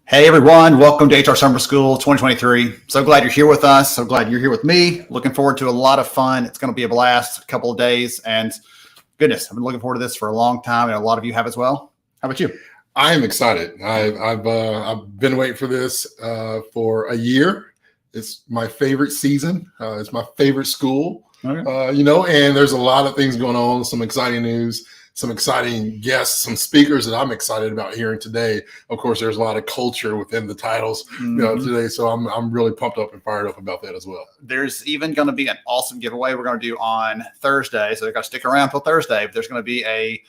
Hey everyone, welcome to HR Summer School 2023. So glad you're here with us. So glad you're here with me. Looking forward to a lot of fun. It's going to be a blast, a couple of days. And goodness, I've been looking forward to this for a long time. And a lot of you have as well. How about you? I am excited. I've been waiting for this for a year. It's my favorite season. It's my favorite school, Okay. and there's a lot of things going on, some exciting news, some exciting guests, some speakers that I'm excited about hearing today. Of course, there's a lot of culture within the titles today. So I'm really pumped up and fired up about that as well. There's even going to be an awesome giveaway we're going to do on Thursday. So you got to stick around till Thursday. But there's going to be a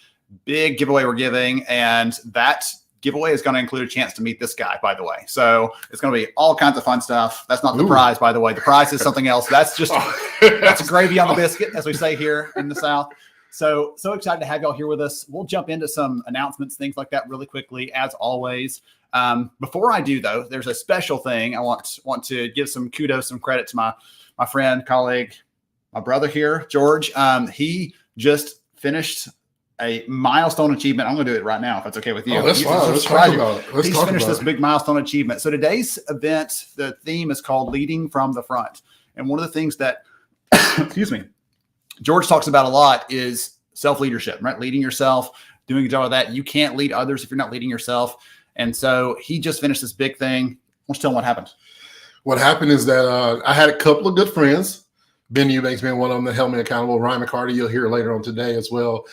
big giveaway we're giving, and that giveaway is going to include a chance to meet this guy, by the way. So it's going to be all kinds of fun stuff. That's not the prize, by the way. The prize is something else. That's just that's gravy on the biscuit, as we say here in the South. So excited to have y'all here with us. We'll jump into some announcements, things like that really quickly, as always. Before I do, though, there's a special thing. I want to give some kudos, some credit to my friend, colleague, my brother here, George. He just finished a milestone achievement. I'm going to do it right now, if that's okay with you. Oh, that's fine. Let's talk about it. He's finished this big milestone achievement. So today's event, the theme is called Leading from the Front. And one of the things that, excuse me, George talks about a lot is self-leadership, right? Leading yourself, doing a job of that. You can't lead others if you're not leading yourself. And so he just finished this big thing. Let's tell him what happened. What happened is that I had a couple of good friends. Ben Eubanks being one of them that held me accountable. Ryan McCarty, you'll hear later on today as well.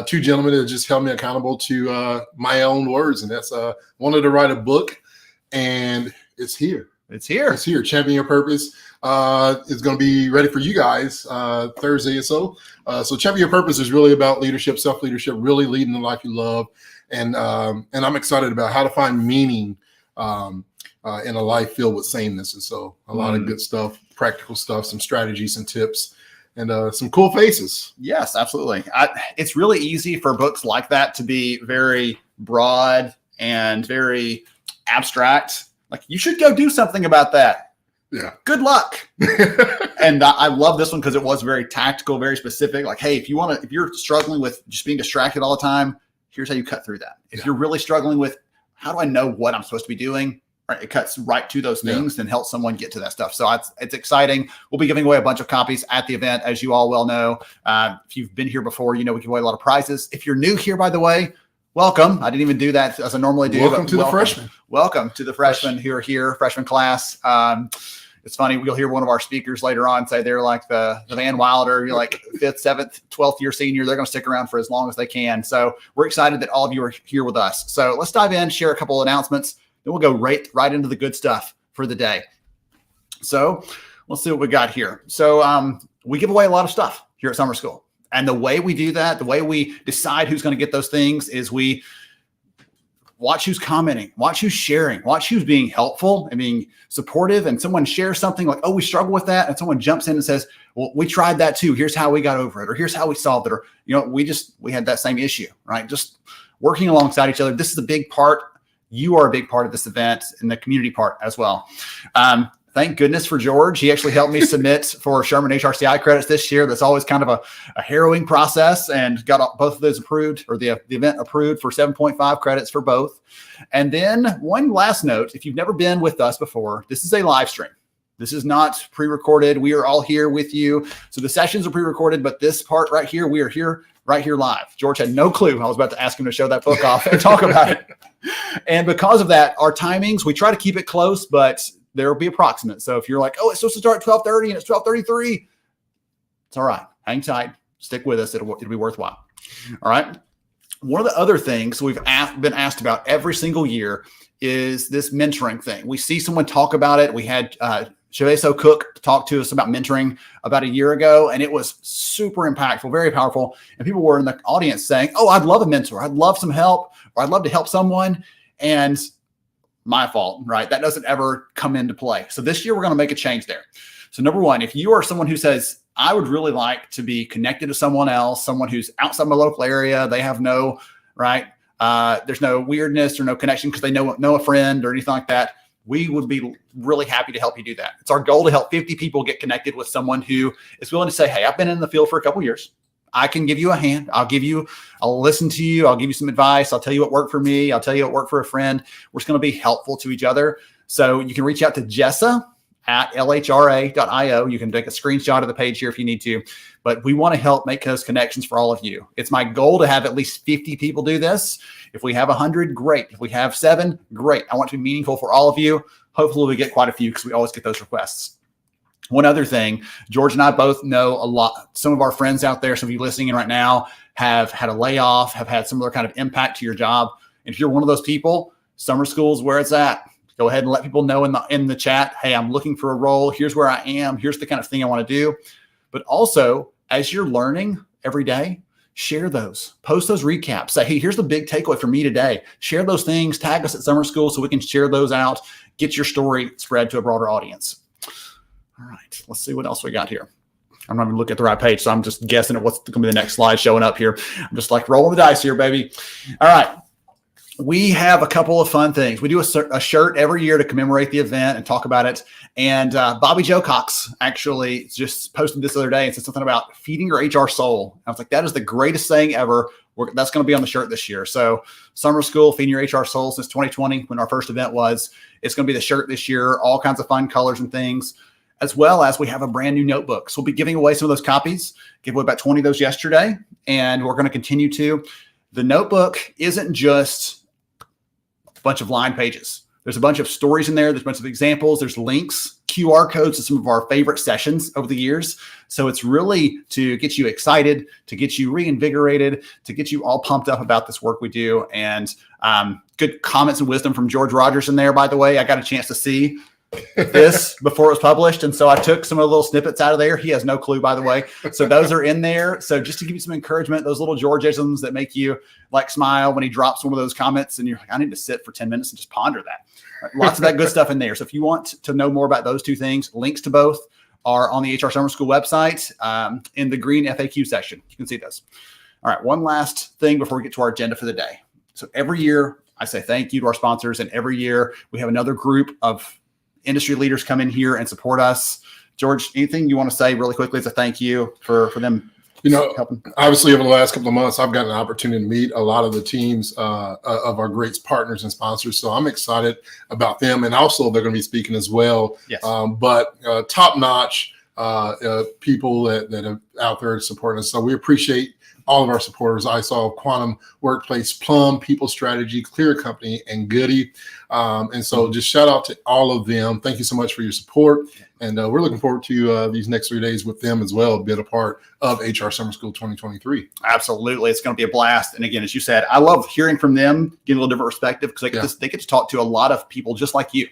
Two gentlemen that just held me accountable to my own words. And that's wanted to write a book, and it's here. It's here. It's here. Champion Your Purpose is going to be ready for you guys Thursday or so. So Champion Your Purpose is really about leadership, self-leadership, really leading the life you love. And I'm excited about how to find meaning in a life filled with sameness. And so a lot of good stuff, practical stuff, some strategies and tips, and some cool faces. Yes, absolutely. It's really easy for books like that to be very broad and very abstract. Like, you should go do something about that. Yeah. Good luck. And I love this one because it was very tactical, very specific. Like, hey, if you're struggling with just being distracted all the time, here's how you cut through that. If you're really struggling with, how do I know what I'm supposed to be doing? Right, it cuts right to those things and helps someone get to that stuff. So it's exciting. We'll be giving away a bunch of copies at the event, as you all well know. If you've been here before, we give away a lot of prizes. If you're new here, by the way, welcome. I didn't even do that as I normally do. Welcome to the freshmen. Welcome to the freshmen who are here, freshman class. It's funny. You'll hear one of our speakers later on say they're like the Van Wilder. You're like 5th, 7th, 12th year senior. They're going to stick around for as long as they can. So we're excited that all of you are here with us. So let's dive in, share a couple of announcements. Then we'll go right into the good stuff for the day. So let's see what we got here. So we give away a lot of stuff here at Summer School. And the way we do that, the way we decide who's going to get those things is we watch who's commenting, watch who's sharing, watch who's being helpful and being supportive. And someone shares something like, oh, we struggle with that. And someone jumps in and says, well, we tried that too. Here's how we got over it. Or here's how we solved it. Or, we had that same issue, right? Just working alongside each other. This is a big part. You are a big part of this event and the community part as well. Thank goodness for George. He actually helped me submit for Sherman HRCI credits this year. That's always kind of a harrowing process, and got both of those approved, or the event approved for 7.5 credits for both. And then one last note, if you've never been with us before, this is a live stream. This is not pre-recorded. We are all here with you. So the sessions are pre-recorded, but this part right here, we are here right here live. George had no clue. I was about to ask him to show that book off and talk about it. And because of that, our timings, we try to keep it close, but there will be approximate. So if you're like, oh, it's supposed to start at 12:30 and it's 12:33, it's all right. Hang tight. Stick with us. It'll be worthwhile. All right. One of the other things we've been asked about every single year is this mentoring thing. We see someone talk about it. We had Shaveso Cook talk to us about mentoring about a year ago, and it was super impactful, very powerful. And people were in the audience saying, oh, I'd love a mentor. I'd love some help, or I'd love to help someone. And my fault, right? That doesn't ever come into play. So this year we're going to make a change there. So number one, if you are someone who says, I would really like to be connected to someone else, someone who's outside my local area, they have no, right? There's no weirdness or no connection because they know a friend or anything like that. We would be really happy to help you do that. It's our goal to help 50 people get connected with someone who is willing to say, hey, I've been in the field for a couple of years. I can give you a hand. I'll listen to you. I'll give you some advice. I'll tell you what worked for me. I'll tell you what worked for a friend. We're just going to be helpful to each other. So you can reach out to Jessa at lhra.io. You can take a screenshot of the page here if you need to, but we want to help make those connections for all of you. It's my goal to have at least 50 people do this. If we have 100, great. If we have 7, great. I want it to be meaningful for all of you. Hopefully we get quite a few because we always get those requests. One other thing, George and I both know a lot. Some of our friends out there, some of you listening in right now, have had a layoff, have had some other kind of impact to your job. And if you're one of those people, summer school is where it's at. Go ahead and let people know in the chat, hey, I'm looking for a role. Here's where I am. Here's the kind of thing I want to do. But also, as you're learning every day, share those. Post those recaps. Say, hey, here's the big takeaway for me today. Share those things. Tag us at summer school so we can share those out. Get your story spread to a broader audience. All right, let's see what else we got here. I'm not even looking at the right page, so I'm just guessing at what's going to be the next slide showing up here. I'm just like rolling the dice here, baby. All right. We have a couple of fun things. We do a shirt every year to commemorate the event and talk about it. And Bobby Joe Cox actually just posted this the other day and said something about feeding your HR soul. I was like, that is the greatest thing ever. That's going to be on the shirt this year. So summer school, feeding your HR soul since 2020, when our first event was. It's going to be the shirt this year, all kinds of fun colors and things, as well as we have a brand new notebook. So we'll be giving away some of those copies. Gave away about 20 of those yesterday, and we're going to continue to. The notebook isn't just a bunch of line pages. There's a bunch of stories in there. There's a bunch of examples. There's links, QR codes to some of our favorite sessions over the years. So it's really to get you excited, to get you reinvigorated, to get you all pumped up about this work we do. And good comments and wisdom from George Rogers in there, by the way. I got a chance to see this before it was published. And so I took some of the little snippets out of there. He has no clue, by the way. So those are in there. So just to give you some encouragement, those little Georgeisms that make you like smile when he drops one of those comments and you're like, I need to sit for 10 minutes and just ponder that. Right? Lots of that good stuff in there. So if you want to know more about those two things, links to both are on the HR Summer School website in the green FAQ section. You can see those. All right. One last thing before we get to our agenda for the day. So every year I say thank you to our sponsors, and every year we have another group of industry leaders come in here and support us. George, anything you want to say really quickly as a thank you for them? You know, obviously over the last couple of months, I've gotten an opportunity to meet a lot of the teams of our great partners and sponsors. So I'm excited about them. And also they're going to be speaking as well. Yes. But top-notch people that are out there supporting us. So we appreciate all of our supporters. I saw Quantum Workplace, Plum, People Strategy, Clear Company, and Goody. And so just shout out to all of them. Thank you so much for your support. And we're looking forward to these next 3 days with them as well, being a part of HR Summer School 2023. Absolutely. It's going to be a blast. And again, as you said, I love hearing from them, getting a little different perspective, because they get to talk to a lot of people just like you.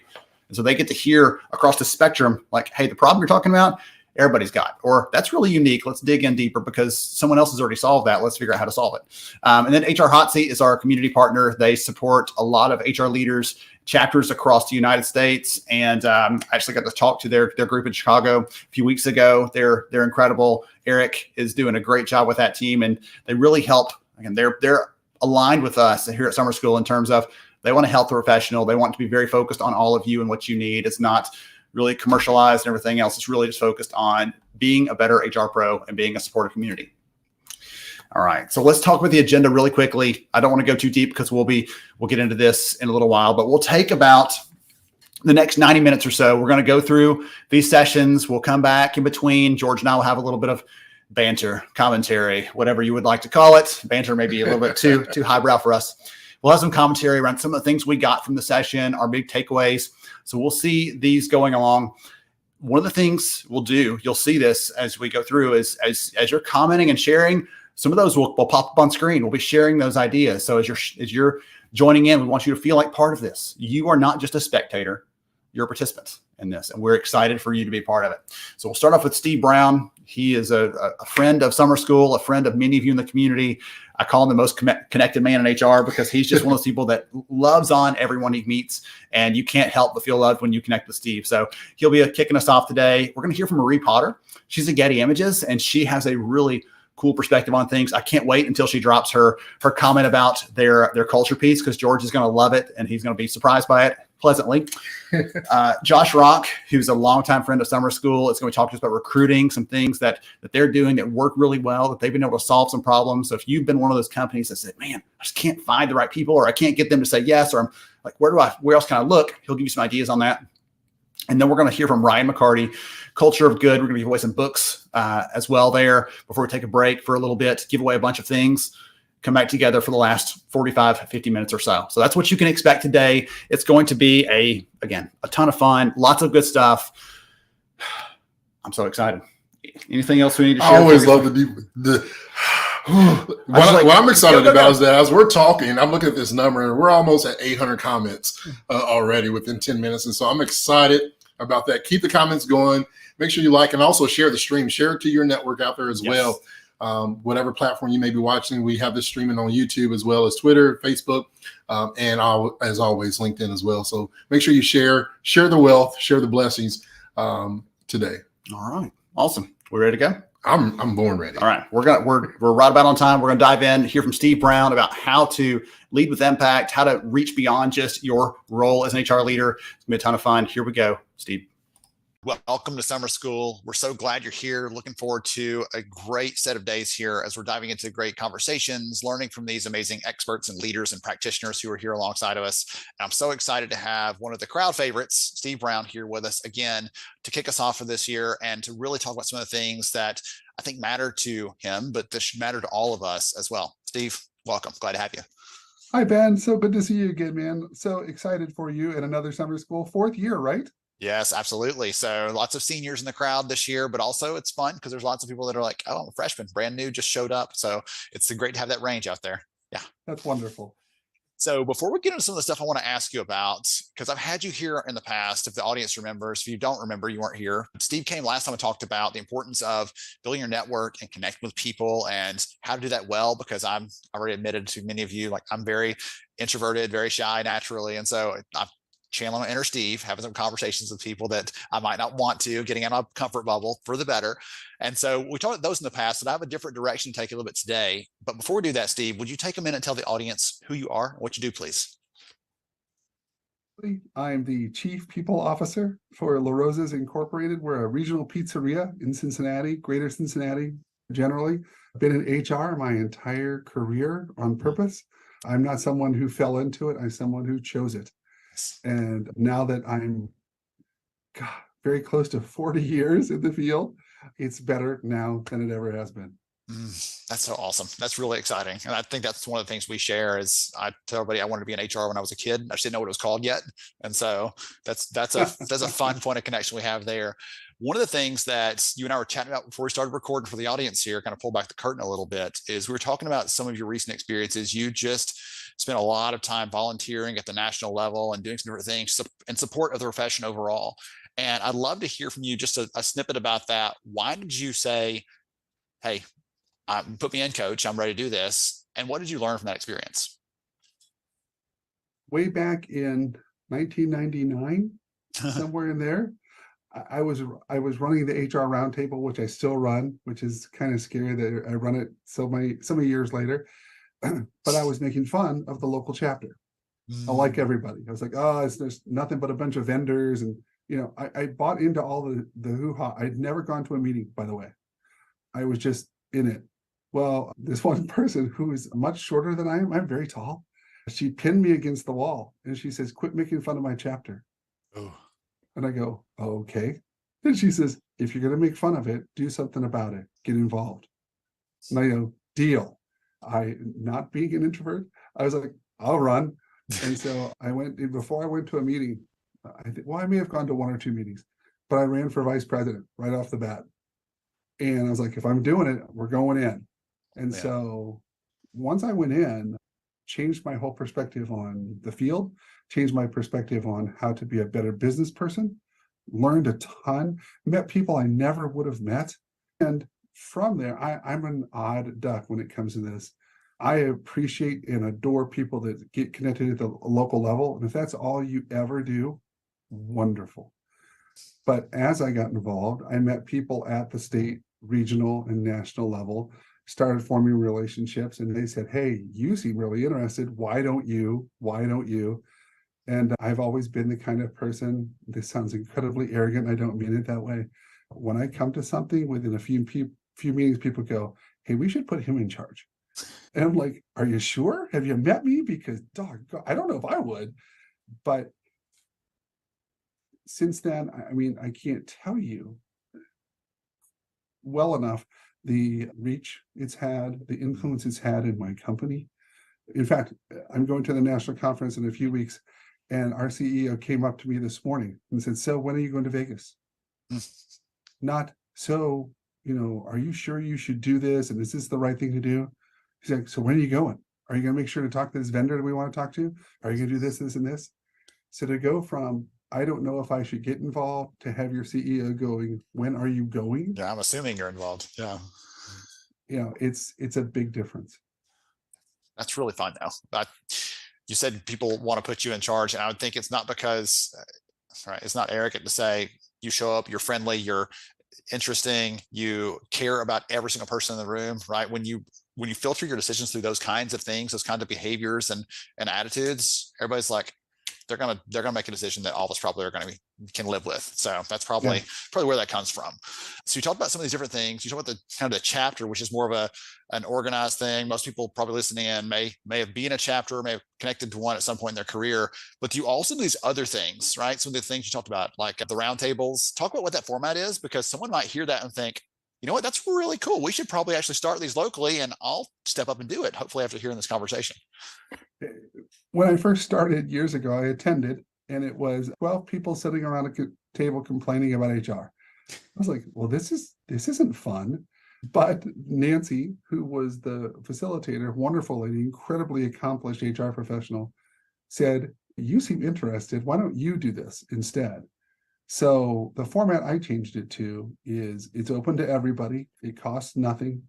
And so they get to hear across the spectrum, like, hey, the problem you're talking about, everybody's got, or that's really unique. Let's dig in deeper because someone else has already solved that. Let's figure out how to solve it. And then HR Hot Seat is our community partner. They support a lot of HR leaders, chapters across the United States. And I actually got to talk to their group in Chicago a few weeks ago. They're incredible. Eric is doing a great job with that team, and they really help. Again, they're aligned with us here at Summer School in terms of they want to help the professional. They want to be very focused on all of you and what you need. It's not really commercialized and everything else. It's really just focused on being a better HR pro and being a supportive community. All right. So let's talk about the agenda really quickly. I don't want to go too deep because we'll get into this in a little while, but we'll take about the next 90 minutes or so. We're going to go through these sessions. We'll come back in between. George and I will have a little bit of banter, commentary, whatever you would like to call it. Banter may be a little bit too highbrow for us. We'll have some commentary around some of the things we got from the session, our big takeaways. So we'll see these going along. One of the things we'll do, you'll see this as we go through, is as you're commenting and sharing, some of those will pop up on screen. We'll be sharing those ideas. So as you're joining in, we want you to feel like part of this. You are not just a spectator, you're a participant in this, and we're excited for you to be part of it. So we'll start off with Steve Brown. He is a friend of Summer School, a friend of many of you in the community. I call him the most connected man in HR because he's just one of those people that loves on everyone he meets, and you can't help but feel loved when you connect with Steve. So he'll be kicking us off today. We're going to hear from Marie Potter. She's at Getty Images, and she has a really cool perspective on things. I can't wait until she drops her comment about their culture piece, because George is going to love it and he's going to be surprised by it. pleasantly. Josh Rock, who's a longtime friend of summer school, is going to talk to us about recruiting, some things that they're doing that work really well, that they've been able to solve some problems. So if you've been one of those companies that said, man, I just can't find the right people, or I can't get them to say yes, or I'm like, where else can I look? He'll give you some ideas on that. And then we're going to hear from Ryan McCarty, Culture of Good. We're going to give away some books as well there before we take a break for a little bit, give away a bunch of things, come back together for the last 45, 50 minutes or so. So that's what you can expect today. It's going to be a ton of fun, lots of good stuff. I'm so excited. Anything else we need to share? I always love to be what I'm excited about is that as we're talking, I'm looking at this number and we're almost at 800 comments already within 10 minutes. And so I'm excited about that. Keep the comments going. Make sure you like and also share the stream. Share it to your network out there as well. Whatever platform you may be watching, we have this streaming on YouTube as well as Twitter, Facebook, and as always, LinkedIn as well. So make sure you share the wealth, share the blessings today. All right. Awesome. We ready to go? I'm born ready. All right. We're right about on time. We're going to dive in, hear from Steve Brown about how to lead with impact, how to reach beyond just your role as an HR leader. It's going to be a ton of fun. Here we go, Steve. Welcome to summer school. We're so glad you're here. Looking forward to a great set of days here as we're diving into great conversations, learning from these amazing experts and leaders and practitioners who are here alongside of us. And I'm so excited to have one of the crowd favorites, Steve Brown, here with us again to kick us off for this year and to really talk about some of the things that I think matter to him, but this should matter to all of us as well. Steve, welcome. Glad to have you. Hi, Ben. So good to see you again, man. So excited for you in another summer school, 4th year, right? Yes, absolutely. So lots of seniors in the crowd this year, but also it's fun because there's lots of people that are like, oh, I'm a freshman, brand new, just showed up. So it's great to have that range out there. Yeah. That's wonderful. So before we get into some of the stuff I want to ask you about, because I've had you here in the past, if the audience remembers, if you don't remember, you weren't here. Steve came last time and talked about the importance of building your network and connecting with people and how to do that well, because I've already admitted to many of you, like I'm very introverted, very shy naturally. And so I'm channeling my inner Steve, having some conversations with people that I might not want to, getting out of my comfort bubble for the better. And so we talked about those in the past, and I have a different direction to take a little bit today. But before we do that, Steve, would you take a minute and tell the audience who you are and what you do, please? I'm the Chief People Officer for La Rosa's Incorporated. We're a regional pizzeria in Cincinnati, greater Cincinnati, generally. I've been in HR my entire career on purpose. I'm not someone who fell into it. I'm someone who chose it. And now that I'm very close to 40 years in the field, it's better now than it ever has been. That's so awesome. That's really exciting. And I think that's one of the things we share is I tell everybody I wanted to be in HR when I was a kid. I just didn't know what it was called yet. And so that's a fun point of connection we have there. One of the things that you and I were chatting about before we started recording for the audience here, kind of pull back the curtain a little bit, is we were talking about some of your recent experiences. You just spent a lot of time volunteering at the national level and doing some different things in support of the profession overall. And I'd love to hear from you just a snippet about that. Why did you say, hey, put me in, coach, I'm ready to do this? And what did you learn from that experience? Way back in 1999, somewhere in there, I was running the HR roundtable, which I still run, which is kind of scary that I run it so many years later. But I was making fun of the local chapter. I like everybody. I was like, oh, there's nothing but a bunch of vendors. And, I bought into all the hoo-ha. I'd never gone to a meeting, by the way. I was just in it. Well, this one person who is much shorter than I am, I'm very tall. She pinned me against the wall and she says, quit making fun of my chapter. Oh. And I go, oh, okay. Then she says, if you're going to make fun of it, do something about it. Get involved. And I go, deal. Not being an introvert, I was like, I'll run. And so I went, before I went to a meeting, I may have gone to 1 or 2 meetings, but I ran for vice president right off the bat. And I was like, if I'm doing it, we're going in. And so once I went in, changed my whole perspective on the field, changed my perspective on how to be a better business person, learned a ton, met people I never would have met. And from there, I'm an odd duck when it comes to this. I appreciate and adore people that get connected at the local level. And if that's all you ever do, wonderful. But as I got involved, I met people at the state, regional, and national level, started forming relationships, and they said, hey, you seem really interested. Why don't you? And I've always been the kind of person, this sounds incredibly arrogant, I don't mean it that way. When I come to something, within a few meetings, people go, hey, we should put him in charge. And I'm like, are you sure? Have you met me? Because I don't know if I would. But since then, I mean, I can't tell you well enough the reach it's had, the influence it's had in my company. In fact, I'm going to the national conference in a few weeks, and our CEO came up to me this morning and said, so when are you going to Vegas? Not, so, are you sure you should do this? And is this the right thing to do? He's like, so when are you going? Are you going to make sure to talk to this vendor that we want to talk to? Are you going to do this, this, and this? So to go from, I don't know if I should get involved, to have your CEO going, when are you going? Yeah, I'm assuming you're involved. Yeah. It's a big difference. That's really fun though. You said people want to put you in charge, and I would think it's not because, right, it's not arrogant to say you show up, you're friendly, you're interesting, you care about every single person in the room, right? When you filter your decisions through those kinds of things, those kinds of behaviors and attitudes, everybody's like, they're gonna make a decision that all of us probably can live with. So that's probably where that comes from. So you talked about some of these different things. You talked about the kind of the chapter, which is more of an organized thing. Most people probably listening in may have been in a chapter, may have connected to one at some point in their career. But you also do these other things, right? Some of the things you talked about, like the roundtables. Talk about what that format is, because someone might hear that and think, you know what, that's really cool. We should probably actually start these locally, and I'll step up and do it, hopefully after hearing this conversation. When I first started years ago, I attended, and it was 12 people sitting around a table complaining about HR. I was like, well, this isn't fun. But Nancy, who was the facilitator, wonderful lady, incredibly accomplished HR professional, said, you seem interested. Why don't you do this instead? So the format I changed it to is it's open to everybody. It costs nothing.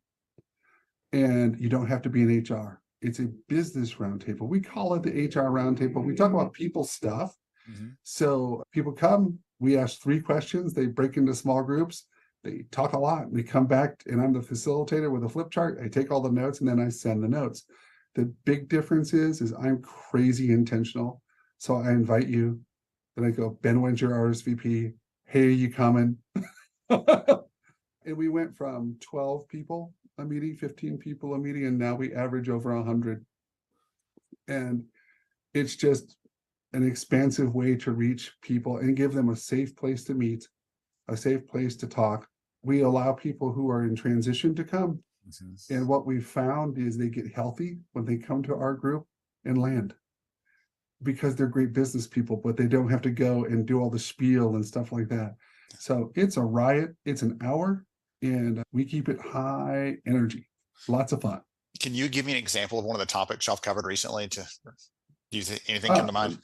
And you don't have to be in HR. It's a business roundtable. We call it the HR roundtable. We talk about people stuff. Mm-hmm. So people come, we ask 3 questions. They break into small groups. They talk a lot. We come back, and I'm the facilitator with a flip chart. I take all the notes, and then I send the notes. The big difference is I'm crazy intentional. So I invite you. Then I go, Ben, when's your RSVP? Hey, are you coming? And we went from 12 people a meeting, 15 people a meeting, and now we average over 100. And it's just an expansive way to reach people and give them a safe place to meet, a safe place to talk. We allow people who are in transition to come. Mm-hmm. And what we've found is they get healthy when they come to our group and land, because they're great business people, but they don't have to go and do all the spiel and stuff like that. So it's a riot. It's an hour, and we keep it high energy. Lots of fun. Can you give me an example of one of the topics y'all covered recently? Do you think anything come to mind?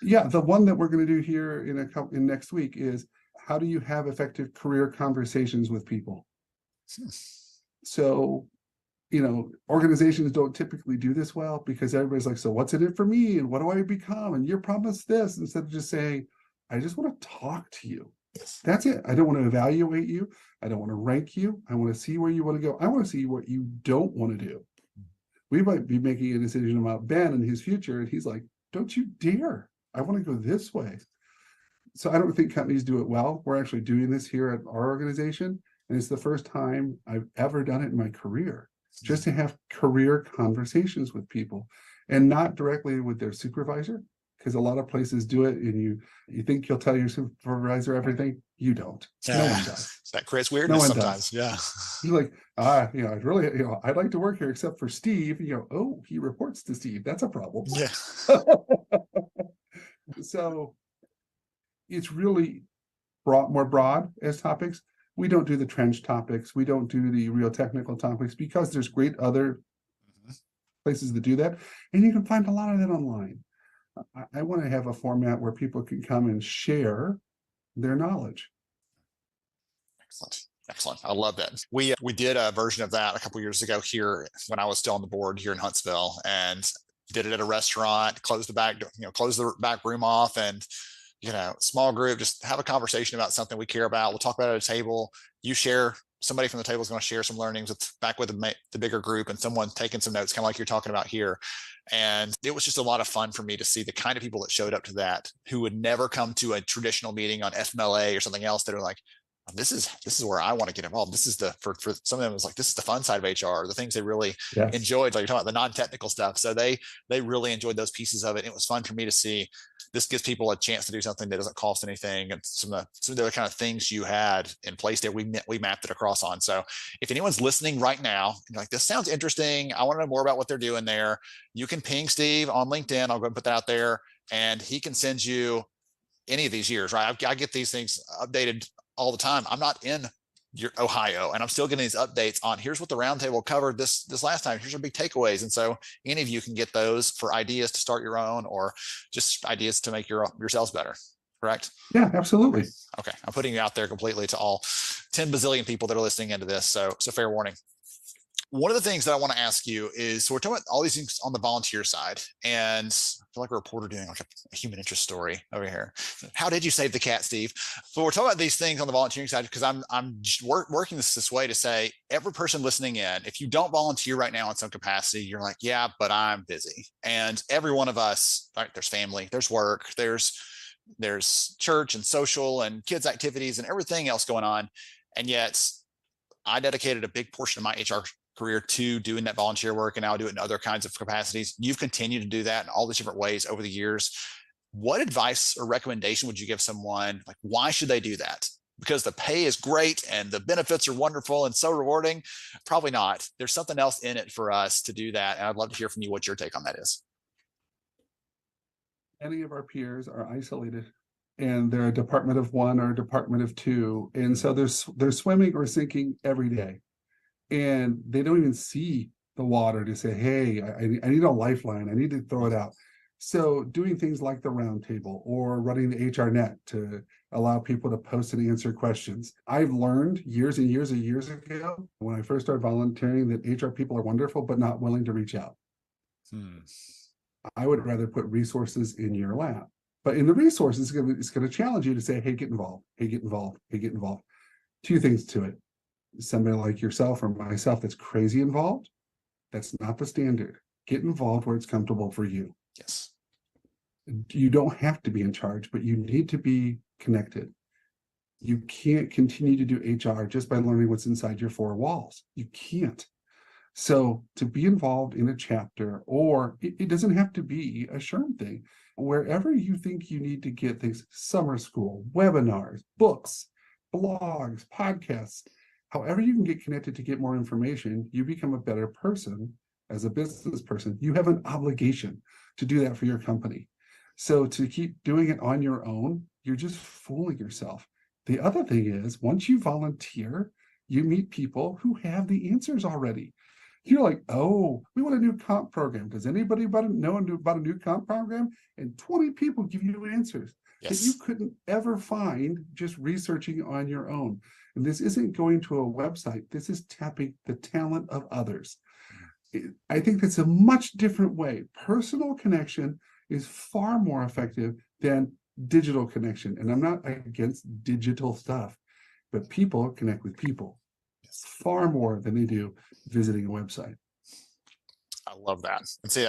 Yeah, the one that we're going to do here in next week is, how do you have effective career conversations with people? So, organizations don't typically do this well, because everybody's like, so what's in it for me? And what do I become? And you're promised this, instead of just saying, I just want to talk to you. That's it. I don't want to evaluate you. I don't want to rank you. I want to see where you want to go. I want to see what you don't want to do. We might be making a decision about Ben and his future, and he's like, don't you dare. I want to go this way. So I don't think companies do it well. We're actually doing this here at our organization, and it's the first time I've ever done it in my career, just to have career conversations with people, and not directly with their supervisor, because a lot of places do it, and you think you'll tell your supervisor everything. You don't. No one does. That creates weirdness sometimes. Yeah. You're like, I'd really, I'd like to work here except for Steve. Oh, he reports to Steve. That's a problem. Yeah. So it's really more broad as topics. We don't do the trench topics. We don't do the real technical topics, because there's great other places that do that. And you can find a lot of that online. I want to have a format where people can come and share their knowledge. Excellent. I love that. We did a version of that a couple of years ago here when I was still on the board here in Huntsville, and did it at a restaurant, closed the back room off, and small group, just have a conversation about something we care about. We'll talk about it at a table. You share somebody from the table is going to share some learnings back with the bigger group, and someone taking some notes, kind of like you're talking about here. And it was just a lot of fun for me to see the kind of people that showed up to that, who would never come to a traditional meeting on FMLA or something else, that are like, this is where I want to get involved. This is for some of them, it's like, this is the fun side of HR, the things they really enjoyed, like you're talking about the non-technical stuff. So they really enjoyed those pieces of it. It was fun for me to see. This gives people a chance to do something that doesn't cost anything, and some of the other kind of things you had in place there, we mapped it across on. So if anyone's listening right now, and you're like, this sounds interesting, I want to know more about what they're doing there, you can ping Steve on LinkedIn. I'll go and put that out there, and he can send you any of these years, right? I get these things updated all the time. I'm not in Ohio, and I'm still getting these updates on, here's what the roundtable covered this last time, here's our big takeaways. And so any of you can get those for ideas to start your own, or just ideas to make yourselves better. Correct? Yeah, absolutely. Okay, I'm putting you out there completely to all 10 bazillion people that are listening into this. So fair warning. One of the things that I want to ask you is, so we're talking about all these things on the volunteer side, and I feel like a reporter doing like a human interest story over here. How did you save the cat, Steve? So we're talking about these things on the volunteering side, because I'm working this way to say, every person listening in, if you don't volunteer right now in some capacity, you're like, yeah, but I'm busy. And every one of us, right, there's family, there's work, there's church and social and kids activities and everything else going on. And yet I dedicated a big portion of my HR career to doing that volunteer work, and now I do it in other kinds of capacities. You've continued to do that in all these different ways over the years. What advice or recommendation would you give someone? Like, why should they do that? Because the pay is great and the benefits are wonderful and so rewarding? Probably not. There's something else in it for us to do that. And I'd love to hear from you what your take on that is. Any of our peers are isolated, and they're a department of one or a department of two. And so they're swimming or sinking every day. And they don't even see the water to say, hey, I need a lifeline. I need to throw it out. So doing things like the roundtable or running the HR net to allow people to post and answer questions. I've learned years and years and years ago, when I first started volunteering, that HR people are wonderful, but not willing to reach out. I would rather put resources in your lap. But in the resources, it's going to challenge you to say, hey, get involved, hey, get involved, hey, get involved. Two things to it. Somebody like yourself or myself that's crazy involved, that's not the standard. Get involved where it's comfortable for you. Yes. You don't have to be in charge, but you need to be connected. You can't continue to do HR just by learning what's inside your four walls. You can't. So to be involved in a chapter, or it doesn't have to be a SHRM thing, wherever you think you need to get things, summer school, webinars, books, blogs, podcasts, however you can get connected to get more information, you become a better person as a business person. You have an obligation to do that for your company. So to keep doing it on your own, you're just fooling yourself. The other thing is, once you volunteer, you meet people who have the answers already. You're like, oh, we want a new comp program. Does anybody know about a new comp program? And 20 people give you answers that you couldn't ever find just researching on your own. And this isn't going to a website. This is tapping the talent of others. I think that's a much different way. Personal connection is far more effective than digital connection. And I'm not against digital stuff, but people connect with people far more than they do visiting a website. I love that. And see,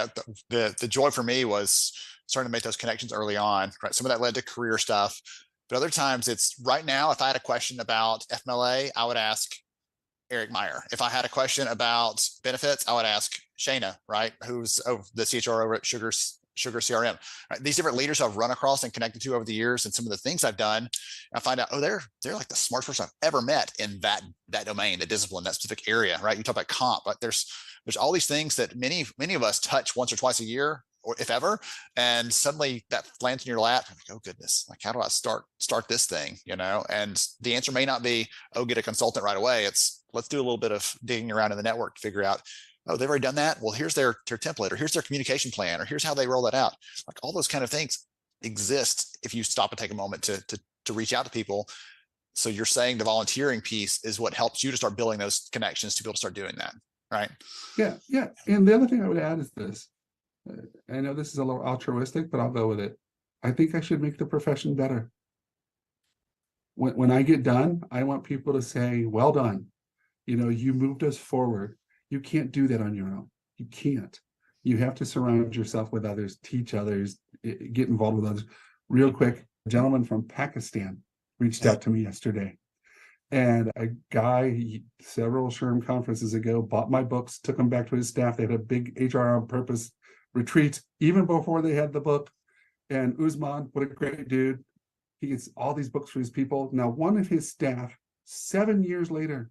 the joy for me was starting to make those connections early on, right? Some of that led to career stuff, but other times it's right now, if I had a question about FMLA, I would ask Eric Meyer. If I had a question about benefits, I would ask Shayna, right? Who's the CHRO over at Sugar CRM. Right? These different leaders I've run across and connected to over the years, and some of the things I've done, I find out, oh, they're like the smartest person I've ever met in that domain, that discipline, that specific area, right? You talk about comp, but there's all these things that many of us touch once or twice a year, or if ever, and suddenly that lands in your lap. I'm like, oh goodness, like how do I start this thing, you know? And the answer may not be, oh, get a consultant right away. It's let's do a little bit of digging around in the network to figure out, oh, they've already done that. Well, here's their template, or here's their communication plan, or here's how they roll that out. Like all those kind of things exist if you stop and take a moment to reach out to people. So you're saying the volunteering piece is what helps you to start building those connections to be able to start doing that, right? Yeah. And the other thing I would add is this. I know this is a little altruistic, but I'll go with it. I think I should make the profession better. When I get done, I want people to say, well done. You know, you moved us forward. You can't do that on your own. You can't. You have to surround yourself with others, teach others, get involved with others. Real quick, a gentleman from Pakistan reached out to me yesterday. And a guy several SHRM conferences ago bought my books, took them back to his staff. They had a big HR on Purpose retreat even before they had the book. And Usman, what a great dude. He gets all these books for his people. Now, one of his staff, 7 years later,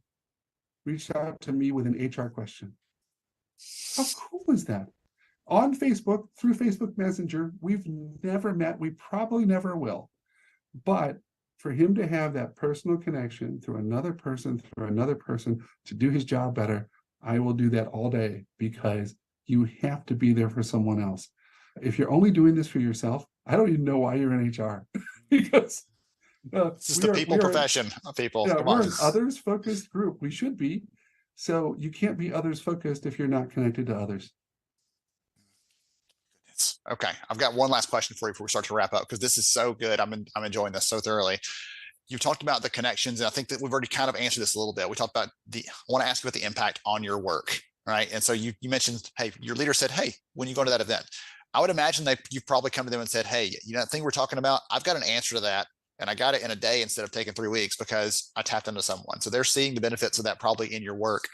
reached out to me with an HR question. How cool is that? On Facebook, through Facebook Messenger, we've never met. We probably never will. But for him to have that personal connection through another person to do his job better, I will do that all day, because you have to be there for someone else. If you're only doing this for yourself, I don't even know why you're in HR. Because It's just the people profession of people. yeah, Come we're on. an others-focused group. We should be. So you can't be others-focused if you're not connected to others. Okay, I've got one last question for you before we start to wrap up, because this is so good. I'm enjoying this so thoroughly. You talked about the connections, and I think that we've already kind of answered this a little bit. We talked about I want to ask you about the impact on your work, right? And so you mentioned, hey, your leader said, hey, when you go to that event, I would imagine that you've probably come to them and said, hey, you know, that thing we're talking about, I've got an answer to that, and I got it in a day instead of taking 3 weeks because I tapped into someone. So they're seeing the benefits of that probably in your work.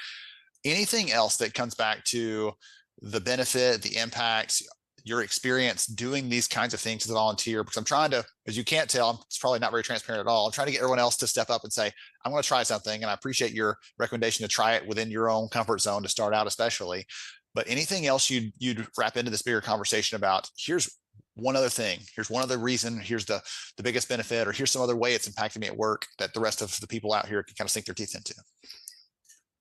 Anything else that comes back to the benefit, the impact, your experience doing these kinds of things as a volunteer? Because I'm trying to, as you can't tell, it's probably not very transparent at all. I'm trying to get everyone else to step up and say, I'm going to try something. And I appreciate your recommendation to try it within your own comfort zone to start out, especially. But anything else you'd wrap into this bigger conversation about, here's one other thing, here's one other reason, here's the biggest benefit, or here's some other way it's impacting me at work that the rest of the people out here can kind of sink their teeth into?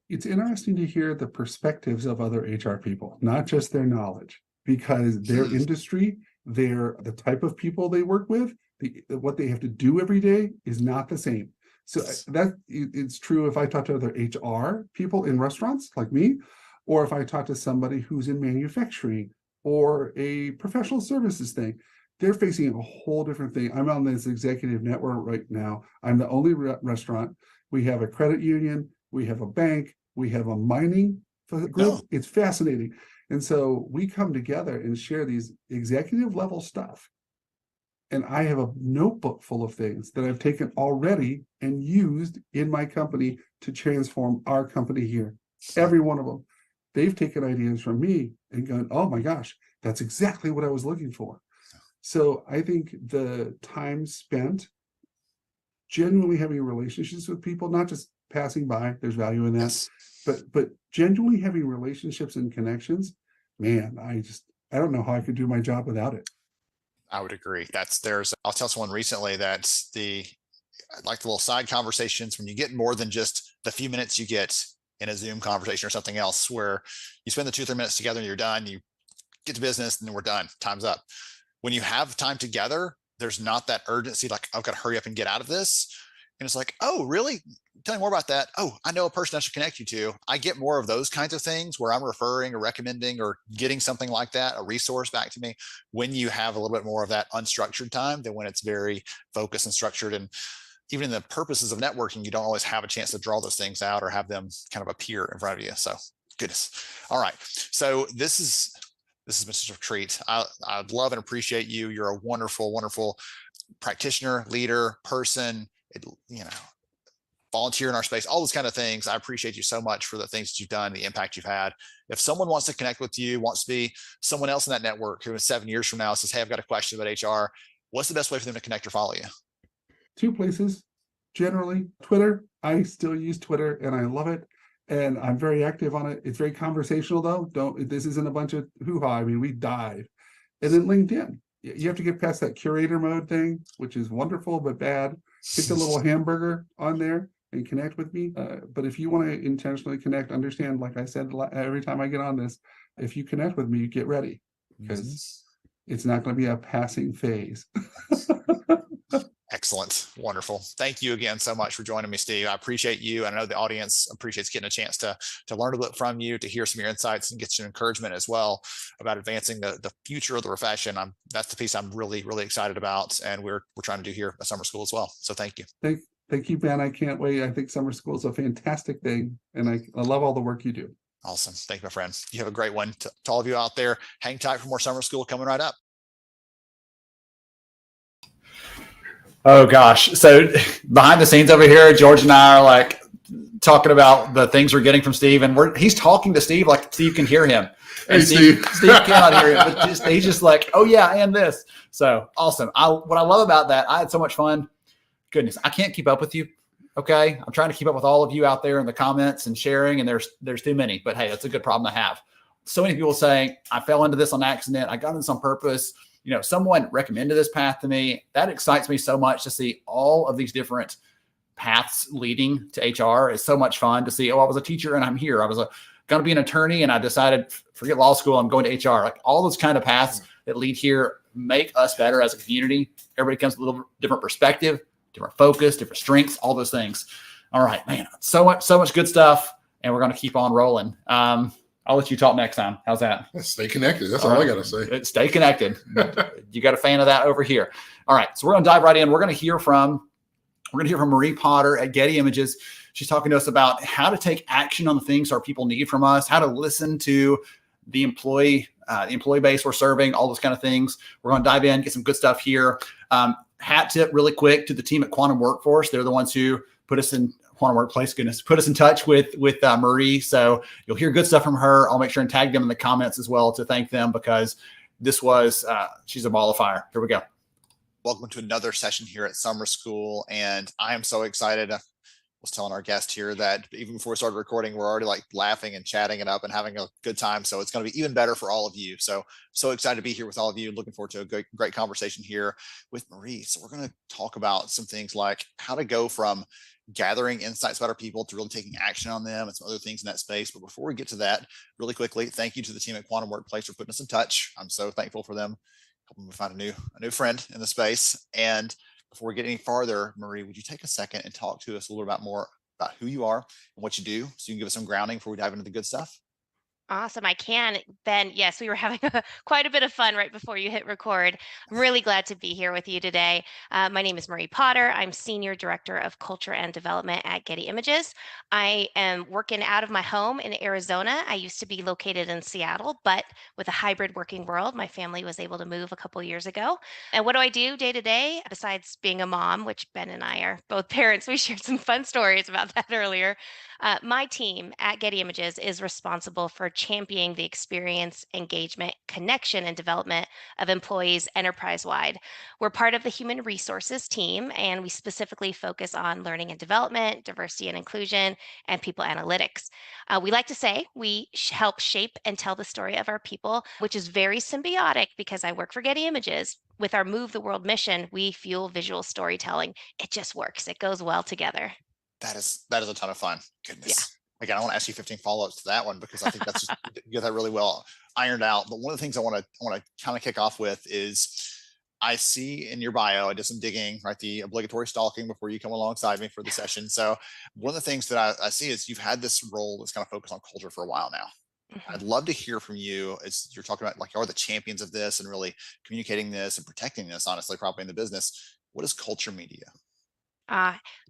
It's interesting to hear the perspectives of other HR people, not just their knowledge, because their industry, the type of people they work with, what they have to do every day is not the same. So it's true if I talk to other HR people in restaurants like me, or if I talk to somebody who's in manufacturing or a professional services thing. They're facing a whole different thing. I'm on this executive network right now. I'm the only restaurant. We have a credit union, we have a bank, we have a mining group. Oh. It's fascinating. And so we come together and share these executive level stuff. And I have a notebook full of things that I've taken already and used in my company to transform our company here. Every one of them. They've taken ideas from me and gone, oh my gosh, that's exactly what I was looking for. So I think the time spent genuinely having relationships with people, not just passing by, there's value in that, Yes. but genuinely having relationships and connections, man, I don't know how I could do my job without it. I would agree. I'll tell someone recently that like the little side conversations, when you get more than just the few minutes you get in a Zoom conversation or something else, where you spend the 2-3 minutes together and you're done, you get to business and then we're done, time's up. When you have time together, there's not that urgency, like, I've got to hurry up and get out of this. And it's like, oh, really? Tell me more about that. Oh, I know a person I should connect you to. I get more of those kinds of things where I'm referring or recommending or getting something like that, a resource back to me, when you have a little bit more of that unstructured time than when it's very focused and structured. And even in the purposes of networking, you don't always have a chance to draw those things out or have them kind of appear in front of you. So goodness. All right. So this has been such a treat. I love and appreciate you. You're a wonderful, wonderful practitioner, leader, person, volunteer in our space, all those kind of things. I appreciate you so much for the things that you've done, the impact you've had. If someone wants to connect with you, wants to be someone else in that network who in 7 years from now says, hey, I've got a question about HR, what's the best way for them to connect or follow you? 2 places, generally. Twitter, I still use Twitter and I love it. And I'm very active on it. It's very conversational though. This isn't a bunch of hoo-ha. I mean, we dive. And then LinkedIn. You have to get past that curator mode thing, which is wonderful but bad. Hit the little hamburger on there and connect with me. But if you want to intentionally connect, understand, like I said, every time I get on this, if you connect with me, get ready, because it's not going to be a passing phase. Excellent. Wonderful. Thank you again so much for joining me, Steve. I appreciate you. And I know the audience appreciates getting a chance to learn a bit from you, to hear some of your insights and get some encouragement as well about advancing the future of the profession. That's the piece I'm really, really excited about. And we're trying to do here at Summer School as well. So thank you. Thank you, Ben. I can't wait. I think summer school is a fantastic thing, and I love all the work you do. Awesome. Thank you, my friend. You have a great one. To all of you out there, hang tight for more summer school coming right up. Oh gosh. So behind the scenes over here, George and I are like talking about the things we're getting from Steve, and he's talking to Steve like Steve can hear him. And Hey, Steve Steve. cannot hear him, but he's just like, oh yeah, and this. So awesome. What I love about that, I had so much fun. Goodness, I can't keep up with you. Okay. I'm trying to keep up with all of you out there in the comments and sharing, and there's too many, but hey, that's a good problem to have. So many people saying, I fell into this on accident. I got into this on purpose. Someone recommended this path to me. That excites me so much to see all of these different paths leading to HR. It's so much fun to see, I was a teacher and I'm here. I was going to be an attorney and I decided, forget law school, I'm going to HR. Like all those kind of paths that lead here make us better as a community. Everybody comes with a little different perspective, different focus, different strengths, all those things. All right, man, so much good stuff. And we're going to keep on rolling. I'll let you talk next time. How's that? Stay connected. That's all I got to say. Stay connected. You got a fan of that over here. All right. So we're going to dive right in. We're going to hear from Marie Potter at Getty Images. She's talking to us about how to take action on the things our people need from us, how to listen to the employee base we're serving, all those kind of things. We're going to dive in, get some good stuff here. Hat tip really quick to the team at Quantum Workforce. They're the ones who put us in Quantum Workplace, put us in touch with Marie. So you'll hear good stuff from her. I'll make sure and tag them in the comments as well to thank them, because this was, she's a ball of fire. Here we go. Welcome to another session here at Summer School. And I am so excited. I was telling our guest here that even before we started recording, we're already like laughing and chatting it up and having a good time. So it's going to be even better for all of you. So excited to be here with all of you. Looking forward to a great conversation here with Marie. So we're going to talk about some things like how to go from gathering insights about our people to really taking action on them and some other things in that space. But before we get to that, really quickly, thank you to the team at Quantum Workplace for putting us in touch. I'm so thankful for them. Helping me find a new friend in the space. And before we get any farther, Marie, would you take a second and talk to us a little bit more about who you are and what you do, so you can give us some grounding before we dive into the good stuff? Awesome. I can. Ben, yes, we were having quite a bit of fun right before you hit record. I'm really glad to be here with you today. My name is Marie Potter. I'm Senior Director of Culture and Development at Getty Images. I am working out of my home in Arizona. I used to be located in Seattle, but with a hybrid working world, my family was able to move a couple years ago. And what do I do day to day besides being a mom, which Ben and I are both parents? We shared some fun stories about that earlier. My team at Getty Images is responsible for championing the experience, engagement, connection, and development of employees enterprise-wide. We're part of the human resources team, and we specifically focus on learning and development, diversity and inclusion, and people analytics. We like to say we help shape and tell the story of our people, which is very symbiotic because I work for Getty Images. With our Move the World mission, we fuel visual storytelling. It just works. It goes well together. That is a ton of fun. Goodness. Yeah. Again, I want to ask you 15 follow-ups to that one, because I think that's just, you get that really well ironed out. But one of the things I want to kind of kick off with is, I see in your bio, I did some digging, right? The obligatory stalking before you come alongside me for the session. So one of the things that I see is you've had this role that's kind of focused on culture for a while now. Mm-hmm. I'd love to hear from you as you're talking about, like, you are the champions of this and really communicating this and protecting this, honestly, probably in the business. What is culture media?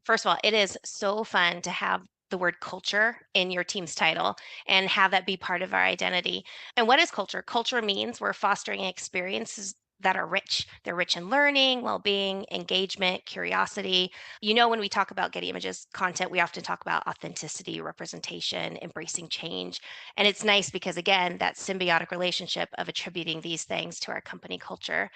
First of all, it is so fun to have the word culture in your team's title and have that be part of our identity. And what is culture? Culture means we're fostering experiences that are rich. They're rich in learning, well-being, engagement, curiosity. When we talk about Getty Images content, we often talk about authenticity, representation, embracing change. And it's nice because, again, that symbiotic relationship of attributing these things to our company culture.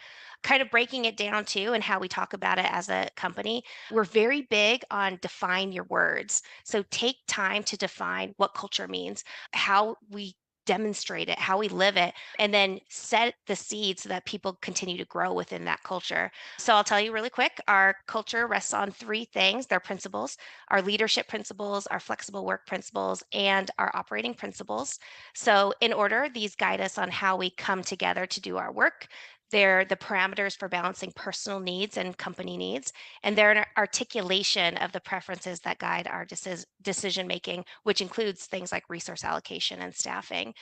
Kind of breaking it down too, and how we talk about it as a company, we're very big on define your words. So take time to define what culture means, how we demonstrate it, how we live it, and then set the seed so that people continue to grow within that culture. So I'll tell you really quick, our culture rests on three things. They're principles: our leadership principles, our flexible work principles, and our operating principles. So in order, these guide us on how we come together to do our work. They're the parameters for balancing personal needs and company needs, and they're an articulation of the preferences that guide our decision making, which includes things like resource allocation and staffing.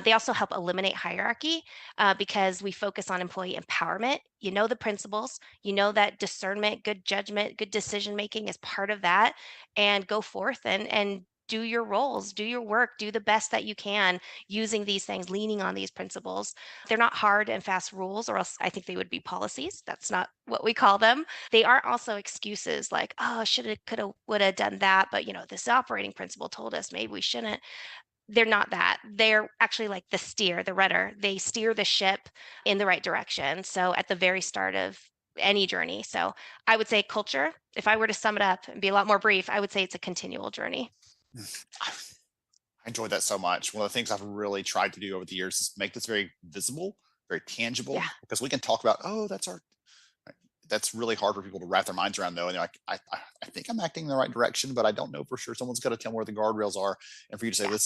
They also help eliminate hierarchy because we focus on employee empowerment. You know the principles, you know that discernment, good judgment, good decision making is part of that, and go forth and do your roles, do your work, do the best that you can using these things, leaning on these principles. They're not hard and fast rules, or else I think they would be policies. That's not what we call them. They aren't also excuses like, oh, should have, could have, would have done that, but this operating principle told us maybe we shouldn't. They're not that. They're actually like the steer, the rudder. They steer the ship in the right direction. So at the very start of any journey. So I would say culture, if I were to sum it up and be a lot more brief, I would say it's a continual journey. I enjoyed that so much. One of the things I've really tried to do over the years is make this very visible, very tangible, Yeah. because we can talk about, oh, that's really hard for people to wrap their minds around though. And they're like, I think I'm acting in the right direction, but I don't know for sure. Someone's got to tell me where the guardrails are. And for you to say, Yeah. this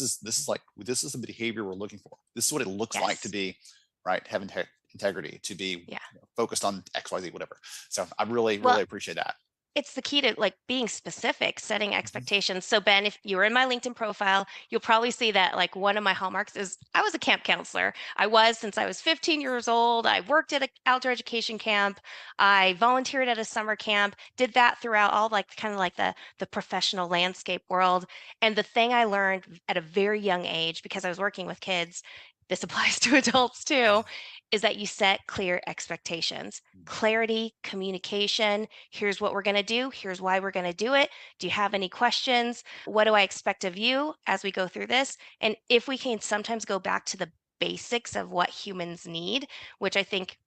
is the behavior we're looking for. This is what it looks like Yes. to be right, have integrity, to be Yeah. focused on XYZ, whatever. So I really, Well, really appreciate that. it's the key to like being specific, setting expectations. So Ben, if you were in my LinkedIn profile, you'll probably see that like one of my hallmarks is I was a camp counselor. I was since I was 15 years old. I worked at an outdoor education camp. I volunteered at a summer camp, did that throughout all like kind of like the professional landscape world. And the thing I learned at a very young age, because I was working with kids, this applies to adults too, is that you set clear expectations, clarity, communication. Here's what we're going to do. Here's why we're going to do it. Do you have any questions? What do I expect of you as we go through this? And if we can sometimes go back to the basics of what humans need, which I think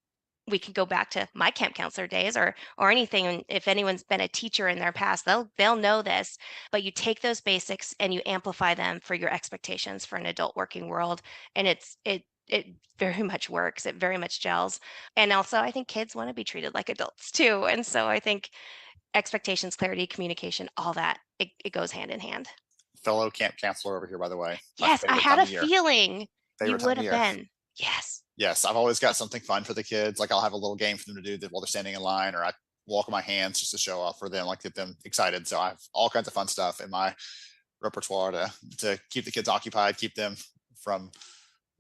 we can go back to my camp counselor days or anything. And if anyone's been a teacher in their past, they'll know this. But you take those basics and you amplify them for your expectations for an adult working world, and it very much works. It very much gels. And also, I think kids want to be treated like adults too. And so I think expectations, clarity, communication, all that, it goes hand in hand. Fellow camp counselor over here, by the way. My Yes, I favorite had time a of year. feeling you Favorite time would of have year. been. Yes. Yes, I've always got something fun for the kids. Like I'll have a little game for them to do that while they're standing in line, or I walk on my hands just to show off for them, like get them excited. So I have all kinds of fun stuff in my repertoire to keep the kids occupied, keep them from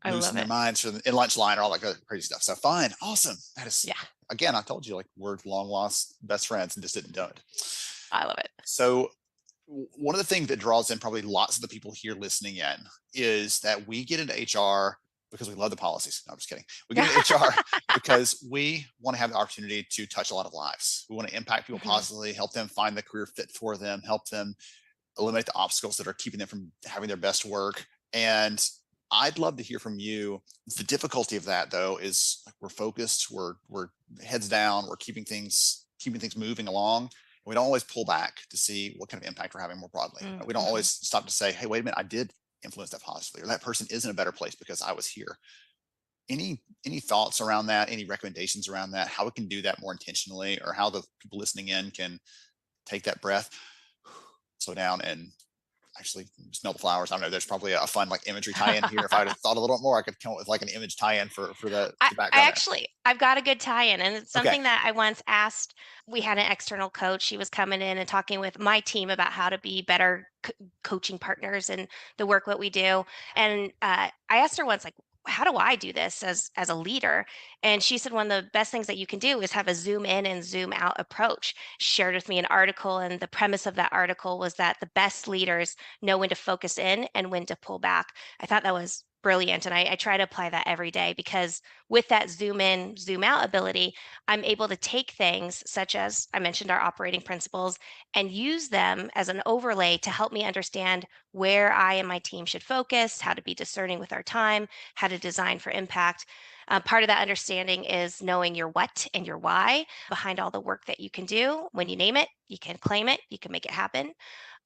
I love losing their it. minds for in lunch line or all that good crazy stuff. So fun, awesome. That is, Yeah. again, I told you, like we're long lost best friends and just didn't do it. I love it. So one of the things that draws in probably lots of the people here listening in is that we get into HR because we love the policies. No, I'm just kidding. We get into HR because we want to have the opportunity to touch a lot of lives. We want to impact people Mhm. positively, help them find the career fit for them, help them eliminate the obstacles that are keeping them from having their best work. And I'd love to hear from you. The difficulty of that though is like we're focused, we're heads down, we're keeping things moving along. We don't always pull back to see what kind of impact we're having more broadly. We don't Mhm. always stop to say, hey, wait a minute, I did influence that positively, or that person is in a better place because I was here. Any thoughts around that? Any recommendations around that? How we can do that more intentionally, or how the people listening in can take that breath, slow down, and actually smell the flowers. I don't know. There's probably a fun like imagery tie-in here. If I'd have thought a little bit more, I could come up with like an image tie-in for the background. I've got a good tie-in, and it's Okay. something that I once asked. We had an external coach. She was coming in and talking with my team about how to be better coaching partners in the work that we do. And I asked her once, like, how do I do this as a leader? And she said one of the best things that you can do is have a zoom in and zoom out approach. She shared with me an article, and the premise of that article was that the best leaders know when to focus in and when to pull back. I thought that was brilliant, and I try to apply that every day, because with that zoom in, zoom out ability, I'm able to take things such as I mentioned our operating principles and use them as an overlay to help me understand where I and my team should focus, how to be discerning with our time, how to design for impact. Part of that understanding is knowing your what and your why behind all the work that you can do. When you name it, you can claim it, you can make it happen.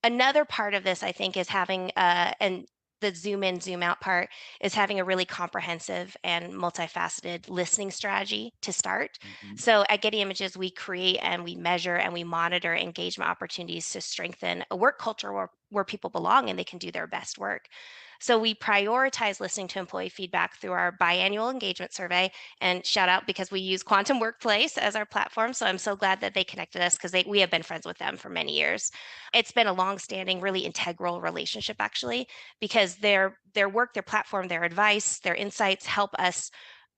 Another part of this, I think, is having and the zoom in, zoom out part is having a really comprehensive and multifaceted listening strategy to start. Mhm. So at Getty Images, we create and we measure and we monitor engagement opportunities to strengthen a work culture where people belong and they can do their best work. So we prioritize listening to employee feedback through our biannual engagement survey. And shout out because we use Quantum Workplace as our platform. So I'm so glad that they connected us because we have been friends with them for many years. It's been a long-standing, really integral relationship actually, because their work, their platform, their advice, their insights help us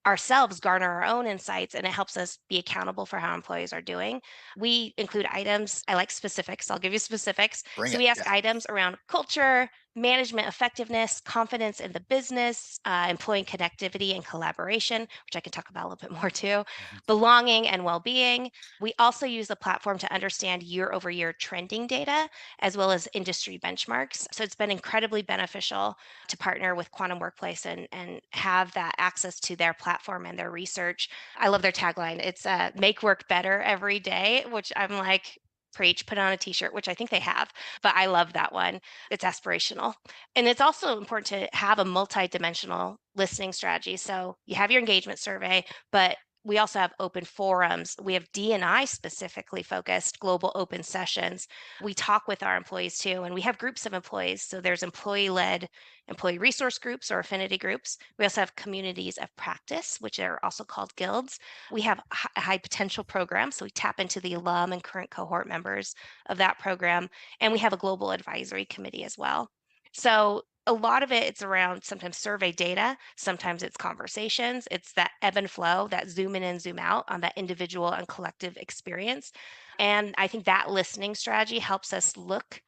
ourselves garner our own insights, and it helps us be accountable for how employees are doing. We include items. I like specifics. I'll give you specifics. Bring So it. we ask Yeah. items around culture, management effectiveness, confidence in the business, employee connectivity and collaboration, which I can talk about a little bit more too, belonging and well-being. We also use the platform to understand year-over-year trending data as well as industry benchmarks. So it's been incredibly beneficial to partner with Quantum Workplace and have that access to their platform and their research. I love their tagline. It's make work better every day, which I'm like, preach, put on a t-shirt, which I think they have, but I love that one. It's aspirational. And it's also important to have a multi-dimensional listening strategy. So you have your engagement survey, but we also have open forums. We have D&I specifically focused global open sessions. We talk with our employees too, and we have groups of employees. So there's employee-led employee resource groups or affinity groups. We also have communities of practice, which are also called guilds. We have a high potential program. So we tap into the alum and current cohort members of that program. And we have a global advisory committee as well. So a lot of it's around sometimes survey data, sometimes it's conversations, it's that ebb and flow, that zoom in and zoom out on that individual and collective experience. And I think that listening strategy helps us look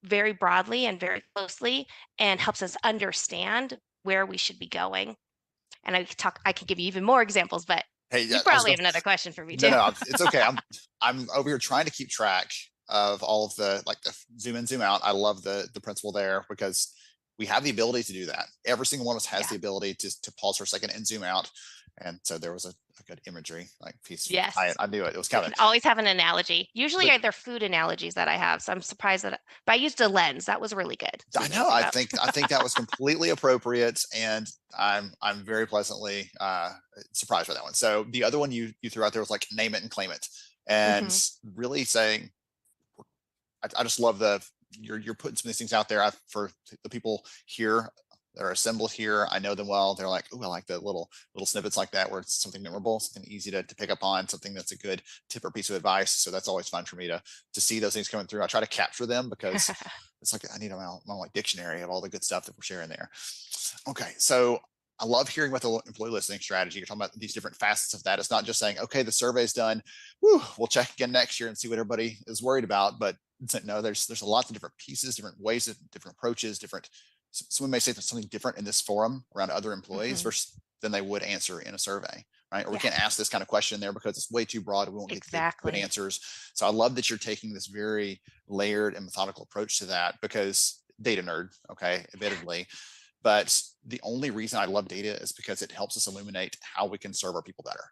very broadly and very closely and helps us understand where we should be going. And I could give you even more examples, but Hey, you yeah, I was probably gonna- have another question for me No, too. no, it's okay. I'm over here trying to keep track of all of the zoom in, zoom out. I love the principle there because we have the ability to do that. Every single one of us has Yeah. the ability to pause for a second and zoom out. And so there was a good imagery piece. Yes. I knew it. It was You coming. can always have an analogy. Usually But- they're food analogies that I have. So I'm surprised but I used a lens. That was really good. I know. I think that was completely appropriate, and I'm very pleasantly surprised by that one. So the other one you threw out there was like name it and claim it, and really saying, I just love you're putting some of these things out there for the people here that are assembled here. I know them well. They're like, oh, I like the little snippets like that where it's something memorable and easy to pick up on, something that's a good tip or piece of advice. So that's always fun for me to see those things coming through. I try to capture them because it's like I need my like dictionary of all the good stuff that we're sharing there. Okay, so I love hearing about the employee listening strategy. You're talking about these different facets of that. It's not just saying, okay, the survey's done. Whew, we'll check again next year and see what everybody is worried about. But no, there's a lot of different pieces, different ways, different approaches, different. Someone may say something different in this forum around other employees versus than they would answer in a survey, right? Or we can't ask this kind of question there because it's way too broad. We won't get good answers. So I love that you're taking this very layered and methodical approach to that because data nerd, okay, admittedly. But the only reason I love data is because it helps us illuminate how we can serve our people better.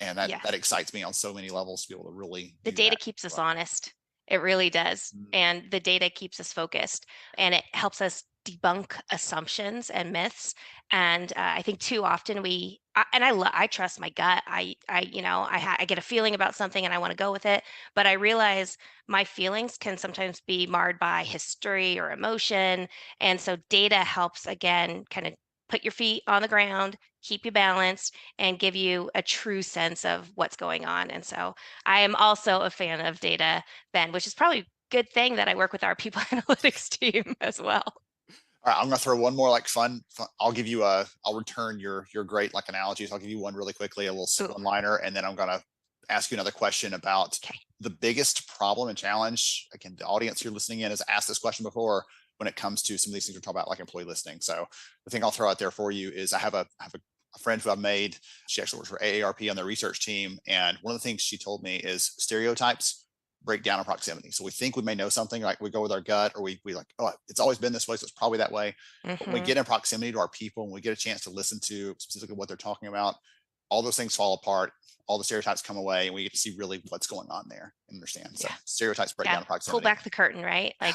And that excites me on so many levels to be able to really the data keeps us honest. It really does. And the data keeps us focused and it helps us debunk assumptions and myths. And I think too often I trust my gut. I get a feeling about something and I want to go with it, but I realize my feelings can sometimes be marred by history or emotion. And so data helps again, kind of put your feet on the ground, keep you balanced, and give you a true sense of what's going on. And so I am also a fan of data, Ben, which is probably a good thing that I work with our people analytics team as well. All right, I'm gonna throw one more fun. I'll give you I'll return your great analogies. I'll give you one really quickly, a little one-liner, and then I'm gonna ask you another question about the biggest problem and challenge. Again, the audience here listening in has asked this question before when it comes to some of these things we're talking about, like employee listening. So the thing I'll throw out there for you is I have a friend who I've made. She actually works for AARP on their research team, and one of the things she told me is stereotypes break down in proximity. So we think we may know something, like we go with our gut, or we like, oh, it's always been this way, so it's probably that way. But when we get in proximity to our people and we get a chance to listen to specifically what they're talking about, all those things fall apart, all the stereotypes come away, and we get to see really what's going on there and understand. So stereotypes break down in proximity. Pull back the curtain, right? Like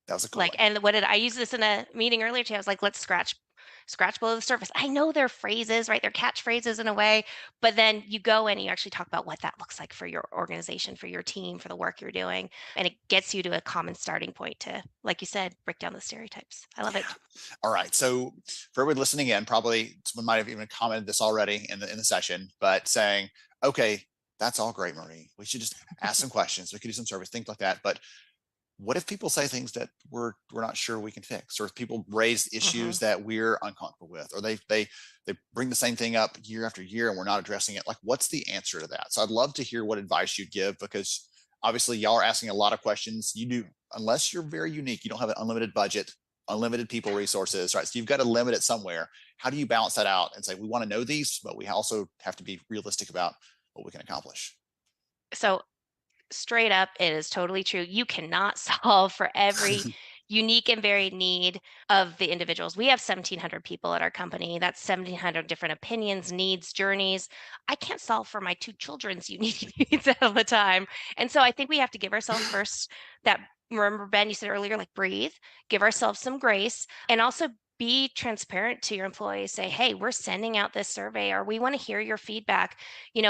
that was a cool and what did I use this in a meeting earlier today? I was like, let's scratch scratch below the surface. I know they're phrases, right? They're catchphrases in a way, but then you go in and you actually talk about what that looks like for your organization, for your team, for the work you're doing. And it gets you to a common starting point to, like you said, break down the stereotypes. I love it. All right. So for everyone listening in, probably someone might have even commented this already in the session, but saying, okay, that's all great, Marie. We should just ask some questions. We could do some service, things like that. But what if people say things that we're not sure we can fix, or if people raise issues that we're uncomfortable with, or they bring the same thing up year after year and we're not addressing it? Like, what's the answer to that? So I'd love to hear what advice you'd give, because obviously y'all are asking a lot of questions. You do, unless you're very unique, you don't have an unlimited budget, unlimited people resources, right? So you've got to limit it somewhere. How do you balance that out and say, we want to know these, but we also have to be realistic about what we can accomplish? So straight up, it is totally true. You cannot solve for every unique and varied need of the individuals. We have 1,700 people at our company. That's 1,700 different opinions, needs, journeys. I can't solve for my 2 children's unique needs all the time. And so I think we have to give ourselves first that, remember, Ben, you said earlier, like breathe, give ourselves some grace, and also be transparent to your employees. Say, hey, we're sending out this survey, or we want to hear your feedback,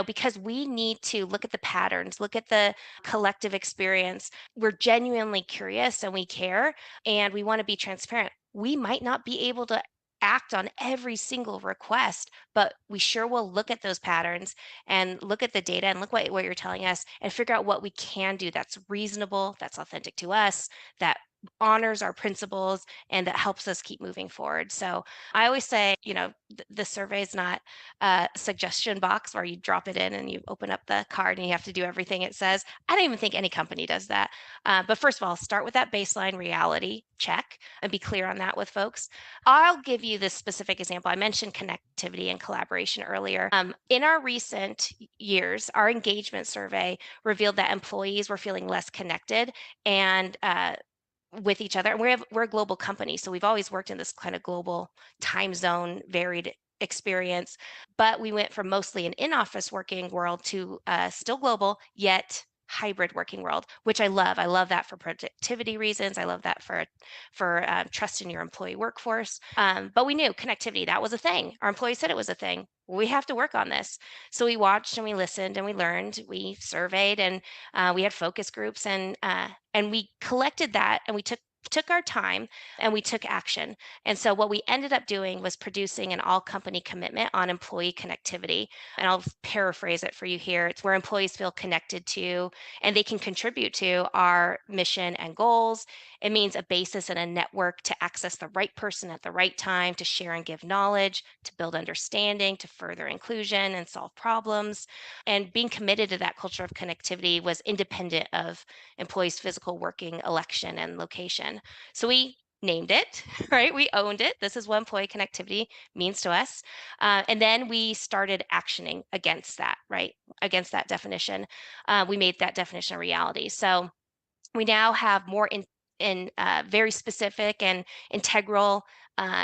because we need to look at the patterns, look at the collective experience. We're genuinely curious and we care, and we want to be transparent. We might not be able to act on every single request, but we sure will look at those patterns and look at the data and look what you're telling us and figure out what we can do that's reasonable, that's authentic to us, that honors our principles, and that helps us keep moving forward. So I always say, the survey is not a suggestion box where you drop it in and you open up the card and you have to do everything it says. I don't even think any company does that. But first of all, start with that baseline reality check and be clear on that with folks. I'll give you this specific example. I mentioned connectivity and collaboration earlier. In our recent years, our engagement survey revealed that employees were feeling less connected and with each other. And we're a global company, so we've always worked in this kind of global time zone, varied experience. But we went from mostly an in-office working world to still global, yet hybrid working world, which I love. I love that for productivity reasons. I love that for trust in your employee workforce. But we knew connectivity, that was a thing. Our employees said it was a thing. We have to work on this. So we watched and we listened and we learned. We surveyed and we had focus groups and we collected that and we took our time and we took action. And so what we ended up doing was producing an all company commitment on employee connectivity. And I'll paraphrase it for you here. It's where employees feel connected to and they can contribute to our mission and goals. It means a basis and a network to access the right person at the right time, to share and give knowledge, to build understanding, to further inclusion and solve problems. And being committed to that culture of connectivity was independent of employees' physical working election and location. So we named it, right? We owned it. This is what employee connectivity means to us. And then we started actioning against that, right? Against that definition. We made that definition a reality. So we now have more in very specific and integral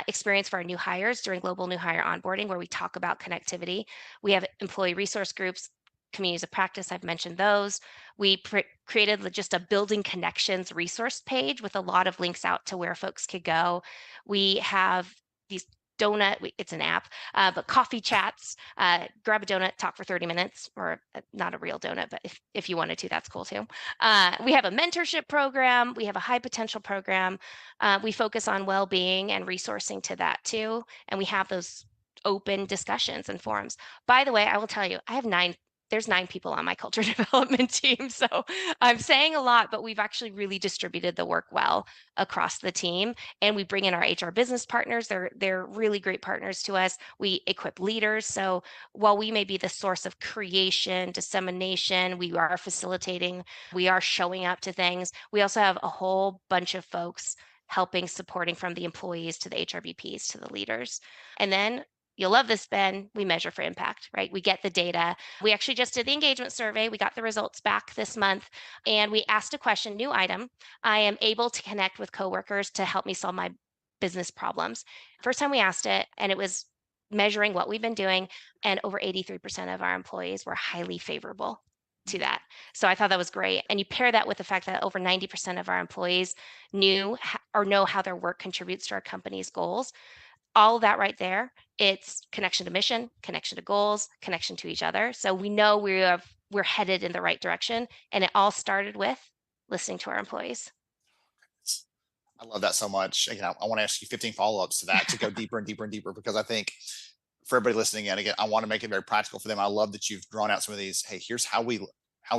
experience for our new hires during global new hire onboarding, where we talk about connectivity. We have employee resource groups, communities of practice. I've mentioned those. We created just a building connections resource page with a lot of links out to where folks could go. We have these it's an app, but coffee chats, grab a donut, talk for 30 minutes, or not a real donut, but if you wanted to, that's cool too. We have a mentorship program. We have a high potential program. We focus on well-being and resourcing to that too. And we have those open discussions and forums. By the way, I will tell you, there's 9 people on my culture development team. So I'm saying a lot, but we've actually really distributed the work well across the team. And we bring in our HR business partners. They're really great partners to us. We equip leaders. So while we may be the source of creation, dissemination, we are facilitating, we are showing up to things. We also have a whole bunch of folks helping, supporting, from the employees to the HRBPs to the leaders. And then you'll love this, Ben. We measure for impact, right? We get the data. We actually just did the engagement survey. We got the results back this month, and we asked a question, new item. I am able to connect with coworkers to help me solve my business problems. First time we asked it, and it was measuring what we've been doing, and over 83% of our employees were highly favorable to that. So I thought that was great. And you pair that with the fact that over 90% of our employees know how their work contributes to our company's goals. all of that right there, it's connection to mission, connection to goals, connection to each other. So we know we're headed in the right direction. And it all started with listening to our employees. I love that so much. Again, I want to ask you 15 follow-ups to that to go deeper and deeper and deeper, because I think for everybody listening in, again, I want to make it very practical for them. I love that you've drawn out some of these. Hey, here's how we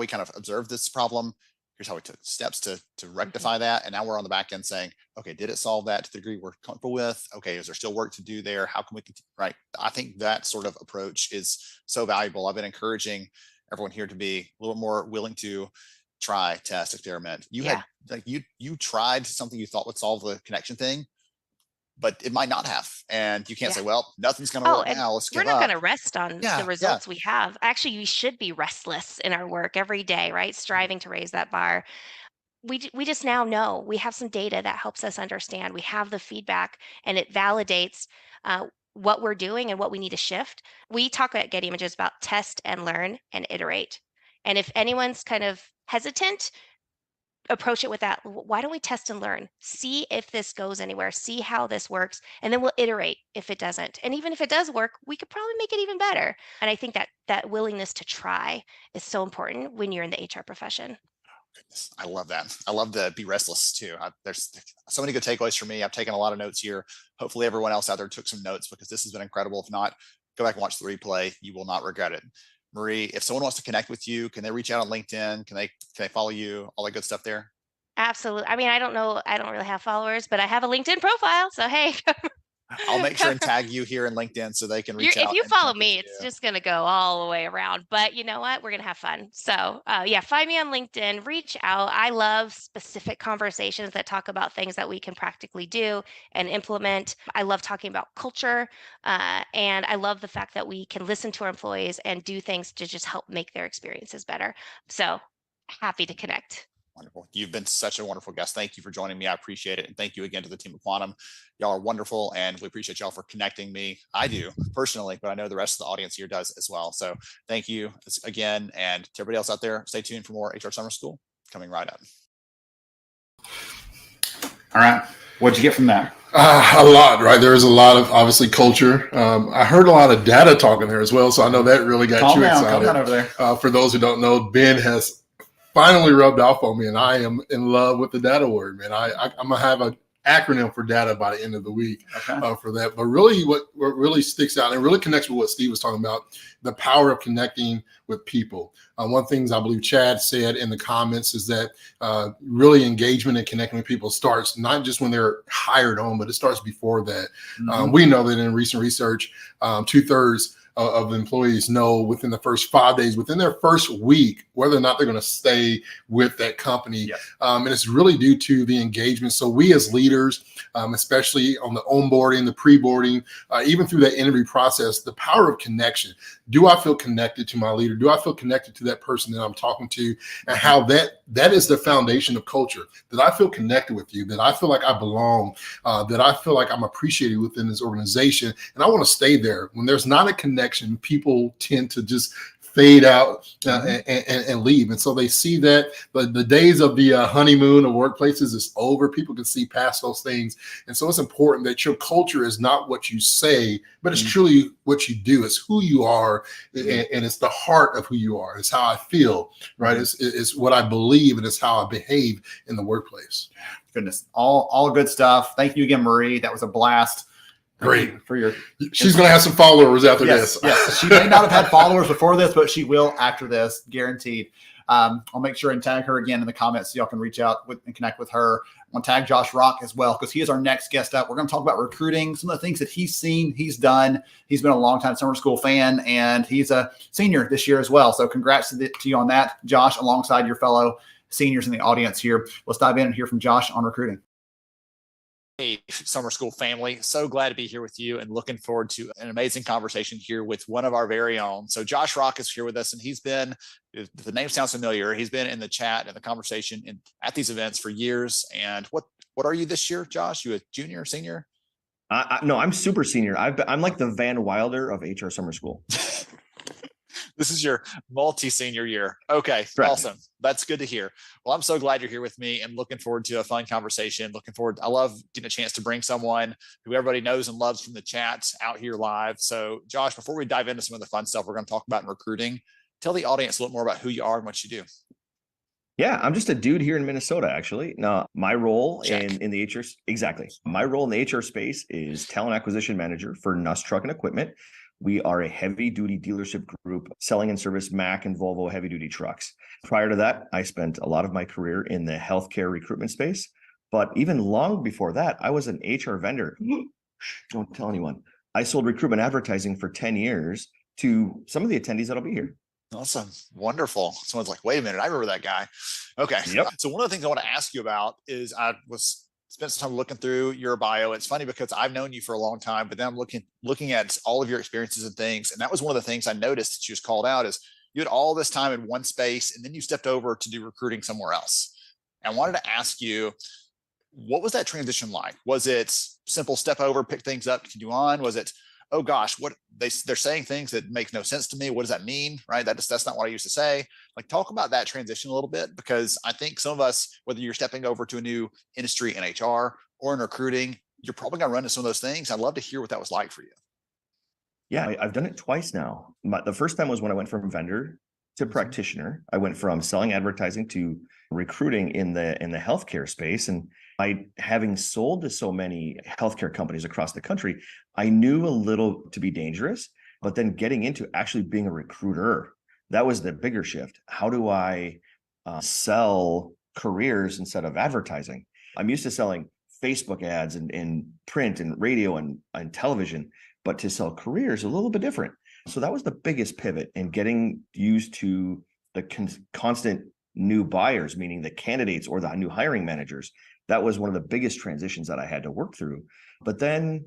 kind of observe this problem. Here's how we took steps to rectify that. And now we're on the back end saying, okay, did it solve that to the degree we're comfortable with? Okay, is there still work to do there? How can we continue? Right. I think that sort of approach is so valuable. I've been encouraging everyone here to be a little more willing to try, test, experiment. You Yeah. had like you tried something you thought would solve the connection thing, but it might not have. And you can't Yeah. say, well, nothing's going to Oh, work and now. Let's we're give not up. going to rest on Yeah, the yeah. results we have. Actually, we should be restless in our work every day, right? Striving to raise that bar. We just now know we have some data that helps us understand. We have the feedback, and it validates what we're doing and what we need to shift. We talk at Getty Images about test and learn and iterate. And if anyone's kind of hesitant, approach it with that. Why don't we test and learn? See if this goes anywhere, see how this works, and then we'll iterate if it doesn't. And even if it does work, we could probably make it even better. And I think that willingness to try is so important when you're in the HR profession. Goodness, I love that. I love the be restless too. There's so many good takeaways for me. I've taken a lot of notes here. Hopefully everyone else out there took some notes, because this has been incredible. If not, go back and watch the replay. You will not regret it. Marie, if someone wants to connect with you, can they reach out on LinkedIn? Can they follow you? All that good stuff there. Absolutely. I mean, I don't know. I don't really have followers, but I have a LinkedIn profile. So, hey, I'll make sure and tag you here in LinkedIn so they can reach out. if you and follow connect with me, you. it's just going to go all the way around. But you know what? We're going to have fun. So, yeah, find me on LinkedIn, reach out. I love specific conversations that talk about things that we can practically do and implement. I love talking about culture. And I love the fact that we can listen to our employees and do things to just help make their experiences better. So, happy to connect. Wonderful. You've been such a wonderful guest. Thank you for joining me. I appreciate it. And thank you again to the team of Quantum. Y'all are wonderful, and we appreciate y'all for connecting me. I do personally, but I know the rest of the audience here does as well. So thank you again. And to everybody else out there, stay tuned for more HR Summer School coming right up. All right. What'd you get from that? A lot, right? There's a lot of obviously culture. I heard a lot of data talking there as well. So I know that really got Calm you down excited. over there. For those who don't know, Ben has finally rubbed off on me, and I am in love with the data word, man. I'm gonna have an acronym for data by the end of the week for that. But really, what really sticks out and really connects with what Steve was talking about, the power of connecting with people. One of the things I believe Chad said in the comments is that really engagement and connecting with people starts not just when they're hired on, but it starts before that. Mm-hmm. We know that in recent research, 2/3 of employees know within the first 5 days, within their first week, whether or not they're going to stay with that company. Yes. And it's really due to the engagement. So we as leaders, especially on the onboarding, the pre-boarding, even through that interview process, the power of connection. Do I feel connected to my leader? Do I feel connected to that person that I'm talking to? And how that is the foundation of culture. That I feel connected with you, that I feel like I belong, that I feel like I'm appreciated within this organization, and I want to stay there. When there's not a connection, people tend to just fade out and leave. And so they see that the days of the honeymoon of workplaces is over. People can see past those things. And so it's important that your culture is not what you say, but it's truly what you do. It's who you are, and it's the heart of who you are. It's how I feel, right? It's what I believe, and it's how I behave in the workplace. Goodness, all good stuff. Thank you again, Marie. That was a blast. Great. For your She's going to have some followers after yes, this. Yes, she may not have had followers before this, but she will after this, guaranteed. I'll make sure and tag her again in the comments so y'all can reach out and connect with her. I'm going to tag Josh Rock as well, because he is our next guest up. We're going to talk about recruiting, some of the things that he's seen, he's done. He's been a longtime summer school fan, and he's a senior this year as well. So congrats to you on that, Josh, alongside your fellow seniors in the audience here. Let's dive in and hear from Josh on recruiting. Hey, summer school family, so glad to be here with you and looking forward to an amazing conversation here with one of our very own. So Josh Rock is here with us, and he's been, if the name sounds familiar, he's been in the chat and the conversation at these events for years. And what are you this year, Josh? You a junior, senior? No, I'm super senior. I'm like the Van Wilder of HR summer school. This is your multi-senior year. Okay, Correct. awesome. That's good to hear. Well, I'm so glad you're here with me and looking forward to a fun conversation. Looking forward. I love getting a chance to bring someone who everybody knows and loves from the chats out here live. So Josh, before we dive into some of the fun stuff we're going to talk about in recruiting, tell the audience a little more about who you are and what you do. Yeah, I'm just a dude here in Minnesota, actually. Now, my role Check. in the HR, exactly. My role in the HR space is talent acquisition manager for Nuss Truck and Equipment. We are a heavy duty dealership group selling and service Mack and Volvo heavy duty trucks. Prior to that, I spent a lot of my career in the healthcare recruitment space. But even long before that, I was an HR vendor. Don't tell anyone. I sold recruitment advertising for 10 years to some of the attendees that'll be here. Awesome. Wonderful. Someone's like, wait a minute, I remember that guy. Okay. Yep. So one of the things I want to ask you about is spent some time looking through your bio. It's funny because I've known you for a long time, but then I'm looking at all of your experiences and things. And that was one of the things I noticed that you just called out is you had all this time in one space and then you stepped over to do recruiting somewhere else. And I wanted to ask you, what was that transition like? Was it simple step over, pick things up, continue on? Was it, oh gosh, what they're saying things that make no sense to me. What does that mean? Right. That's not what I used to say. Like, talk about that transition a little bit, because I think some of us, whether you're stepping over to a new industry in HR or in recruiting, you're probably going to run into some of those things. I'd love to hear what that was like for you. Yeah, I've done it twice now. The first time was when I went from vendor to practitioner. I went from selling advertising to recruiting in the healthcare space. And by having sold to so many healthcare companies across the country, I knew a little to be dangerous, but then getting into actually being a recruiter, that was the bigger shift. How do I sell careers instead of advertising? I'm used to selling Facebook ads and print and radio and television, but to sell careers a little bit different. So that was the biggest pivot, and getting used to the constant new buyers, meaning the candidates or the new hiring managers. That was one of the biggest transitions that I had to work through. But then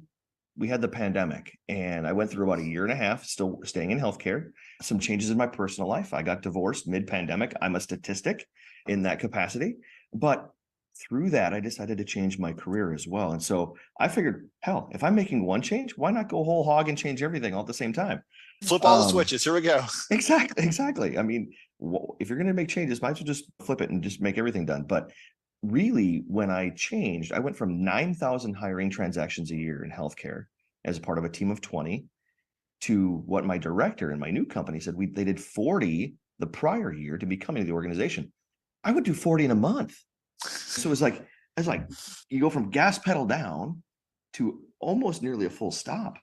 we had the pandemic, and I went through about a year and a half still staying in healthcare, some changes in my personal life. I got divorced mid-pandemic. I'm a statistic in that capacity. But through that, I decided to change my career as well. And so I figured, hell, if I'm making one change, why not go whole hog and change everything all at the same time? Flip all the switches. Here we go. Exactly. I mean, if you're going to make changes, might as well just flip it and just make everything done. But really, when I changed, I went from 9,000 hiring transactions a year in healthcare as part of a team of 20 to what my director in my new company said they did 40 the prior year to be coming to the organization. I would do 40 in a month. So it's like you go from gas pedal down to almost nearly a full stop.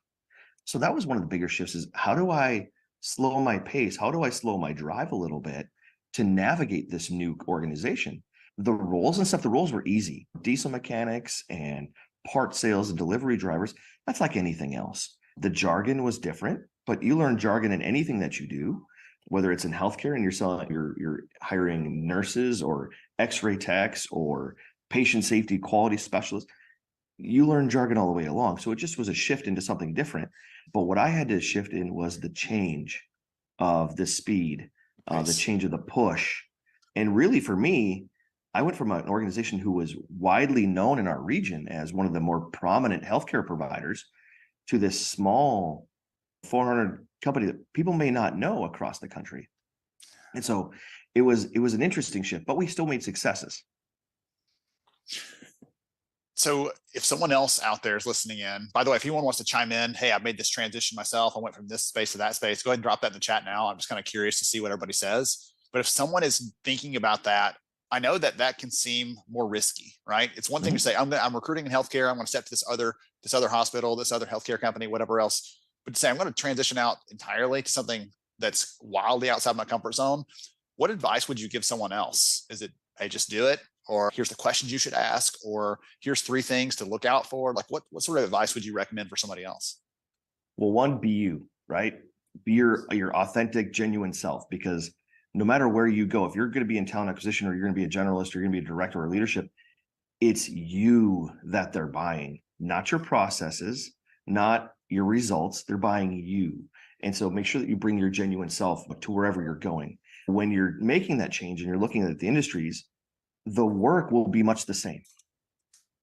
So that was one of the bigger shifts, is how do I slow my pace? How do I slow my drive a little bit to navigate this new organization? The roles were easy. Diesel mechanics and part sales and delivery drivers, that's like anything else. The jargon was different, but you learn jargon in anything that you do, whether it's in healthcare and you're hiring nurses or x-ray techs or patient safety quality specialists. You learn jargon all the way along. So it just was a shift into something different. But what I had to shift in was the change of the speed, the change of the push. And really for me, I went from an organization who was widely known in our region as one of the more prominent healthcare providers to this small 400 company that people may not know across the country. And so it was an interesting shift, but we still made successes. So if someone else out there is listening in, by the way, if anyone wants to chime in, hey, I've made this transition myself. I went from this space to that space. Go ahead and drop that in the chat now. I'm just kind of curious to see what everybody says. But if someone is thinking about that, I know that can seem more risky, right? It's one thing to say, I'm recruiting in healthcare. I'm going to step to this other hospital, this other healthcare company, whatever else. But to say, I'm going to transition out entirely to something that's wildly outside my comfort zone. What advice would you give someone else? Is it, hey, just do it? Or here's the questions you should ask, or here's 3 things to look out for? Like what sort of advice would you recommend for somebody else? Well, one, be you, right? Be your authentic, genuine self, because no matter where you go, if you're going to be in talent acquisition or you're going to be a generalist or you're going to be a director or leadership, it's you that they're buying, not your processes, not your results. They're buying you. And so make sure that you bring your genuine self to wherever you're going. When you're making that change and you're looking at the industries, the work will be much the same.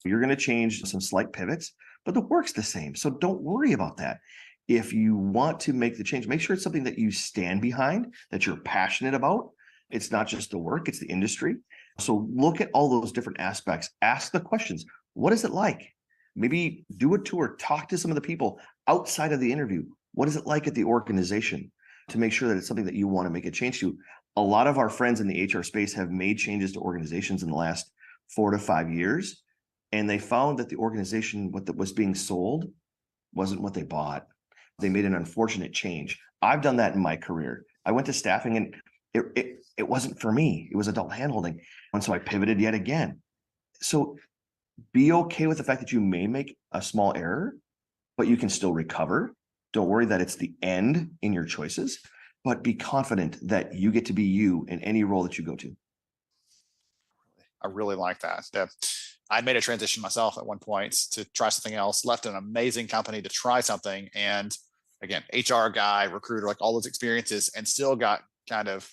You're going to change some slight pivots, but the work's the same. So don't worry about that. if you want to make the change, make sure it's something that you stand behind, that you're passionate about. It's not just the work, it's the industry. So look at all those different aspects. Ask the questions. What is it like? Maybe do a tour, talk to some of the people outside of the interview. What is it like at the organization, to make sure that it's something that you want to make a change to? A lot of our friends in the HR space have made changes to organizations in the last 4 to 5 years, and they found that the organization, what that was being sold, wasn't what they bought. They made an unfortunate change. I've done that in my career. I went to staffing and it wasn't for me. It was adult handholding. And so I pivoted yet again. So be okay with the fact that you may make a small error, but you can still recover. Don't worry that it's the end in your choices, but be confident that you get to be you in any role that you go to. I really like that. I made a transition myself at one point to try something else, left an amazing company to try something. And again, HR guy, recruiter, like all those experiences, and still got kind of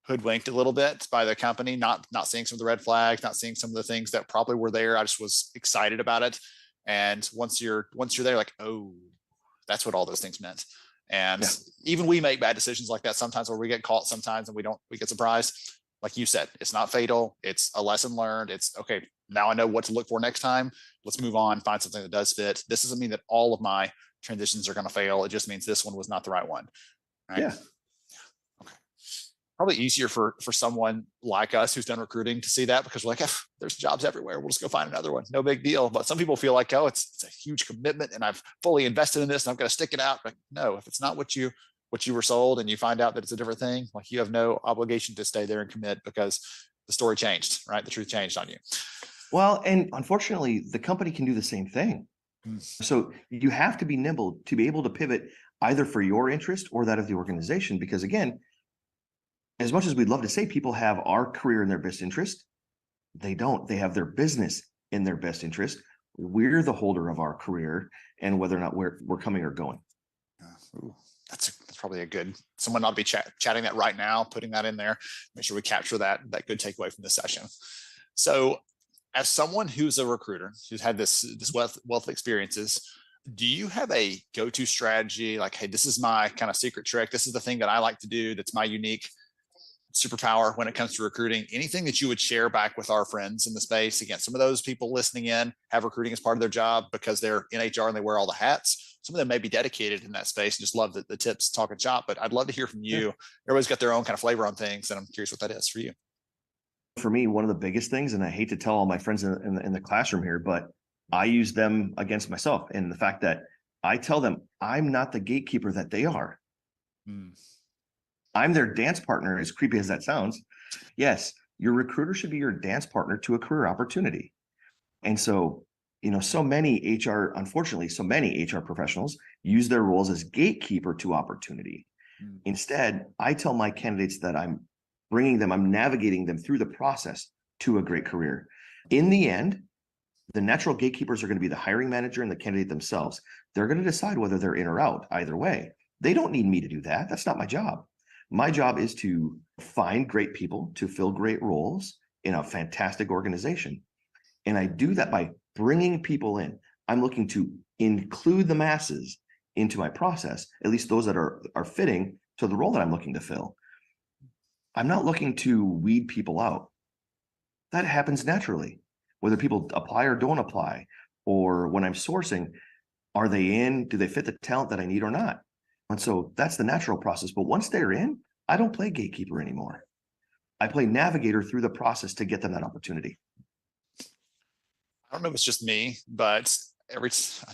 hoodwinked a little bit by the company, not seeing some of the red flags, not seeing some of the things that probably were there. I just was excited about it. And once you're there, like, oh, that's what all those things meant. And even we make bad decisions like that sometimes, where we get caught sometimes and we get surprised. Like you said, it's not fatal. It's a lesson learned. It's okay. Now I know what to look for next time. Let's move on, find something that does fit. This doesn't mean that all of my transitions are going to fail. It just means this one was not the right one. Right? Yeah. Okay. Probably easier for someone like us who's done recruiting to see that, because we're like, there's jobs everywhere. We'll just go find another one. No big deal. But some people feel like, oh, it's a huge commitment and I've fully invested in this and I'm going to stick it out. But no, if it's not what you were sold and you find out that it's a different thing, like, you have no obligation to stay there and commit, because the story changed, right? The truth changed on you. Well, and unfortunately, the company can do the same thing. So you have to be nimble to be able to pivot either for your interest or that of the organization. Because again, as much as we'd love to say people have our career in their best interest, they don't. They have their business in their best interest. We're the holder of our career and whether or not we're coming or going. Ooh, that's probably a good, someone ought to be chatting that right now, putting that in there. Make sure we capture that good takeaway from this session. So as someone who's a recruiter, who's had this wealth of experiences, do you have a go-to strategy? Like, hey, this is my kind of secret trick. This is the thing that I like to do. That's my unique superpower when it comes to recruiting. Anything that you would share back with our friends in the space? Again, some of those people listening in have recruiting as part of their job because they're in HR and they wear all the hats. Some of them may be dedicated in that space and just love the tips, talk and shop, but I'd love to hear from you. Everybody's got their own kind of flavor on things, and I'm curious what that is for you. For me, one of the biggest things, and I hate to tell all my friends in the classroom here, but I use them against myself, and the fact that I tell them I'm not the gatekeeper that they are. I'm their dance partner, as creepy as that sounds. Yes, your recruiter should be your dance partner to a career opportunity. And so, so many HR professionals use their roles as gatekeeper to opportunity. Instead, I tell my candidates that I'm navigating them through the process to a great career. In the end, the natural gatekeepers are going to be the hiring manager and the candidate themselves. They're going to decide whether they're in or out either way. They don't need me to do that. That's not my job. My job is to find great people to fill great roles in a fantastic organization. And I do that by bringing people in. I'm looking to include the masses into my process, at least those that are fitting to the role that I'm looking to fill. I'm not looking to weed people out. That happens naturally, whether people apply or don't apply, or when I'm sourcing, are they in? Do they fit the talent that I need or not? And so that's the natural process. But once they're in, I don't play gatekeeper anymore. I play navigator through the process to get them that opportunity. I don't know if it's just me, but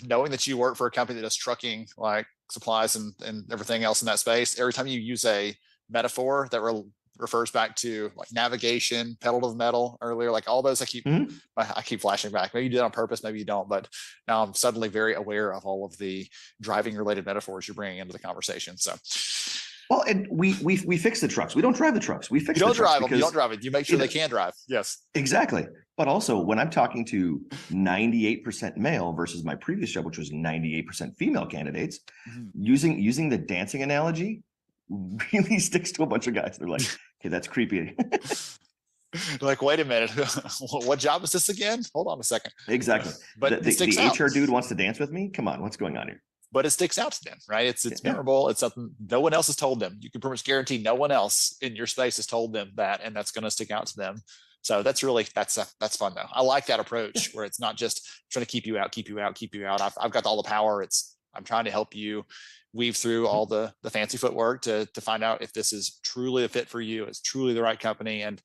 knowing that you work for a company that does trucking, like supplies and everything else in that space, every time you use a metaphor that refers back to like navigation, pedal to the metal earlier, like all those, I keep flashing back. Maybe you did it on purpose, maybe you don't, but now I'm suddenly very aware of all of the driving related metaphors you're bringing into the conversation. So, well, and we fix the trucks. We don't drive the trucks. We fix. You don't drive them. You don't drive it. You make sure they can drive. Yes, exactly. But also, when I'm talking to 98% male versus my previous job, which was 98% female candidates, using the dancing analogy really sticks to a bunch of guys. They're like, okay, that's creepy. Like, wait a minute, what job is this again? Hold on a second. Exactly. But the HR dude wants to dance with me. Come on, what's going on here? but it sticks out to them, right? It's Yeah. memorable. It's something no one else has told them. You can pretty much guarantee no one else in your space has told them that, and that's going to stick out to them. So that's fun though. I like that approach where it's not just trying to keep you out. I've got all the power. I'm trying to help you weave through all the fancy footwork to find out if this is truly a fit for you. It's truly the right company. And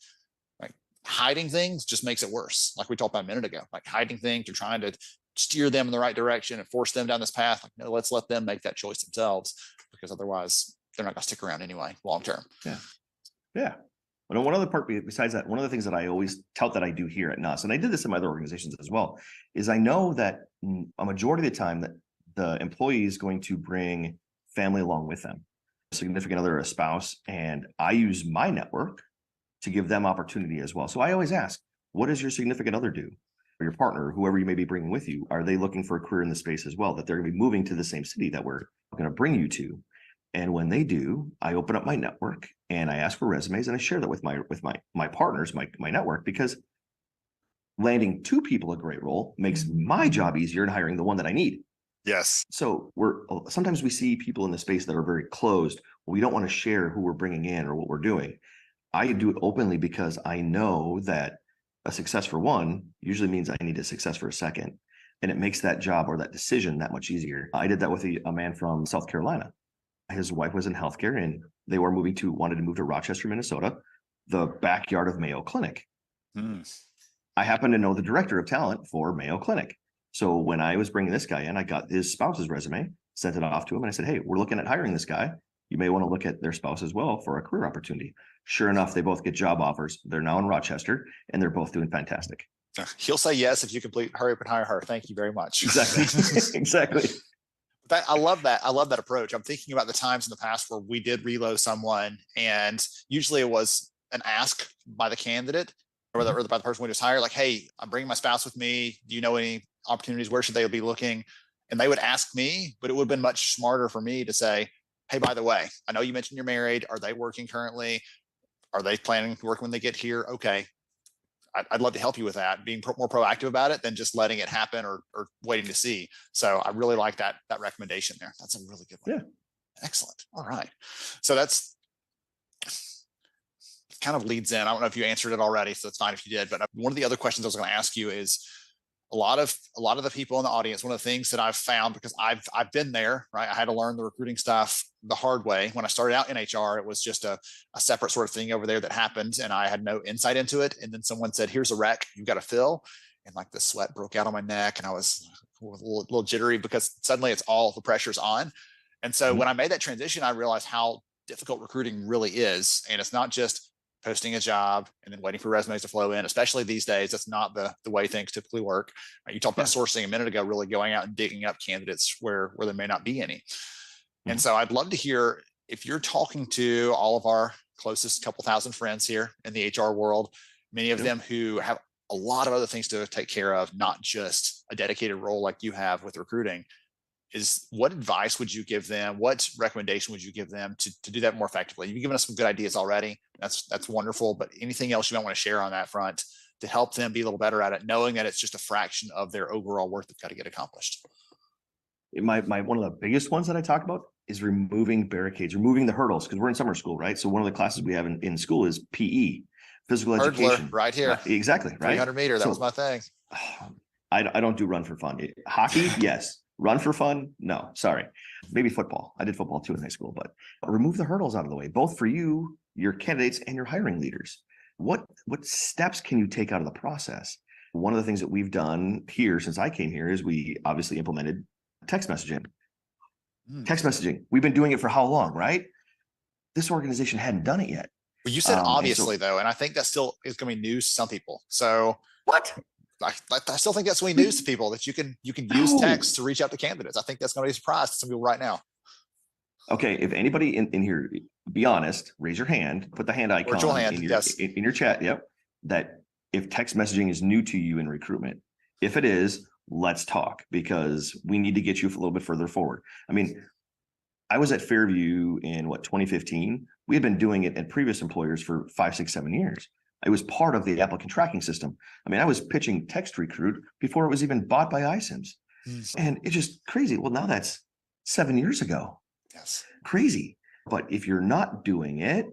like hiding things just makes it worse. Like we talked about a minute ago, like hiding things, you're trying to steer them in the right direction and force them down this path. Like, no, let's let them make that choice themselves, because otherwise they're not going to stick around anyway, long term. Yeah. But one other part besides that, one of the things that I always tout that I do here at NUS, and I did this in my other organizations as well, is I know that a majority of the time that the employee is going to bring family along with them, a significant other, a spouse, and I use my network to give them opportunity as well. So I always ask, what does your significant other do? Or your partner, or whoever you may be bringing with you, are they looking for a career in the space as well, that they're going to be moving to the same city that we're going to bring you to? And when they do, I open up my network and I ask for resumes, and I share that with my partners, my network, because landing 2 people a great role makes my job easier in hiring the one that I need. Yes. So sometimes we see people in the space that are very closed. We don't want to share who we're bringing in or what we're doing. I do it openly because I know that a success for one usually means I need a success for a second, and it makes that job or that decision that much easier. I did that with a man from South Carolina. His wife was in healthcare, and they wanted to move to Rochester, Minnesota, the backyard of Mayo Clinic. I happen to know the director of talent for Mayo Clinic. So when I was bringing this guy in, I got his spouse's resume, sent it off to him, and I said, hey, we're looking at hiring this guy. You may want to look at their spouse as well for a career opportunity. Sure enough, they both get job offers. They're now in Rochester, and they're both doing fantastic. He'll say yes if you hurry up and hire her. Thank you very much. Exactly. Exactly. I love that. I love that approach. I'm thinking about the times in the past where we did reload someone, and usually it was an ask by the candidate or by the person we just hired, like, hey, I'm bringing my spouse with me. Do you know any opportunities? Where should they be looking? And they would ask me, but it would have been much smarter for me to say, hey, by the way, I know you mentioned you're married. Are they working currently? Are they planning to work when they get here? Okay. I'd love to help you with that, being more proactive about it than just letting it happen or waiting to see. So I really like that recommendation there. That's a really good one. Yeah. Excellent. All right. So that's kind of leads in. I don't know if you answered it already, so it's fine if you did. But one of the other questions I was going to ask you is a lot of the people in the audience. One of the things that I've found, because I've been there, right? I had to learn the recruiting stuff the hard way. When I started out in HR, it was just a separate sort of thing over there that happened, and I had no insight into it. And then someone said, "Here's a rec you've got to fill," and like the sweat broke out on my neck, and I was a little jittery because suddenly it's all the pressure's on. And so when I made that transition, I realized how difficult recruiting really is, and it's not just posting a job and then waiting for resumes to flow in, especially these days. That's not the way things typically work. You talked about sourcing a minute ago, really going out and digging up candidates where there may not be any. And so I'd love to hear, if you're talking to all of our closest couple thousand friends here in the HR world, many of them who have a lot of other things to take care of, not just a dedicated role like you have with recruiting, is what advice would you give them? What recommendation would you give them to do that more effectively? You've given us some good ideas already. That's wonderful. But anything else you might want to share on that front to help them be a little better at it, knowing that it's just a fraction of their overall work that's got to get accomplished? My one of the biggest ones that I talk about is removing barricades, removing the hurdles, because we're in summer school, right? So one of the classes we have in school is PE, physical education. Right here. Exactly. Right. 300 meter. That was my thing. I don't do run for fun. Hockey, yes. Run for fun? No, sorry. Maybe football. I did football too in high school, but remove the hurdles out of the way, both for you, your candidates, and your hiring leaders. What steps can you take out of the process? One of the things that we've done here since I came here is we obviously implemented text messaging. Text messaging. We've been doing it for how long, right? This organization hadn't done it yet. Well, you said obviously though, and I think that still is going to be news to some people. So what? I still think that's going to be news to people, that you can use text to reach out to candidates. I think that's going to be a surprise to some people right now. Okay, if anybody in here, be honest, raise your hand, put the hand icon in your chat. Yep. That if text messaging is new to you in recruitment, if it is, let's talk, because we need to get you a little bit further forward. I mean, I was at Fairview in 2015. We had been doing it at previous employers for 5, 6, 7 years. It was part of the applicant tracking system. I mean, I was pitching Text Recruit before it was even bought by iCIMS. And it's just crazy. Well, now that's 7 years ago. Yes. Crazy. But if you're not doing it,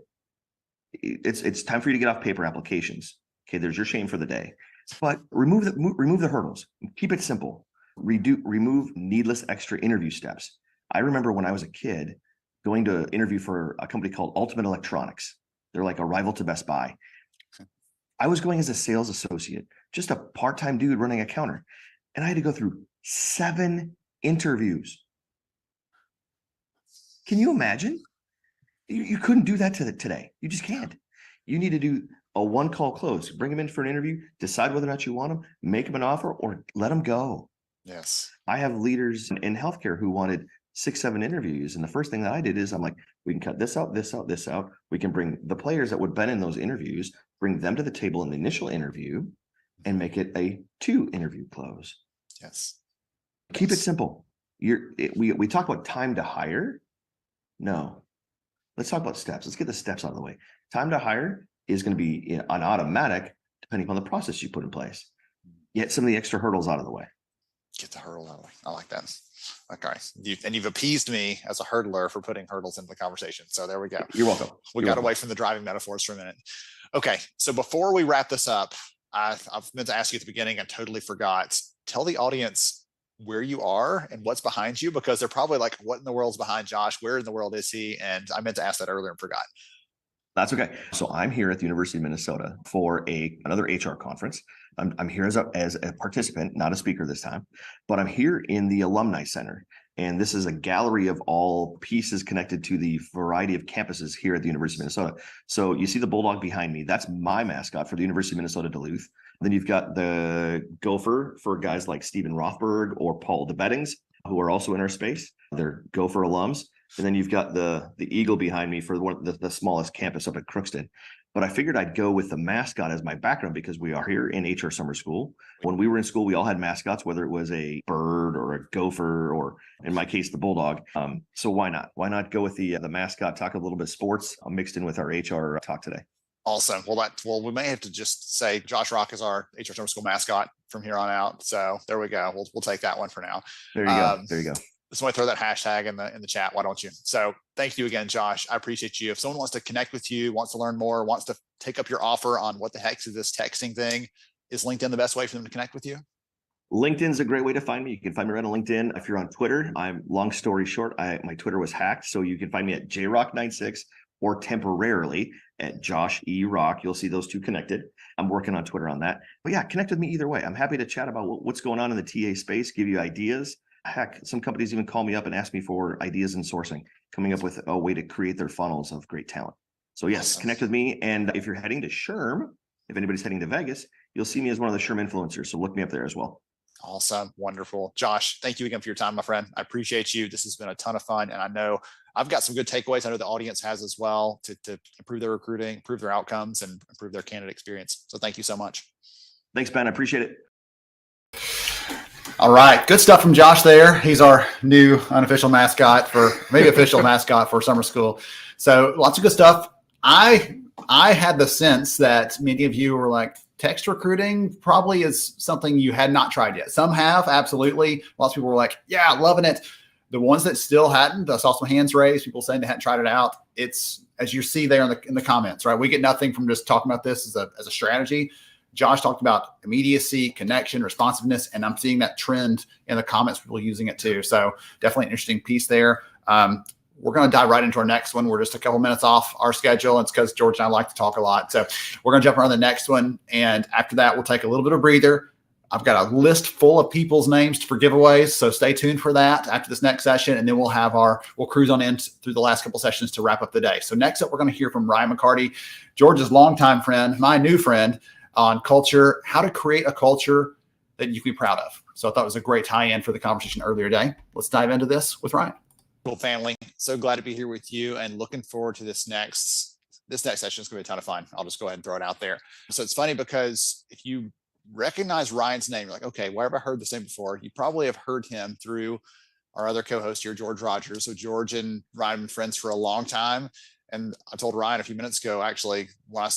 it's time for you to get off paper applications. Okay, there's your shame for the day. But remove the hurdles. Keep it simple. Remove needless extra interview steps. I remember when I was a kid going to interview for a company called Ultimate Electronics. They're like a rival to Best Buy. I was going as a sales associate, just a part-time dude running a counter. And I had to go through 7 interviews. Can you imagine? You couldn't do that today. You just can't. You need to do a one-call close. Bring them in for an interview, decide whether or not you want them, make them an offer, or let them go. Yes. I have leaders in healthcare who wanted 6, 7 interviews. And the first thing that I did is I'm like, we can cut this out, this out, this out. We can bring the players that would have been in those interviews, bring them to the table in the initial interview and make it a 2-interview close. Yes. Keep it simple. We talk about time to hire. No, let's talk about steps. Let's get the steps out of the way. Time to hire is going to be on automatic, depending on the process you put in place. Get some of the extra hurdles out of the way. Get the hurdle out of the way. I like that. Okay. You've appeased me as a hurdler for putting hurdles into the conversation. So there we go. You're welcome. We got away from the driving metaphors for a minute. Okay. So before we wrap this up, I've meant to ask you at the beginning, I totally forgot. Tell the audience where you are and what's behind you, because they're probably like, what in the world's behind Josh? Where in the world is he? And I meant to ask that earlier and forgot. That's okay. So I'm here at the University of Minnesota for another HR conference. I'm here as a participant, not a speaker this time, but I'm here in the Alumni Center. And this is a gallery of all pieces connected to the variety of campuses here at the University of Minnesota. So you see the bulldog behind me. That's my mascot for the University of Minnesota Duluth. Then you've got the gopher for guys like Stephen Rothberg or Paul DeBettings, who are also in our space. They're Gopher alums. And then you've got the eagle behind me for the smallest campus up at Crookston. But I figured I'd go with the mascot as my background because we are here in HR Summer School. When we were in school, we all had mascots, whether it was a bird or a gopher, or in my case, the bulldog. So why not? Why not go with the mascot, talk a little bit sports mixed in with our HR talk today? Awesome. Well, we may have to just say Josh Rock is our HR Summer School mascot from here on out. So there we go. We'll take that one for now. There you go. There you go. Somebody throw that hashtag in the chat. Why don't you? So thank you again, Josh. I appreciate you. If someone wants to connect with you, wants to learn more, wants to take up your offer on what the heck is this texting thing, is LinkedIn the best way for them to connect with you? LinkedIn's a great way to find me. You can find me right on LinkedIn. If you're on Twitter, long story short, my Twitter was hacked. So you can find me at jrock96 or temporarily at Josh E. Rock. You'll see those two connected. I'm working on Twitter on that. But yeah, connect with me either way. I'm happy to chat about what's going on in the TA space, give you ideas. Heck, some companies even call me up and ask me for ideas in sourcing, coming up with a way to create their funnels of great talent. So yes, connect with me. And if you're heading to SHRM, if anybody's heading to Vegas, you'll see me as one of the SHRM influencers. So look me up there as well. Awesome. Wonderful. Josh, thank you again for your time, my friend. I appreciate you. This has been a ton of fun. And I know I've got some good takeaways. I know the audience has as well to improve their recruiting, improve their outcomes, and improve their candidate experience. So thank you so much. Thanks, Ben. I appreciate it. All right. Good stuff from Josh there. He's our new unofficial mascot for maybe official mascot for summer school. So lots of good stuff. I had the sense that many of you were like, text recruiting probably is something you had not tried yet. Some have, absolutely. Lots of people were like, yeah, loving it. The ones that still hadn't, I saw some hands raised, people saying they hadn't tried it out. It's, as you see there in the comments, right? We get nothing from just talking about this as a strategy. Josh talked about immediacy, connection, responsiveness, and I'm seeing that trend in the comments, people using it too. So definitely an interesting piece there. We're going to dive right into our next one. We're just a couple minutes off our schedule. It's because George and I like to talk a lot. So we're going to jump around the next one. And after that, we'll take a little bit of breather. I've got a list full of people's names for giveaways. So stay tuned for that after this next session. And then we'll cruise on in through the last couple sessions to wrap up the day. So next up, we're going to hear from Ryan McCarty, George's longtime friend, my new friend, on culture, how to create a culture that you can be proud of. So I thought it was a great tie-in for the conversation earlier today. Let's dive into this with Ryan. Cool, family. So glad to be here with you and looking forward to this next session. Is going to be a ton of fun. I'll just go ahead and throw it out there. So it's funny because if you recognize Ryan's name, you're like, okay, where have I heard this name before? You probably have heard him through our other co-host here, George Rogers. So George and Ryan have been friends for a long time. And I told Ryan a few minutes ago, actually, when I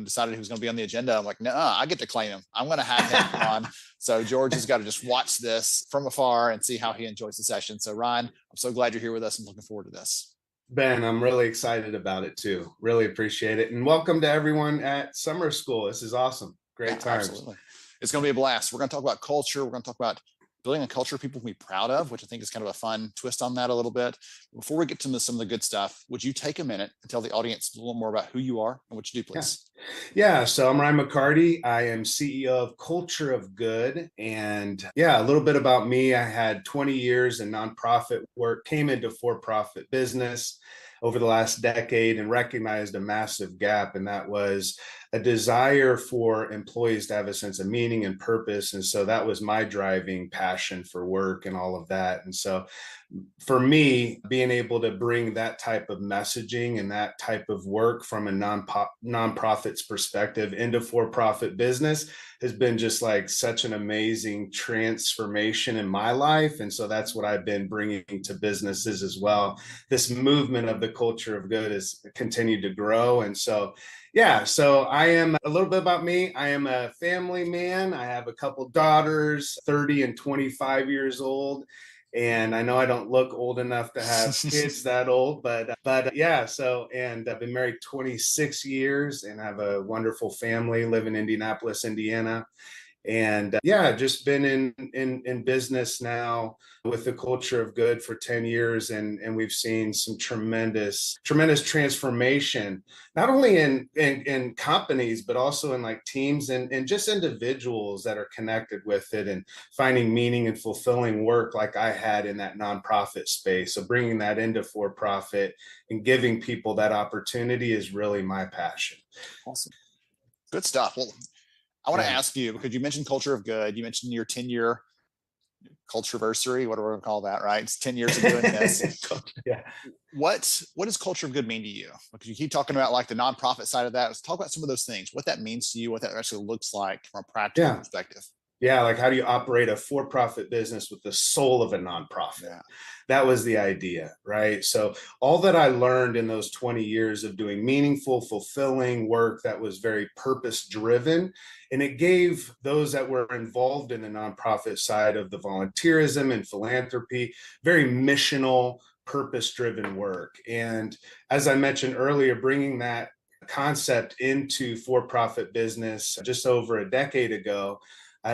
decided he was going to be on the agenda, I'm like, no, I get to claim him. I'm going to have him on. So George has got to just watch this from afar and see how he enjoys the session. So Ryan, I'm so glad you're here with us and looking forward to this. Ben, I'm really excited about it too. Really appreciate it. And welcome to everyone at summer school. This is awesome. Great times. Absolutely. It's going to be a blast. We're going to talk about culture. We're going to talk about building a culture people can be proud of, which I think is kind of a fun twist on that a little bit. Before we get to some of the good stuff, would you take a minute and tell the audience a little more about who you are and what you do, please? Yeah, so I'm Ryan McCarty. I am CEO of Culture of Good. And yeah, a little bit about me. I had 20 years in nonprofit work, came into for-profit business over the last decade and recognized a massive gap. And that was a desire for employees to have a sense of meaning and purpose. And so that was my driving passion for work and all of that. And so for me, being able to bring that type of messaging and that type of work from a nonprofit's perspective into for-profit business has been just like such an amazing transformation in my life. And so that's what I've been bringing to businesses as well. This movement of the culture of good has continued to grow. And so yeah, so I am a little bit about me. I am a family man. I have a couple daughters, 30 and 25 years old. And I know I don't look old enough to have kids that old, but yeah, so, and I've been married 26 years and have a wonderful family, live in Indianapolis, Indiana. And yeah, just been in business now with the Culture of Good for 10 years. And we've seen some tremendous transformation, not only in companies, but also in like teams and just individuals that are connected with it and finding meaning and fulfilling work like I had in that nonprofit space. So bringing that into for-profit and giving people that opportunity is really my passion. Awesome. Good stuff. Well, I want to ask you, because you mentioned Culture of Good, you mentioned your 10-year cultureversary, what do we call that, right? It's 10 years of doing this. Yeah. What does Culture of Good mean to you? Because you keep talking about like the nonprofit side of that. Let's talk about some of those things, what that means to you, what that actually looks like from a practical perspective. Yeah, like how do you operate a for-profit business with the soul of a nonprofit? Yeah. That was the idea, right? So all that I learned in those 20 years of doing meaningful, fulfilling work that was very purpose-driven, and it gave those that were involved in the nonprofit side of the volunteerism and philanthropy, very missional, purpose-driven work. And as I mentioned earlier, bringing that concept into for-profit business just over a decade ago,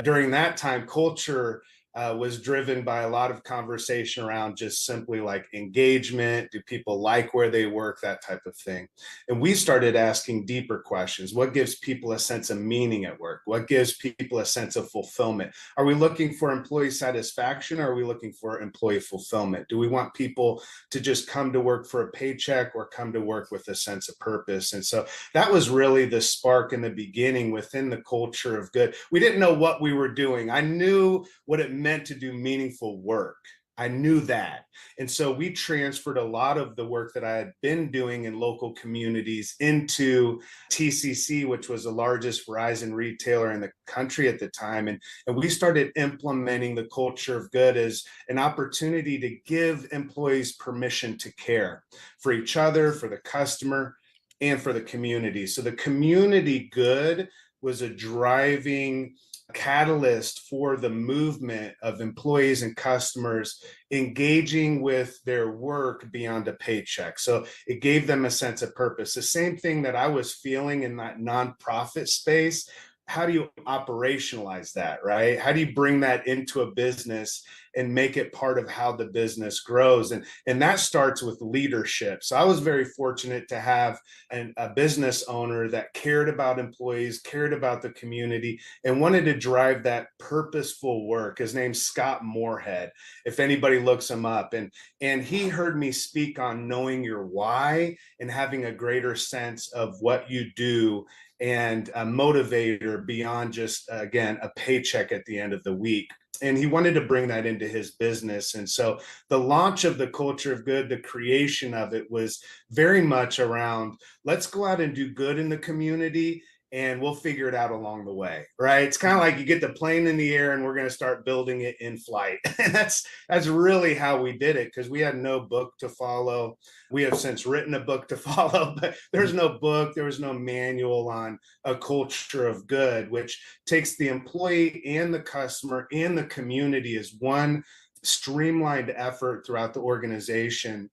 during that time, culture was driven by a lot of conversation around just simply like engagement. Do people like where they work? That type of thing. And we started asking deeper questions. What gives people a sense of meaning at work? What gives people a sense of fulfillment? Are we looking for employee satisfaction or are we looking for employee fulfillment? Do we want people to just come to work for a paycheck or come to work with a sense of purpose? And so that was really the spark in the beginning within the Culture of Good. We didn't know what we were doing. I knew what it meant to do meaningful work. I knew that. And so we transferred a lot of the work that I had been doing in local communities into TCC, which was the largest Verizon retailer in the country at the time. And we started implementing the Culture of Good as an opportunity to give employees permission to care for each other, for the customer, and for the community. So the community good was a driving catalyst for the movement of employees and customers engaging with their work beyond a paycheck. So it gave them a sense of purpose. The same thing that I was feeling in that nonprofit space. How do you operationalize that, right? How do you bring that into a business and make it part of how the business grows? And that starts with leadership. So I was very fortunate to have a business owner that cared about employees, cared about the community, and wanted to drive that purposeful work. His name's Scott Moorhead, if anybody looks him up. And he heard me speak on knowing your why and having a greater sense of what you do and a motivator beyond just, again, a paycheck at the end of the week. And he wanted to bring that into his business. And so the launch of the Culture of Good, the creation of it was very much around, let's go out and do good in the community and we'll figure it out along the way, right? It's kind of like you get the plane in the air and we're going to start building it in flight. And that's really how we did it, because we had no book to follow. We have since written a book to follow, but there's no book, there was no manual on a culture of good, which takes the employee and the customer and the community as one streamlined effort throughout the organization,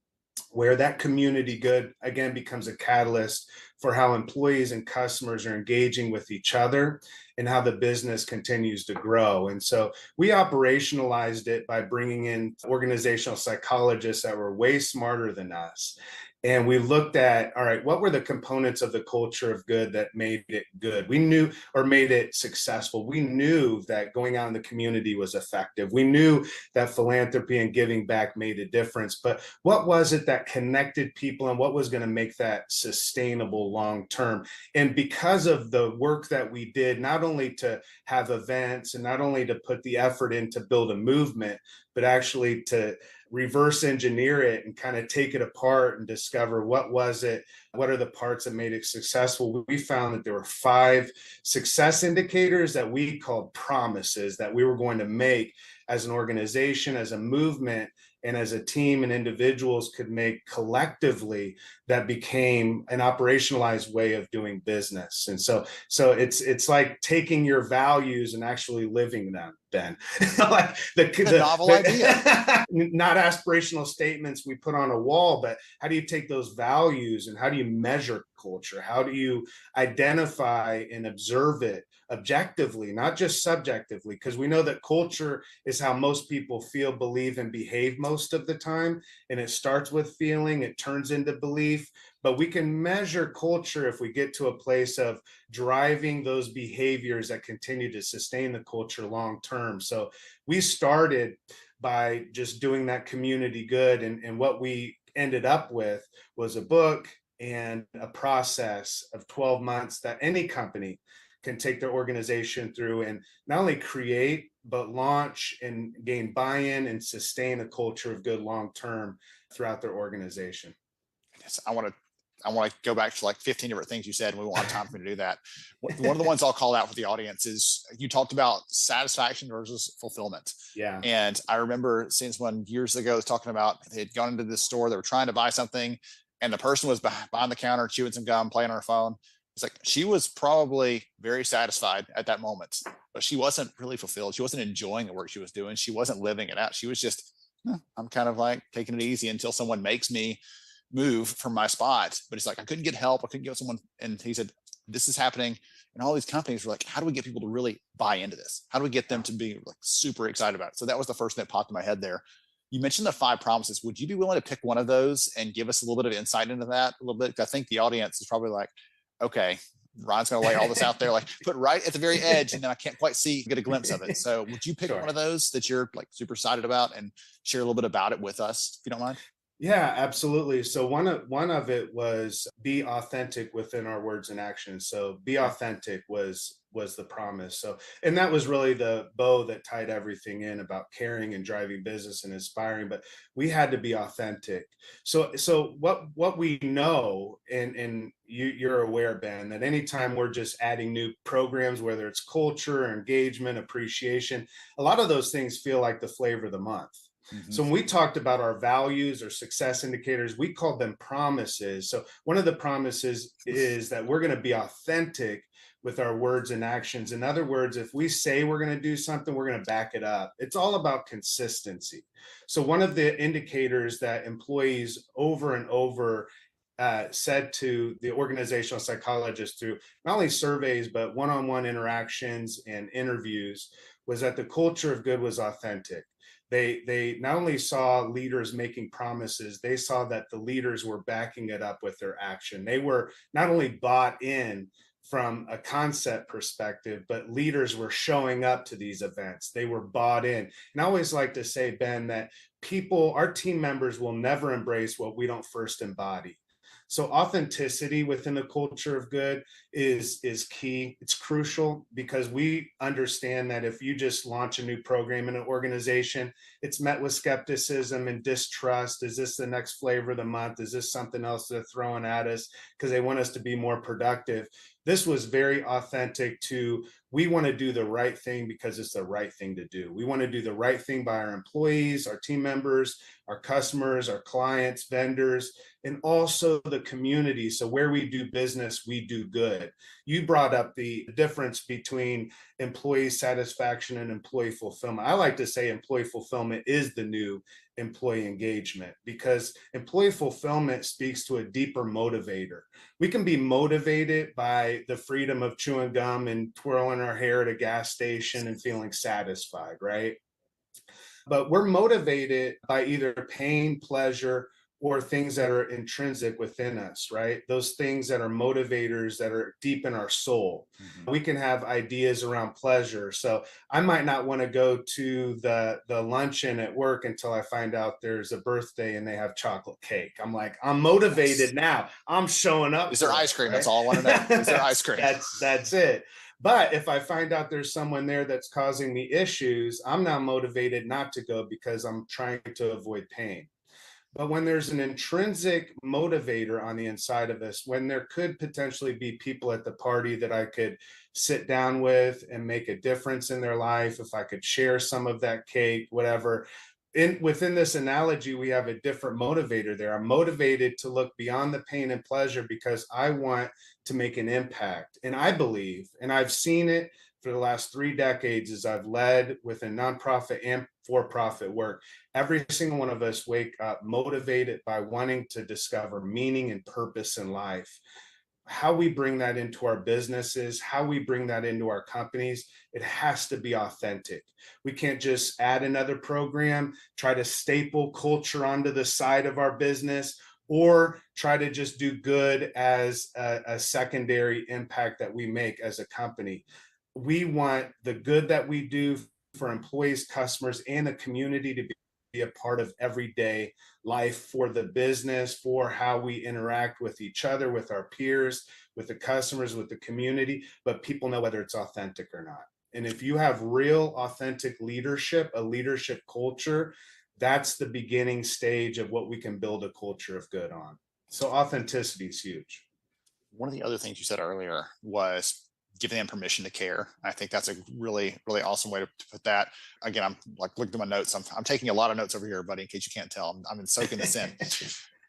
where that community good again becomes a catalyst for how employees and customers are engaging with each other and how the business continues to grow. And so we operationalized it by bringing in organizational psychologists that were way smarter than us. And we looked at, all right, what were the components of the culture of good that made it good? We knew, or made it successful. We knew that going out in the community was effective. We knew that philanthropy and giving back made a difference. But what was it that connected people, and what was going to make that sustainable long term? And because of the work that we did, not only to have events and not only to put the effort in to build a movement, but actually to reverse engineer it and kind of take it apart and discover what was it, what are the parts that made it successful. We found that there were 5 success indicators that we called promises that we were going to make as an organization, as a movement, and as a team and individuals could make collectively, that became an operationalized way of doing business. And so it's like taking your values and actually living them, Ben. Like the novel idea. Not aspirational statements we put on a wall, but how do you take those values and how do you measure culture? How do you identify and observe it objectively, not just subjectively? Because we know that culture is how most people feel, believe, and behave most of the time. And it starts with feeling, it turns into belief. But we can measure culture if we get to a place of driving those behaviors that continue to sustain the culture long term. So we started by just doing that community good. And what we ended up with was a book and a process of 12 months that any company can take their organization through and not only create, but launch and gain buy-in and sustain a culture of good long term throughout their organization. Yes, I want to go back to like 15 different things you said, and we won't have time for me to do that. One of the ones I'll call out for the audience is you talked about satisfaction versus fulfillment. Yeah. And I remember seeing someone years ago was talking about they had gone into this store, they were trying to buy something, and the person was behind the counter chewing some gum, playing on her phone. It's like she was probably very satisfied at that moment, but she wasn't really fulfilled. She wasn't enjoying the work she was doing. She wasn't living it out. She was just, I'm kind of like taking it easy until someone makes me move from my spot. But it's like I couldn't get help. I couldn't get someone. And he said, this is happening. And all these companies were like, how do we get people to really buy into this? How do we get them to be like super excited about it? So that was the first thing that popped in my head there. You mentioned the 5 promises. Would you be willing to pick one of those and give us a little bit of insight into that a little bit? I think the audience is probably like, okay, Ryan's going to lay all this out there, like put right at the very edge, and then I can't quite get a glimpse of it. So would you pick one of those that you're like super excited about and share a little bit about it with us, if you don't mind? Yeah, absolutely. So one of it was be authentic within our words and actions. So be authentic was the promise. So, and that was really the bow that tied everything in about caring and driving business and inspiring, but we had to be authentic. So what we know, and you're aware, Ben, that anytime we're just adding new programs, whether it's culture, engagement, appreciation, a lot of those things feel like the flavor of the month. Mm-hmm. So when we talked about our values or success indicators, we called them promises. So one of the promises is that we're going to be authentic with our words and actions. In other words, if we say we're going to do something, we're going to back it up. It's all about consistency. So one of the indicators that employees over and over said to the organizational psychologist through not only surveys, but one-on-one interactions and interviews was that the culture of good was authentic. They not only saw leaders making promises, they saw that the leaders were backing it up with their action. They were not only bought in from a concept perspective, but leaders were showing up to these events. They were bought in. And I always like to say, Ben, that our team members will never embrace what we don't first embody. So authenticity within a culture of good is key. It's crucial because we understand that if you just launch a new program in an organization, it's met with skepticism and distrust. Is this the next flavor of the month? Is this something else they're throwing at us because they want us to be more productive? This was very authentic to, we want to do the right thing because it's the right thing to do. We want to do the right thing by our employees, our team members, our customers, our clients, vendors, and also the community. So where we do business, we do good. You brought up the difference between employee satisfaction and employee fulfillment. I like to say employee fulfillment is the new employee engagement, because employee fulfillment speaks to a deeper motivator. We can be motivated by the freedom of chewing gum and twirling our hair at a gas station and feeling satisfied, right? But we're motivated by either pain, pleasure, or things that are intrinsic within us, right? Those things that are motivators that are deep in our soul. We can have ideas around pleasure. So I might not want to go to the luncheon at work until I find out there's a birthday and they have chocolate cake. I'm like, I'm motivated now. I'm showing up. Is there for it, ice cream? right? That's all I want to know. Is there ice cream? That's it. But if I find out there's someone there that's causing me issues, I'm now motivated not to go because I'm trying to avoid pain. But when there's an intrinsic motivator on the inside of us, when there could potentially be people at the party that I could sit down with and make a difference in their life, if I could share some of that cake, whatever. Within this analogy, we have a different motivator there. I'm motivated to look beyond the pain and pleasure because I want to make an impact. And I believe, and I've seen it for the last 3 decades as I've led within nonprofit and for-profit work, every single one of us wake up motivated by wanting to discover meaning and purpose in life. How we bring that into our businesses, how we bring that into our companies, it has to be authentic. We can't just add another program, try to staple culture onto the side of our business, or try to just do good as a secondary impact that we make as a company. We want the good that we do for employees, customers, and the community to be a part of everyday life for the business, for how we interact with each other, with our peers, with the customers, with the community, but people know whether it's authentic or not. And if you have real authentic leadership, a leadership culture, that's the beginning stage of what we can build a culture of good on. So authenticity is huge. One of the other things you said earlier was giving them permission to care. I think that's a really, really awesome way to put that. Again, I'm like looking at my notes. I'm taking a lot of notes over here, buddy, in case you can't tell. I'm soaking this in.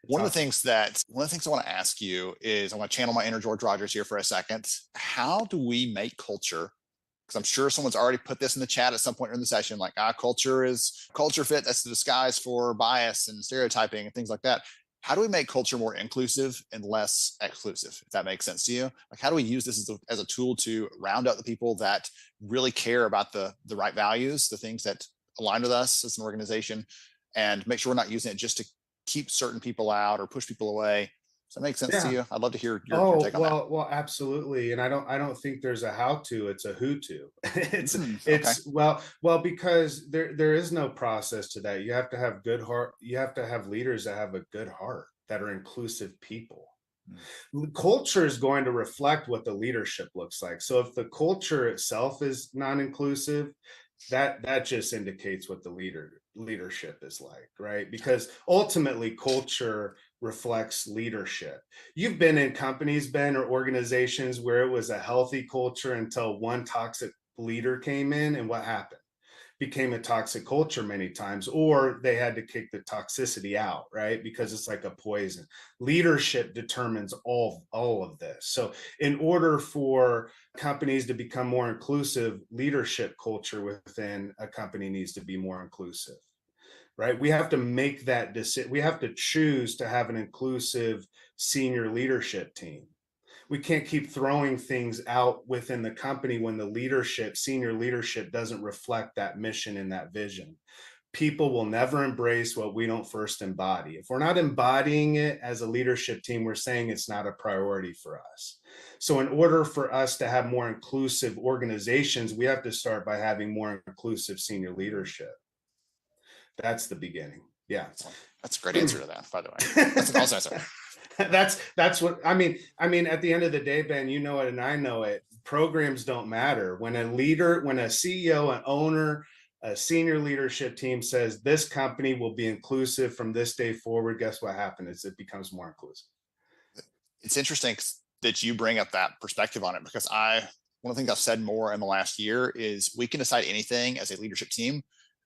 One of the things I want to ask you is, I want to channel my inner George Rogers here for a second. How do we make culture? Because I'm sure someone's already put this in the chat at some point in the session, like, culture fit. That's the disguise for bias and stereotyping and things like that. How do we make culture more inclusive and less exclusive, if that makes sense to you? Like, how do we use this as a tool to round out the people that really care about the right values, the things that align with us as an organization, and make sure we're not using it just to keep certain people out or push people away? Does that make sense to you? I'd love to hear your take on that. Well, absolutely. And I don't think there's a how to, it's a who to. it's okay. well, because there is no process to that. You have to have good heart. You have to have leaders that have a good heart, that are inclusive people. Culture is going to reflect what the leadership looks like. So if the culture itself is non-inclusive, that just indicates what the leadership is like, right? Because ultimately culture reflects leadership. You've been in companies, Ben, or organizations where it was a healthy culture until one toxic leader came in, and what happened? Became a toxic culture many times, or they had to kick the toxicity out, right? Because it's like a poison. Leadership determines all of this. So in order for companies to become more inclusive, leadership culture within a company needs to be more inclusive, right? We have to make that decision. We have to choose to have an inclusive senior leadership team. We can't keep throwing things out within the company when the senior leadership doesn't reflect that mission and that vision. People will never embrace what we don't first embody. If we're not embodying it as a leadership team, we're saying it's not a priority for us. So in order for us to have more inclusive organizations, we have to start by having more inclusive senior leadership. That's the beginning. Yeah. That's a great answer to that, by the way. That's an awesome answer. That's what I mean. At the end of the day, Ben, you know it and I know it. Programs don't matter. When a leader, when a CEO, an owner, a senior leadership team says this company will be inclusive from this day forward, guess what happens? It becomes more inclusive. It's interesting. that you bring up that perspective on it, because one of the things I've said more in the last year is we can decide anything as a leadership team.